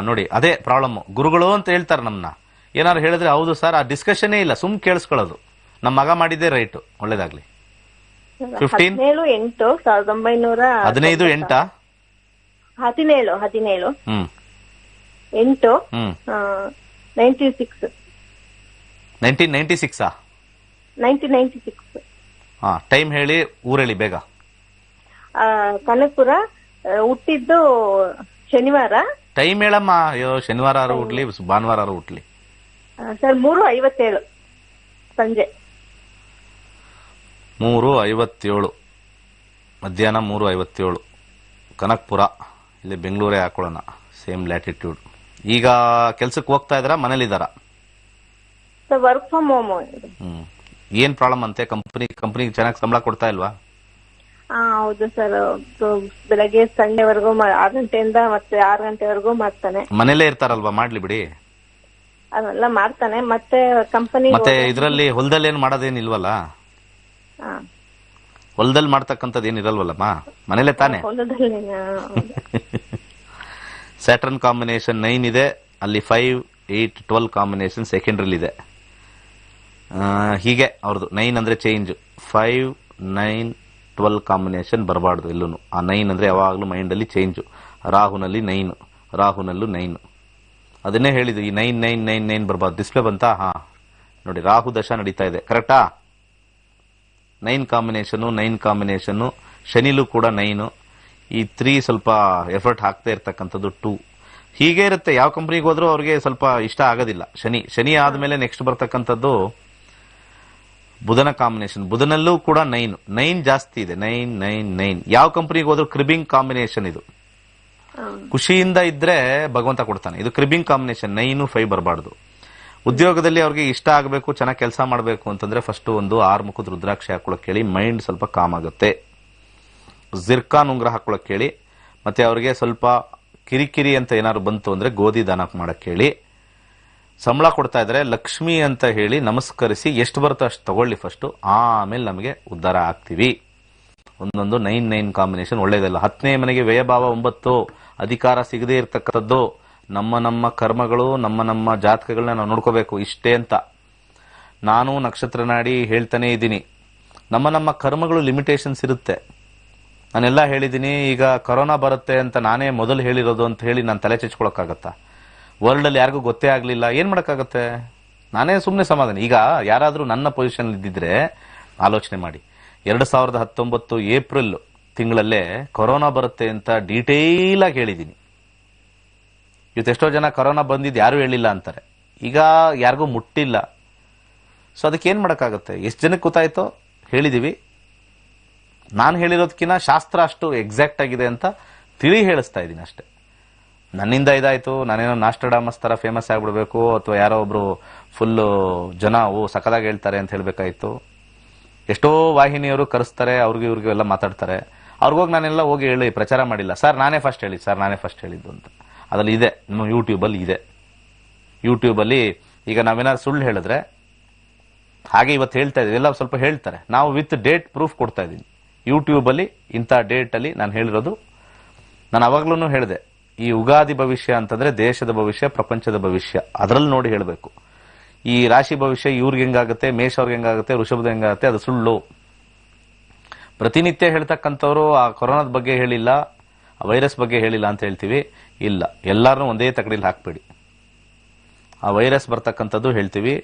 ನೋಡಿ, ಅದೇ ಪ್ರಾಬ್ಲಮ್. ಗುರುಗಳು ಅಂತ ಹೇಳ್ತಾರೆ ನಮ್ನ. ಏನಾದ್ರು ಹೇಳಿದ್ರೆ ಹೌದು ಸರ್, ಆ ಡಿಸ್ಕಷನ್ನೇ ಇಲ್ಲ, ಸುಮ್ ಕೇಳಿಸ್ಕೊಳ್ಳೋದು. ನಮ್ಮ ಮಗ ಮಾಡಿದ್ದೆ ರೈಟ್, ಒಳ್ಳೇದಾಗ್ಲಿ. 15/8/1900. 15/8 17 8 96. 1996. 1996. ಟೈಮ್ ಹೇಳಿ, ಊರ್ ಹೇಳಿ ಬೇಗ. ಕನಕಪುರ. ಹುಟ್ಟಿದ್ದು ಶನಿವಾರ. ಟೈಮ್ ಹೇಳಮ್ಮ. ಅಯ್ಯೋ, ಶನಿವಾರ ಹುಟ್ಲಿ ಭಾನುವಾರ ಹುಟ್ಲಿ. ಸರ್ 3:57 ಸಂಜೆ. 3:57 ಮಧ್ಯಾಹ್ನ 3:57 ಕನಕಪುರ. ಇಲ್ಲಿ ಬೆಂಗಳೂರೇ ಹಾಕೊಳ್ಳೋಣ, ಸೇಮ್ ಲ್ಯಾಟಿಟ್ಯೂಡ್. ಈಗ ಕೆಲ್ಸಕ್ಕೆ ಹೋಗ್ತಾ ಇದ್ದಾರಾ ಮನೇಲಿದ್ದಾರಾ? Sir work from home. ಏನ್ ಪ್ರಾಬ್ಲಮ್ ಅಂತೆ? ಕಂಪನಿ ಚೆನ್ನಾಗಿ ಸಂಬಳ ಕೊಡ್ತಾ ಇಲ್ವಾ? ಹೌದು ಸರ್. ಬೆಳಗ್ಗೆ ಸಂಡೆವರೆಗೂ 6 ಗಂಟೆಯಿಂದ ಮತ್ತೆ 6 ಗಂಟೆವರೆಗೂ ಮಾಡ್ತಾನೆ. ಮನೇಲೇ ಇರ್ತಾರಲ್ವಾ, ಮಾಡ್ಲಿ ಬಿಡಿ. ಅದೆಲ್ಲ ಮಾಡ್ತಾನೆ. ಮತ್ತೆ ಕಂಪನಿ ಮತ್ತೆ ಇದರಲ್ಲಿ ಹೊಲದಲ್ಲಿ ಏನ್ ಮಾಡೋದೇನಿಲ್ವಲ್ಲ? ಹೊಲದಲ್ಲಿ ಮಾಡ್ತಕ್ಕಂಥದ್ದು ಏನಿರಲ್ವಲ್ಲಮ್ಮ, ಮನೇಲೆ ತಾನೆ. ಸ್ಯಾಟರ್ನ್ ಕಾಂಬಿನೇಷನ್ 9 ಇದೆ ಅಲ್ಲಿ. 5, 8, 12 ಕಾಂಬಿನೇಷನ್ ಸೆಕೆಂಡ್ರಲ್ಲಿ ಇದೆ. ಹೀಗೆ ಅವ್ರದ್ದು 9 ಅಂದ್ರೆ ಚೇಂಜ್. 5, 9, 12 ಕಾಂಬಿನೇಷನ್ ಬರಬಾರ್ದು ಎಲ್ಲೂ. ಆ 9 ಅಂದ್ರೆ ಯಾವಾಗಲೂ ಮೈಂಡ್ ಅಲ್ಲಿ ಚೇಂಜ್. ರಾಹುನಲ್ಲಿ 9, ರಾಹುನಲ್ಲೂ 9. ಅದನ್ನೇ ಹೇಳಿದ್ದು, ಈ 9, 9, 9, 9 ಬರಬಾರ್ದು. ಡಿಸ್ಪ್ಲೇ ಬಂತಾ? ನೋಡಿ, ರಾಹು ದಶ ನಡೀತಾ ಇದೆ. ಕರೆಕ್ಟಾ? 9 ಕಾಂಬಿನೇಷನ್. ಶನಿಲೂ ಕೂಡ 9. ಈ 3 ಸ್ವಲ್ಪ ಎಫರ್ಟ್ ಹಾಕ್ತಾ ಇರ್ತಕ್ಕಂಥದ್ದು 2. ಹೀಗೆ ಇರುತ್ತೆ. ಯಾವ ಕಂಪ್ನಿಗೆ ಹೋದ್ರೂ ಅವ್ರಿಗೆ ಸ್ವಲ್ಪ ಇಷ್ಟ ಆಗೋದಿಲ್ಲ. ಶನಿ ಆದ್ಮೇಲೆ ನೆಕ್ಸ್ಟ್ ಬರ್ತಕ್ಕಂಥದ್ದು ಬುಧನ ಕಾಂಬಿನೇಷನ್, ಬುಧನಲ್ಲೂ ಕೂಡ 9 ಜಾಸ್ತಿ ಇದೆ. 9 ಯಾವ ಕಂಪನಿಗೆ ಹೋದ್ರು ಕ್ರಿಬಿಂಗ್ ಕಾಂಬಿನೇಷನ್ ಇದು. ಖುಷಿಯಿಂದ ಇದ್ರೆ ಭಗವಂತ ಕೊಡ್ತಾನೆ. ಇದು ಕ್ರಿಬಿಂಗ್ ಕಾಂಬಿನೇಷನ್, 9 5 ಬರಬಾರ್ದು. ಉದ್ಯೋಗದಲ್ಲಿ ಅವ್ರಿಗೆ ಇಷ್ಟ ಆಗಬೇಕು, ಚೆನ್ನಾಗಿ ಕೆಲಸ ಮಾಡಬೇಕು ಅಂತಂದ್ರೆ ಫಸ್ಟ್ ಒಂದು 6 ಮುಖದ ರುದ್ರಾಕ್ಷಿ ಹಾಕೊಳಕ್ ಹೇಳಿ, ಮೈಂಡ್ ಸ್ವಲ್ಪ ಕಾಮ್ ಆಗುತ್ತೆ. ಜಿರ್ಕಾನ್ ಉಂಗ್ರ ಹಾಕೊಳಕ್ ಹೇಳಿ, ಮತ್ತೆ ಅವ್ರಿಗೆ ಸ್ವಲ್ಪ ಕಿರಿಕಿರಿ ಅಂತ ಏನಾದ್ರು ಬಂತು ಅಂದ್ರೆ ಗೋಧಿ ದಾನ ಮಾಡಕ್ ಹೇಳಿ. ಸಂಬಳ ಕೊಡ್ತಾ ಇದ್ರೆ ಲಕ್ಷ್ಮಿ ಅಂತ ಹೇಳಿ ನಮಸ್ಕರಿಸಿ, ಎಷ್ಟು ಬರುತ್ತೋ ಅಷ್ಟು ತಗೊಳ್ಳಿ ಫಸ್ಟ್, ಆಮೇಲೆ ನಮಗೆ ಉದ್ಧಾರ ಆಗ್ತೀವಿ. ಒಂದೊಂದು 9 ಕಾಂಬಿನೇಷನ್ ಒಳ್ಳೇದಲ್ಲ. 10ನೇ ಮನೆಗೆ ವ್ಯಯಭಾವ 9, ಅಧಿಕಾರ ಸಿಗದೇ ಇರತಕ್ಕಂಥದ್ದು. ನಮ್ಮ ಕರ್ಮಗಳು, ನಮ್ಮ ಜಾತಕಗಳನ್ನ ನಾವು ನೋಡ್ಕೋಬೇಕು ಇಷ್ಟೇ ಅಂತ. ನಾನು ನಕ್ಷತ್ರ ನಾಡಿ ಹೇಳ್ತಾನೆ ಇದ್ದೀನಿ, ನಮ್ಮ ಕರ್ಮಗಳು ಲಿಮಿಟೇಷನ್ಸ್ ಇರುತ್ತೆ. ನಾನೆಲ್ಲ ಹೇಳಿದ್ದೀನಿ. ಈಗ ಕೊರೋನಾ ಬರುತ್ತೆ ಅಂತ ನಾನೇ ಮೊದಲು ಹೇಳಿರೋದು ಅಂತ ಹೇಳಿ ನಾನು ತಲೆ ಚೆಚ್ಕೊಳಕ್ಕಾಗತ್ತಾ? ವರ್ಲ್ಡ್ ಅಲ್ಲಿ ಯಾರಿಗೂ ಗೊತ್ತೇ ಆಗ್ಲಿಲ್ಲ, ಏನ್ ಮಾಡಕ್ಕಾಗತ್ತೆ? ನಾನೇ ಸುಮ್ಮನೆ ಸಮಾಧಾನ. ಈಗ ಯಾರಾದ್ರೂ ನನ್ನ ಪೊಸಿಷನ್ ಇದ್ದಿದ್ರೆ ಆಲೋಚನೆ ಮಾಡಿ, 2019 ಏಪ್ರಿಲ್ ತಿಂಗಳಲ್ಲೇ ಕೊರೋನಾ ಬರುತ್ತೆ ಅಂತ ಡೀಟೇಲ್ ಆಗಿ ಹೇಳಿದ್ದೀನಿ. ಇವತ್ತು ಎಷ್ಟೋ ಜನ ಕೊರೋನಾ ಬಂದಿದ್ದು ಯಾರು ಹೇಳಿಲ್ಲ ಅಂತಾರೆ. ಈಗ ಯಾರಿಗೂ ಮುಟ್ಟಿಲ್ಲ. ಸೊ ಅದಕ್ಕೆ ಏನ್ ಮಾಡಕ್ಕಾಗತ್ತೆ? ಎಷ್ಟು ಜನಕ್ಕೆ ಗೊತ್ತಾಯ್ತೋ ಹೇಳಿದೀವಿ. ನಾನು ಹೇಳಿರೋದಕ್ಕಿಂತ ಶಾಸ್ತ್ರ ಅಷ್ಟು ಎಕ್ಸಾಕ್ಟ್ ಆಗಿದೆ ಅಂತ ತಿಳಿ ಹೇಳಿಸ್ತಾ ಇದ್ದೀನಿ ಅಷ್ಟೇ. ನನ್ನಿಂದ ಇದಾಯ್ತು, ನಾನೇನೋ ನಾಸ್ಟ್ರಡಾಮಸ್ ತರ ಫೇಮಸ್ ಆಗ್ಬಿಡ್ಬೇಕು, ಅಥವಾ ಯಾರೋ ಒಬ್ರು ಫುಲ್ ಜನ ಸಕದಾಗಿ ಹೇಳ್ತಾರೆ ಅಂತ ಹೇಳ್ಬೇಕಾಯ್ತು. ಎಷ್ಟೋ ವಾಹಿನಿಯವರು ಕರೆಸ್ತಾರೆ, ಅವ್ರಿಗೂ ಇವ್ರಿಗೂ ಎಲ್ಲ ಮಾತಾಡ್ತಾರೆ. ಅವ್ರಿಗೋಗಿ ನಾನೆಲ್ಲ ಹೋಗಿ ಹೇಳಿ ಪ್ರಚಾರ ಮಾಡಿಲ್ಲ. ಸರ್ ನಾನೇ ಫಸ್ಟ್ ಹೇಳಿದ್ದು ಅಂತ. ಅದ್ರಲ್ಲಿ ಇದೆ, ನಮ್ಮ ಯೂಟ್ಯೂಬಲ್ಲಿ ಇದೆ. ಯೂಟ್ಯೂಬಲ್ಲಿ ಈಗ ನಾವೇನಾದ್ರು ಸುಳ್ಳು ಹೇಳಿದ್ರೆ ಹಾಗೆ ಇವತ್ತು ಹೇಳ್ತಾ ಇದೀವಿ, ಎಲ್ಲ ಸ್ವಲ್ಪ ಹೇಳ್ತಾರೆ. ನಾವು ವಿತ್ ಡೇಟ್ ಪ್ರೂಫ್ ಕೊಡ್ತಾ ಇದ್ದೀನಿ. ಯೂಟ್ಯೂಬಲ್ಲಿ ಇಂಥ ಡೇಟ್ ಅಲ್ಲಿ ನಾನು ಹೇಳಿರೋದು. ನಾನು ಅವಾಗ್ಲೂ ಹೇಳಿದೆ, ಈ ಉಗಾದಿ ಭವಿಷ್ಯ ಅಂತಂದ್ರೆ ದೇಶದ ಭವಿಷ್ಯ, ಪ್ರಪಂಚದ ಭವಿಷ್ಯ, ಅದರಲ್ಲಿ ನೋಡಿ ಹೇಳಬೇಕು. ಈ ರಾಶಿ ಭವಿಷ್ಯ ಇವ್ರಿಗೆ ಹೆಂಗಾಗುತ್ತೆ, ಮೇಷ ಅವ್ರಿಗೆ ಹೆಂಗಾಗುತ್ತೆ, ವೃಷಭದ ಹೆಂಗಾಗುತ್ತೆ, ಅದು ಸುಳ್ಳು. ಪ್ರತಿನಿತ್ಯ ಹೇಳ್ತಕ್ಕಂಥವ್ರು ಆ ಕೊರೋನಾದ ಬಗ್ಗೆ ಹೇಳಿಲ್ಲ, ಆ ವೈರಸ್ ಬಗ್ಗೆ ಹೇಳಿಲ್ಲ ಅಂತ ಹೇಳ್ತೀವಿ. ಇಲ್ಲ, ಎಲ್ಲಾರನ್ನೂ ಒಂದೇ ತಕಡಿಲಿ ಹಾಕ್ಬೇಡಿ. ಆ ವೈರಸ್ ಬರ್ತಕ್ಕಂಥದ್ದು ಹೇಳ್ತೀವಿ.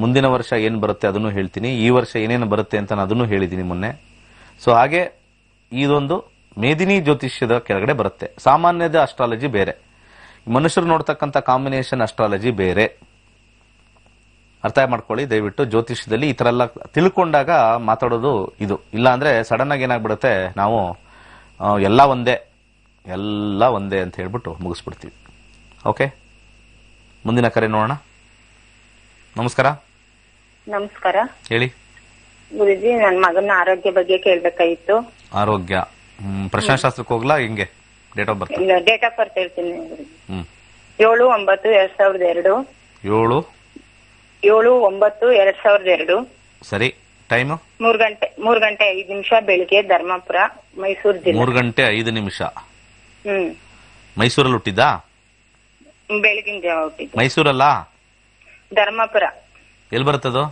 ಮುಂದಿನ ವರ್ಷ ಏನ್ ಬರುತ್ತೆ ಅದನ್ನು ಹೇಳ್ತೀನಿ. ಈ ವರ್ಷ ಏನೇನು ಬರುತ್ತೆ ಅಂತ ನಾನು ಅದನ್ನು ಹೇಳಿದ್ದೀನಿ ಮೊನ್ನೆ. ಸೊ ಹಾಗೆ ಇದೊಂದು ಮೇದಿನಿ ಜ್ಯೋತಿಷ್ಯದ ಕೆಳಗಡೆ ಬರುತ್ತೆ. ಸಾಮಾನ್ಯದ ಅಸ್ಟ್ರಾಲಜಿ ಬೇರೆ, ಮನುಷ್ಯರು ನೋಡ್ತಕ್ಕಂಥ ಕಾಂಬಿನೇಷನ್ ಅಸ್ಟ್ರಾಲಜಿ ಬೇರೆ. ಅರ್ಥ ಮಾಡ್ಕೊಳ್ಳಿ ದಯವಿಟ್ಟು. ಜ್ಯೋತಿಷ್ಯದಲ್ಲಿ ಈ ತರ ಎಲ್ಲ ತಿಳ್ಕೊಂಡಾಗ ಮಾತಾಡೋದು ಇದು. ಇಲ್ಲ ಅಂದ್ರೆ ಸಡನ್ ಆಗಿ ಏನಾಗ್ಬಿಡುತ್ತೆ, ನಾವು ಎಲ್ಲ ಒಂದೇ ಅಂತ ಹೇಳ್ಬಿಟ್ಟು ಮುಗಿಸ್ಬಿಡ್ತೀವಿ. ಓಕೆ, ಮುಂದಿನ ಕರೆ ನೋಡೋಣ. ನಮಸ್ಕಾರ. ನಮಸ್ಕಾರ ಹೇಳಿ ಗುರುಜಿ, ನನ್ನ ಮಗನ ಆರೋಗ್ಯ ಬಗ್ಗೆ ಕೇಳ್ಬೇಕಾಗಿತ್ತು. ಆರೋಗ್ಯ ಪ್ರಶ್ನಾಶಾಸ್ತ್ರಕ್ಕೆ ಹೋಗ್ಲಾ? ಹಿಂಗೆ date of birth? Date of birth ಹೇಳ್ತೀನಿ ಗುರುಜಿ. 7/9/2002. 7/9/2002. ಸರಿ. ಟೈಮು 3 ಗಂಟೆ 5 ನಿಮಿಷ ಬೆಳಿಗ್ಗೆ, ಧರ್ಮಪುರ, ಮೈಸೂರು ಜಿಲ್ಲೆ. 3 ಗಂಟೆ 5 ನಿಮಿಷ. ಮೈಸೂರಲ್ಲಿ ಹುಟ್ಟಿದ್ದಾ? ಬೆಳಗಿನ ಜಾವ ಹುಟ್ಟಿದ್ದು. ಮೈಸೂರಲ್ಲ, ಧರ್ಮಪುರ. ಎಲ್ಲಿ ಬರುತ್ತದು?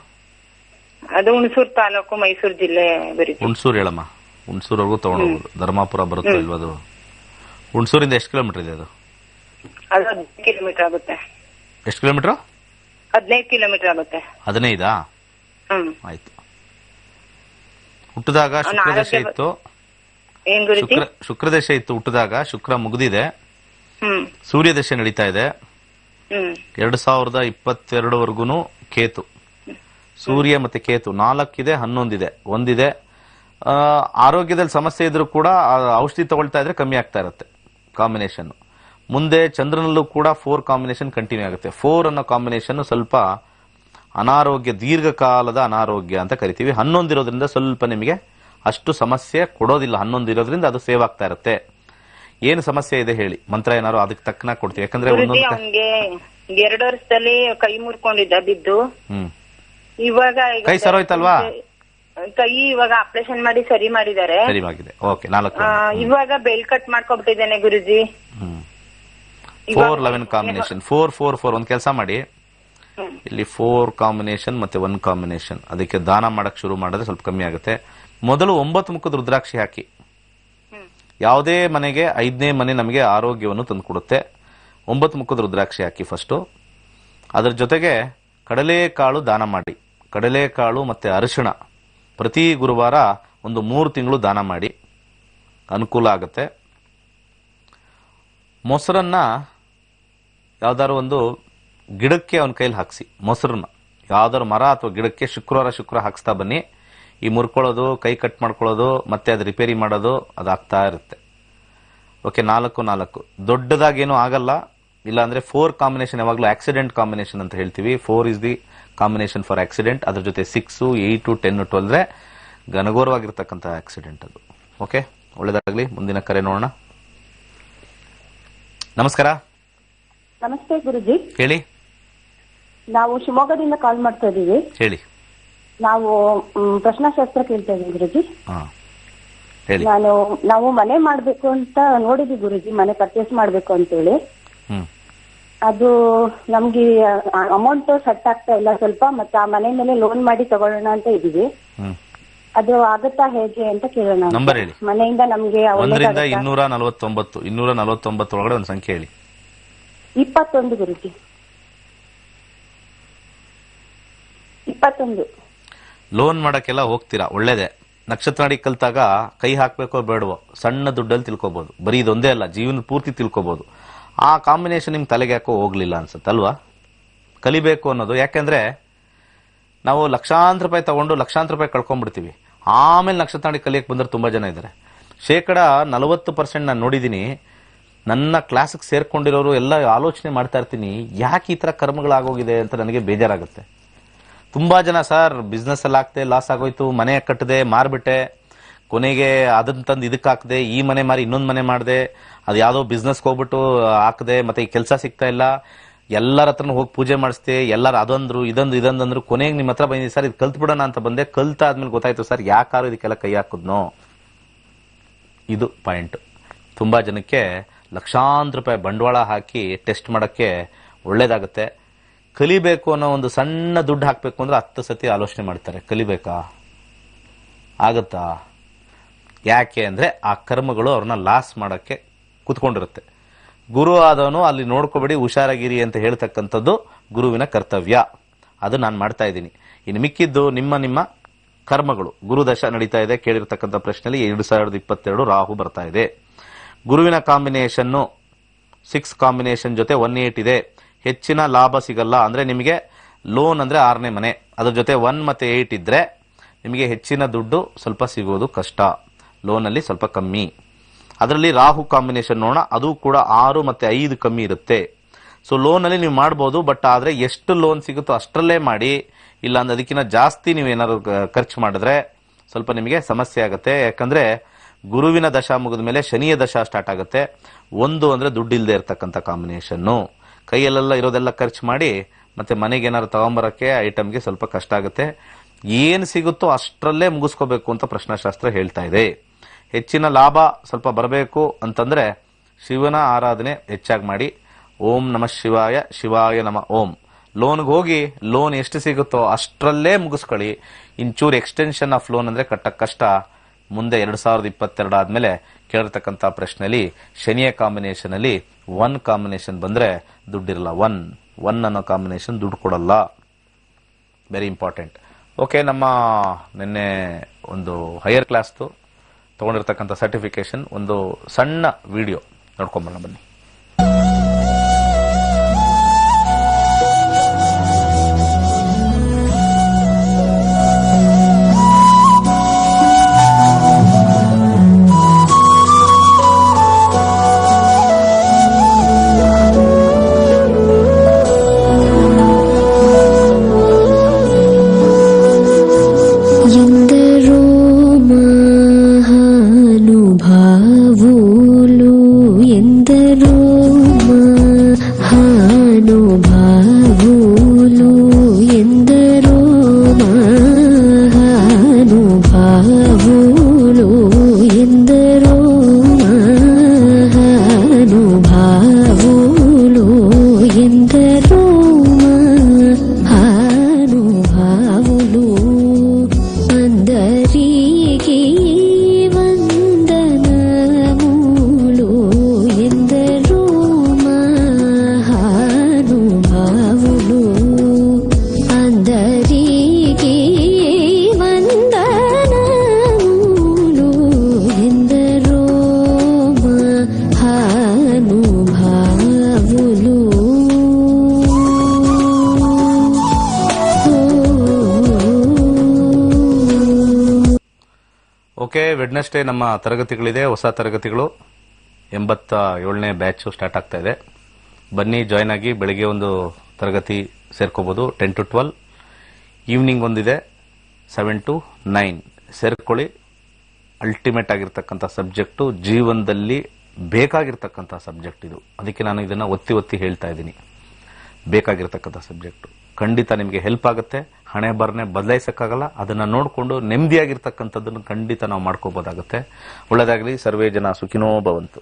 ಅದು ಹುಣಸೂರು ತಾಲೂಕು, ಮೈಸೂರು ಜಿಲ್ಲೆ ಗುರುಜಿ. ಹುಣಸೂರು ಹೇಳಮ್ಮ. ಹುಣಸೂರ್ವರೆಗೂ ತಗೊಂಡೋಗೋದು. ಧರ್ಮಾಪುರ ಬರುತ್ತೋ ಇಲ್ವ ಅದು? ಹುಣಸೂರಿಂದ ಎಷ್ಟು ಕಿಲೋಮೀಟರ್ ಇದೆ ಅದು? ಅದು 15 ಕಿಲೋಮೀಟರ್ ಆಗುತ್ತೆ. ಎಷ್ಟು ಕಿಲೋಮೀಟರ್? 15 ಕಿಲೋಮೀಟರ್ ಆಗುತ್ತೆ. 15? ಆಯ್ತು. ಹುಟ್ಟಿದಾಗ ಶುಕ್ರದಶೆ ಇತ್ತು. ಏನ್ ಗುರುಜಿ? ಶುಕ್ರದಶೆ ಇತ್ತು ಹುಟ್ಟಿದಾಗ. ಶುಕ್ರ ಮುಗಿದಿದೆ. ಸೂರ್ಯದಶೆ ನಡೀತಾ ಇದೆ. 2022 ಕೇತು. ಸೂರ್ಯ ಮತ್ತೆ ಕೇತು 4 ಇದೆ, 11 ಇದೆ, 1 ಇದೆ. ಆರೋಗ್ಯದಲ್ಲಿ ಸಮಸ್ಯೆ ಇದ್ರೂ ಕೂಡ ಔಷಧಿ ತಗೊಳ್ತಾ ಇದ್ರೆ ಕಮ್ಮಿ ಆಗ್ತಾ ಇರುತ್ತೆ ಕಾಂಬಿನೇಷನ್. ಮುಂದೆ ಚಂದ್ರನಲ್ಲೂ ಕೂಡ 4 ಕಾಂಬಿನೇಷನ್ ಕಂಟಿನ್ಯೂ ಆಗುತ್ತೆ. 4 ಅನ್ನೋ ಕಾಂಬಿನೇಷನ್ ಸ್ವಲ್ಪ ಅನಾರೋಗ್ಯ, ದೀರ್ಘಕಾಲದ ಅನಾರೋಗ್ಯ ಅಂತ ಕರಿತೀವಿ. 11 ಇರೋದ್ರಿಂದ ಸ್ವಲ್ಪ ನಿಮಗೆ ಅಷ್ಟು ಸಮಸ್ಯೆ ಕೊಡೋದಿಲ್ಲ. 11 ಇರೋದ್ರಿಂದ ಅದು ಸೇವ್ ಆಗ್ತಾ ಇರುತ್ತೆ. ಏನು ಸಮಸ್ಯೆ ಇದೆ ಹೇಳಿ, ಮಂತ್ರ ಏನಾರು ಅದಕ್ಕೆ ತಕ್ಕನ ಕೊಡ್ತೀವಿ. ಯಾಕಂದ್ರೆ ಅವನಿಗೆ 2 ವರ್ಷದಲ್ಲಿ ಕೈ ಮುರ್ಕೊಂಡಿದ್ದ ಬಿದ್ದು. ಇವಾಗ ಕೈ ಸರೋಯ್ತಲ್ವಾ? ಕೈ ಇವಾಗ ಆಪರೇಷನ್ ಮಾಡಿ ಸರಿ ಮಾಡಿದ್ದಾರೆ. ಸರಿ ಆಗಿದೆ. ಓಕೆ. 4 ಇವಾಗ ಬೆಲ್ ಕಟ್ ಮಾಡ್ಕೊಬಿಟ್ಟಿದ್ದೇನೆ ಗುರುಜಿ. 4-11 ಕಾಂಬಿನೇಷನ್. 4-4-4 ಒಂದ್ ಕೆಲಸ ಮಾಡಿ, ಇಲ್ಲಿ 4 ಕಾಂಬಿನೇಷನ್ ಮತ್ತೆ 1 ಕಾಂಬಿನೇಷನ್. ಅದಕ್ಕೆ ದಾನ ಮಾಡಕ್ ಶುರು ಮಾಡಿದ್ರೆ ಸ್ವಲ್ಪ ಕಮ್ಮಿ ಆಗುತ್ತೆ. ಮೊದಲು 9 ಮುಖದ ರುದ್ರಾಕ್ಷಿ ಹಾಕಿ. ಯಾವುದೇ ಮನೆಗೆ 5ನೇ ಮನೆ ನಮಗೆ ಆರೋಗ್ಯವನ್ನು ತಂದುಕೊಡುತ್ತೆ. 9 ಮುಖದ ರುದ್ರಾಕ್ಷಿ ಹಾಕಿ ಫಸ್ಟ್. ಅದರ ಜೊತೆಗೆ ಕಡಲೆಕಾಳು ದಾನ ಮಾಡಿ. ಕಡಲೆಕಾಳು ಮತ್ತೆ ಅರಿಶಿಣ ಪ್ರತಿ ಗುರುವಾರ ಒಂದು 3 ತಿಂಗಳು ದಾನ ಮಾಡಿ, ಅನುಕೂಲ ಆಗುತ್ತೆ. ಮೊಸರನ್ನ ಯಾವ್ದಾದ್ರು ಒಂದು ಗಿಡಕ್ಕೆ ಅವನ ಕೈಲಿ ಹಾಕ್ಸಿ. ಮೊಸರನ್ನ ಯಾವ್ದಾದ್ರು ಮರ ಅಥವಾ ಗಿಡಕ್ಕೆ ಶುಕ್ರ ಹಾಕ್ಸ್ತಾ ಬನ್ನಿ. ಈ ಮುರ್ಕೊಳ್ಳೋದು, ಕೈ ಕಟ್ ಮಾಡ್ಕೊಳ್ಳೋದು, ಮತ್ತೆ ಅದು ರಿಪೇರಿ ಮಾಡೋದು ಅದು ಆಗ್ತಾ ಇರುತ್ತೆ. ಓಕೆ, 4 ದೊಡ್ಡದಾಗೇನು ಆಗಲ್ಲ. ಇಲ್ಲ ಅಂದ್ರೆ 4 ಕಾಂಬಿನೇಷನ್ ಯಾವಾಗಲೂ ಆಕ್ಸಿಡೆಂಟ್ ಕಾಂಬಿನೇಷನ್ ಅಂತ ಹೇಳ್ತೀವಿ. 4 is the combination for accident. ಅದ್ರ ಜೊತೆ 6, 8, 10, 12 ಘನಘೋರವಾಗಿರ್ತಕ್ಕಂಥ ಆಕ್ಸಿಡೆಂಟ್ ಅದು. ಓಕೆ, ಒಳ್ಳೇದಾಗ್ಲಿ. ಮುಂದಿನ ಕರೆ ನೋಡೋಣ. ನಮಸ್ಕಾರ. ನಮಸ್ತೆ ಗುರುಜಿ. ಹೇಳಿ. ನಾವು ಶಿವಮೊಗ್ಗದಿಂದ ಕಾಲ್ ಮಾಡ್ತಾ ಇದೀವಿ. ಹೇಳಿ. ನಾವು ಪ್ರಶ್ನಾಶಾಸ್ತ್ರ ಕೇಳ್ತಾ ಇದೀವಿ ಗುರುಜಿ. ಹೇಳಿ. ನಾವು ಮನೆ ಮಾಡ್ಬೇಕು ಅಂತ ನೋಡಿದ್ವಿ ಗುರುಜಿ, ಮನೆ ಪರ್ಚೇಸ್ ಮಾಡ್ಬೇಕು ಅಂತೇಳಿ. ಅದು ನಮ್ಗೆ ಅಮೌಂಟ್ ಸೆಟ್ ಆಗ್ತಾ ಇಲ್ಲ ಸ್ವಲ್ಪ, ಮತ್ತೆ ಆ ಮನೆ ಮೇಲೆ ಲೋನ್ ಮಾಡಿ ತಗೊಳ್ಳೋಣ ಅಂತ ಇದೀವಿ. ಅದು ಆಗುತ್ತಾ ಹೇಗೆ ಅಂತ ಕೇಳೋಣ. ನಂಬರ್ ಹೇಳಿ. ಮನೆಯಿಂದ ನಮ್ಗೆ 1ರಿಂದ 249 ಒಳಗಡೆ ಒಂದು ಸಂಖ್ಯೆ ಹೇಳಿ. 21 ಗುರುಜಿ. 21. ಲೋನ್ ಮಾಡಕ್ಕೆಲ್ಲ ಹೋಗ್ತೀರಾ, ಒಳ್ಳೇದೆ. ನಕ್ಷತ್ರ ನಾಡಿ ಕಲ್ತಾಗ ಕೈ ಹಾಕ್ಬೇಕೋ ಬೇಡವೋ ಸಣ್ಣ ದುಡ್ಡಲ್ಲಿ ತಿಳ್ಕೊಬಹುದು. ಬರೀ ಇದೊಂದೇ ಅಲ್ಲ, ಜೀವನ ಪೂರ್ತಿ ತಿಳ್ಕೊಬಹುದು. ಆ ಕಾಂಬಿನೇಷನ್ ನಿಮ್ ತಲೆಗೆ ಯಾಕೋ ಹೋಗ್ಲಿಲ್ಲ ಅನ್ಸುತ್ತಲ್ವಾ? ಕಲಿಬೇಕು ಅನ್ನೋದು. ಯಾಕೆಂದ್ರೆ ನಾವು ಲಕ್ಷಾಂತರ ರೂಪಾಯಿ ತಗೊಂಡು ಲಕ್ಷಾಂತರ ರೂಪಾಯಿ ಕಳ್ಕೊಂಡ್ಬಿಡ್ತೀವಿ. ಆಮೇಲೆ ನಕ್ಷತ್ರ ನಾಡಿ ಕಲಿಯಕ್ಕೆ ಬಂದ್ರೆ ತುಂಬಾ ಜನ ಇದ್ದಾರೆ. 40% ನಾನು ನೋಡಿದೀನಿ. ನನ್ನ ಕ್ಲಾಸ್ಗೆ ಸೇರ್ಕೊಂಡಿರೋರು ಎಲ್ಲ ಆಲೋಚನೆ ಮಾಡ್ತಾ ಇರ್ತೀನಿ, ಯಾಕೆ ಈ ತರ ಕರ್ಮಗಳಾಗೋಗಿದೆ ಅಂತ ನನಗೆ ಬೇಜಾರಾಗುತ್ತೆ. ತುಂಬಾ ಜನ ಸರ್ ಬಿಸ್ನೆಸ್ ಅಲ್ಲಿ ಆಗ್ತೆ, ಲಾಸ್ ಆಗೋಯ್ತು, ಮನೆ ಕಟ್ಟದೆ, ಮಾರ್ಬಿಟ್ಟೆ, ಕೊನೆಗೆ ಅದನ್ನ ತಂದು ಇದಕ್ಕೆ ಹಾಕದೆ, ಈ ಮನೆ ಮಾರಿ ಇನ್ನೊಂದು ಮನೆ ಮಾಡಿದೆ, ಅದು ಯಾವ್ದೋ ಬಿಸ್ನೆಸ್ಗೆ ಹೋಗ್ಬಿಟ್ಟು ಹಾಕದೆ, ಮತ್ತೆ ಈ ಕೆಲಸ ಸಿಗ್ತಾ ಇಲ್ಲ, ಎಲ್ಲರ ಹತ್ರನೂ ಹೋಗಿ ಪೂಜೆ ಮಾಡಿಸ್ತೆ, ಎಲ್ಲರೂ ಅದೊಂದ್ರು ಇದೊಂದಂದ್ರು, ಕೊನೆಗೆ ನಿಮ್ಮ ಹತ್ರ ಬಂದಿದೆ ಸರ್ ಇದು ಕಲ್ತ್ ಬಿಡೋಣ ಅಂತ ಬಂದೆ. ಕಲ್ತಾದ್ಮೇಲೆ ಗೊತ್ತಾಯ್ತು ಸರ್ ಯಾಕಾರು ಇದಕ್ಕೆಲ್ಲ ಕೈ ಹಾಕುದ್ನೋ. ಇದು ಪಾಯಿಂಟ್. ತುಂಬಾ ಜನಕ್ಕೆ ಲಕ್ಷಾಂತರ ರೂಪಾಯಿ ಬಂಡವಾಳ ಹಾಕಿ ಟೆಸ್ಟ್ ಮಾಡಕ್ಕೆ ಒಳ್ಳೇದಾಗುತ್ತೆ. ಕಲಿಬೇಕು ಅನ್ನೋ ಒಂದು ಸಣ್ಣ ದುಡ್ಡು ಹಾಕ್ಬೇಕು ಅಂದ್ರೆ 10 ಸತಿ ಆಲೋಚನೆ ಮಾಡ್ತಾರೆ. ಕಲಿಬೇಕಾ, ಆಗತ್ತಾ? ಯಾಕೆ ಅಂದ್ರೆ ಆ ಕರ್ಮಗಳು ಅವ್ರನ್ನ ಲಾಸ್ ಮಾಡಕ್ಕೆ ಕುತ್ಕೊಂಡಿರುತ್ತೆ. ಗುರು ಆದವನು ಅಲ್ಲಿ ನೋಡ್ಕೋಬೇಡಿ, ಹುಷಾರಾಗಿರಿ ಅಂತ ಹೇಳ್ತಕ್ಕಂಥದ್ದು ಗುರುವಿನ ಕರ್ತವ್ಯ. ಅದು ನಾನು ಮಾಡ್ತಾ ಇದ್ದೀನಿ. ಇನ್ನು ಮಿಕ್ಕಿದ್ದು ನಿಮ್ಮ ಕರ್ಮಗಳು. ಗುರುದಶ ನಡೀತಾ ಇದೆ. ಕೇಳಿರ್ತಕ್ಕಂಥ ಪ್ರಶ್ನೆಯಲ್ಲಿ 2022 ರಾಹು ಬರ್ತಾ ಇದೆ. ಗುರುವಿನ ಕಾಂಬಿನೇಷನ್ 6 ಕಾಂಬಿನೇಷನ್ ಜೊತೆ 18 ಇದೆ. ಹೆಚ್ಚಿನ ಲಾಭ ಸಿಗಲ್ಲ. ಅಂದ್ರೆ ನಿಮಗೆ ಲೋನ್ ಅಂದ್ರೆ 6ನೇ ಮನೆ, ಅದ್ರ ಜೊತೆ 1 ಮತ್ತೆ 8 ಇದ್ರೆ ನಿಮಗೆ ಹೆಚ್ಚಿನ ದುಡ್ಡು ಸ್ವಲ್ಪ ಸಿಗೋದು ಕಷ್ಟ. ಲೋನ್ ಅಲ್ಲಿ ಸ್ವಲ್ಪ ಕಮ್ಮಿ. ಅದರಲ್ಲಿ ರಾಹು ಕಾಂಬಿನೇಷನ್ ನೋಡೋಣ. ಅದು ಕೂಡ 6 ಮತ್ತೆ 5 ಕಮ್ಮಿ ಇರುತ್ತೆ. ಸೊ ಲೋನ್ ಅಲ್ಲಿ ನೀವು ಮಾಡ್ಬೋದು, ಬಟ್ ಆದ್ರೆ ಎಷ್ಟು ಲೋನ್ ಸಿಗುತ್ತೋ ಅಷ್ಟರಲ್ಲೇ ಮಾಡಿ. ಇಲ್ಲ ಅಂದ್ರೆ ಅದಕ್ಕಿಂತ ಜಾಸ್ತಿ ನೀವು ಏನಾದ್ರು ಖರ್ಚು ಮಾಡಿದ್ರೆ ಸ್ವಲ್ಪ ನಿಮಗೆ ಸಮಸ್ಯೆ ಆಗುತ್ತೆ. ಯಾಕಂದ್ರೆ ಗುರುವಿನ ದಶಾ ಮುಗಿದ ಮೇಲೆ ಶನಿಯ ದಶಾ ಸ್ಟಾರ್ಟ್ ಆಗುತ್ತೆ. 1 ಅಂದ್ರೆ ದುಡ್ಡು ಇಲ್ಲದೆ ಇರ್ತಕ್ಕಂಥ ಕಾಂಬಿನೇಷನ್ನು. ಕೈಯಲ್ಲೆಲ್ಲ ಇರೋದೆಲ್ಲ ಖರ್ಚು ಮಾಡಿ ಮತ್ತೆ ಮನೆಗೆ ಏನಾದ್ರು ತಗೊಂಬರಕ್ಕೆ ಐಟಮ್ಗೆ ಸ್ವಲ್ಪ ಕಷ್ಟ ಆಗುತ್ತೆ. ಏನ್ ಸಿಗುತ್ತೋ ಅಷ್ಟರಲ್ಲೇ ಮುಗಿಸ್ಕೋಬೇಕು ಅಂತ ಪ್ರಶ್ನಾಶಾಸ್ತ್ರ ಹೇಳ್ತಾ ಇದೆ. ಹೆಚ್ಚಿನ ಲಾಭ ಸ್ವಲ್ಪ ಬರಬೇಕು ಅಂತಂದ್ರೆ ಶಿವನ ಆರಾಧನೆ ಹೆಚ್ಚಾಗಿ ಮಾಡಿ. ಓಂ ನಮಃ ಶಿವಾಯ, ಶಿವಾಯ ನಮಃ ಓಂ. ಲೋನ್ಗೆ ಹೋಗಿ ಲೋನ್ ಎಷ್ಟು ಸಿಗುತ್ತೋ ಅಷ್ಟರಲ್ಲೇ ಮುಗಿಸ್ಕೊಳ್ಳಿ. ಇಂಚೂರು ಎಕ್ಸ್ಟೆನ್ಷನ್ ಆಫ್ ಲೋನ್ ಅಂದ್ರೆ ಕಟ್ಟಕ್ ಕಷ್ಟ. ಮುಂದೆ 2022 ಆದ್ಮೇಲೆ ಕೇಳಿರ್ತಕ್ಕಂಥ ಪ್ರಶ್ನೆಯಲ್ಲಿ ಶನಿಯ ಕಾಂಬಿನೇಷನ್ ಅಲ್ಲಿ 1 ಕಾಂಬಿನೇಷನ್ ಬಂದ್ರೆ ದುಡ್ಡಿರಲ್ಲ. 1 ಅನ್ನೋ ಕಾಂಬಿನೇಷನ್ ದುಡ್ಡು ಕೊಡಲ್ಲ. Very important. ಓಕೆ, ನಮ್ಮ ನಿನ್ನೆ ಒಂದು ಹೈಯರ್ ಕ್ಲಾಸ್ ತಗೊಂಡಿರ್ತಕ್ಕಂಥ ಸರ್ಟಿಫಿಕೇಶನ್ ಒಂದು ಸಣ್ಣ ವಿಡಿಯೋ ನೋಡ್ಕೊಂಬರೋಣ ಬನ್ನಿ. ఎందరో ಓಕೆ, ವೆಡ್ನೆಸ್ಡೇ ನಮ್ಮ ತರಗತಿಗಳಿದೆ, ಹೊಸ ತರಗತಿಗಳು 87ನೇ ಬ್ಯಾಚ್ ಸ್ಟಾರ್ಟ್ ಆಗ್ತಾ ಇದೆ. ಬನ್ನಿ, ಜಾಯ್ನ್ ಆಗಿ. ಬೆಳಿಗ್ಗೆ ಒಂದು ತರಗತಿ ಸೇರ್ಕೋಬಹುದು 10 to 12, ಈವ್ನಿಂಗ್ ಒಂದಿದೆ 7 to 9 ಸೇರ್ಕೊಳ್ಳಿ. ಅಲ್ಟಿಮೇಟ್ ಆಗಿರ್ತಕ್ಕಂಥ ಸಬ್ಜೆಕ್ಟು, ಜೀವನದಲ್ಲಿ ಬೇಕಾಗಿರ್ತಕ್ಕಂಥ ಸಬ್ಜೆಕ್ಟ್ ಇದು. ಅದಕ್ಕೆ ನಾನು ಇದನ್ನು ಒತ್ತಿ ಒತ್ತಿ ಹೇಳ್ತಾ ಇದ್ದೀನಿ. ಬೇಕಾಗಿರ್ತಕ್ಕಂಥ ಸಬ್ಜೆಕ್ಟು ಖಂಡಿತ ನಿಮಗೆ ಹೆಲ್ಪ್ ಆಗುತ್ತೆ. ಹಣೆ ಬರನೆ ಬದಲಾಯಿಸಕ್ಕಾಗಲ್ಲ, ಅದನ್ನ ನೋಡಿಕೊಂಡು ನೆಮ್ಮದಿಯಾಗಿರ್ತಕ್ಕಂಥದ್ದನ್ನು ಖಂಡಿತ ನಾವು ಮಾಡ್ಕೋಬಹುದಾಗುತ್ತೆ. ಒಳ್ಳೆದಾಗಲಿ. ಸರ್ವೇ ಜನ ಸುಖಿನೋ ಭವಂತು.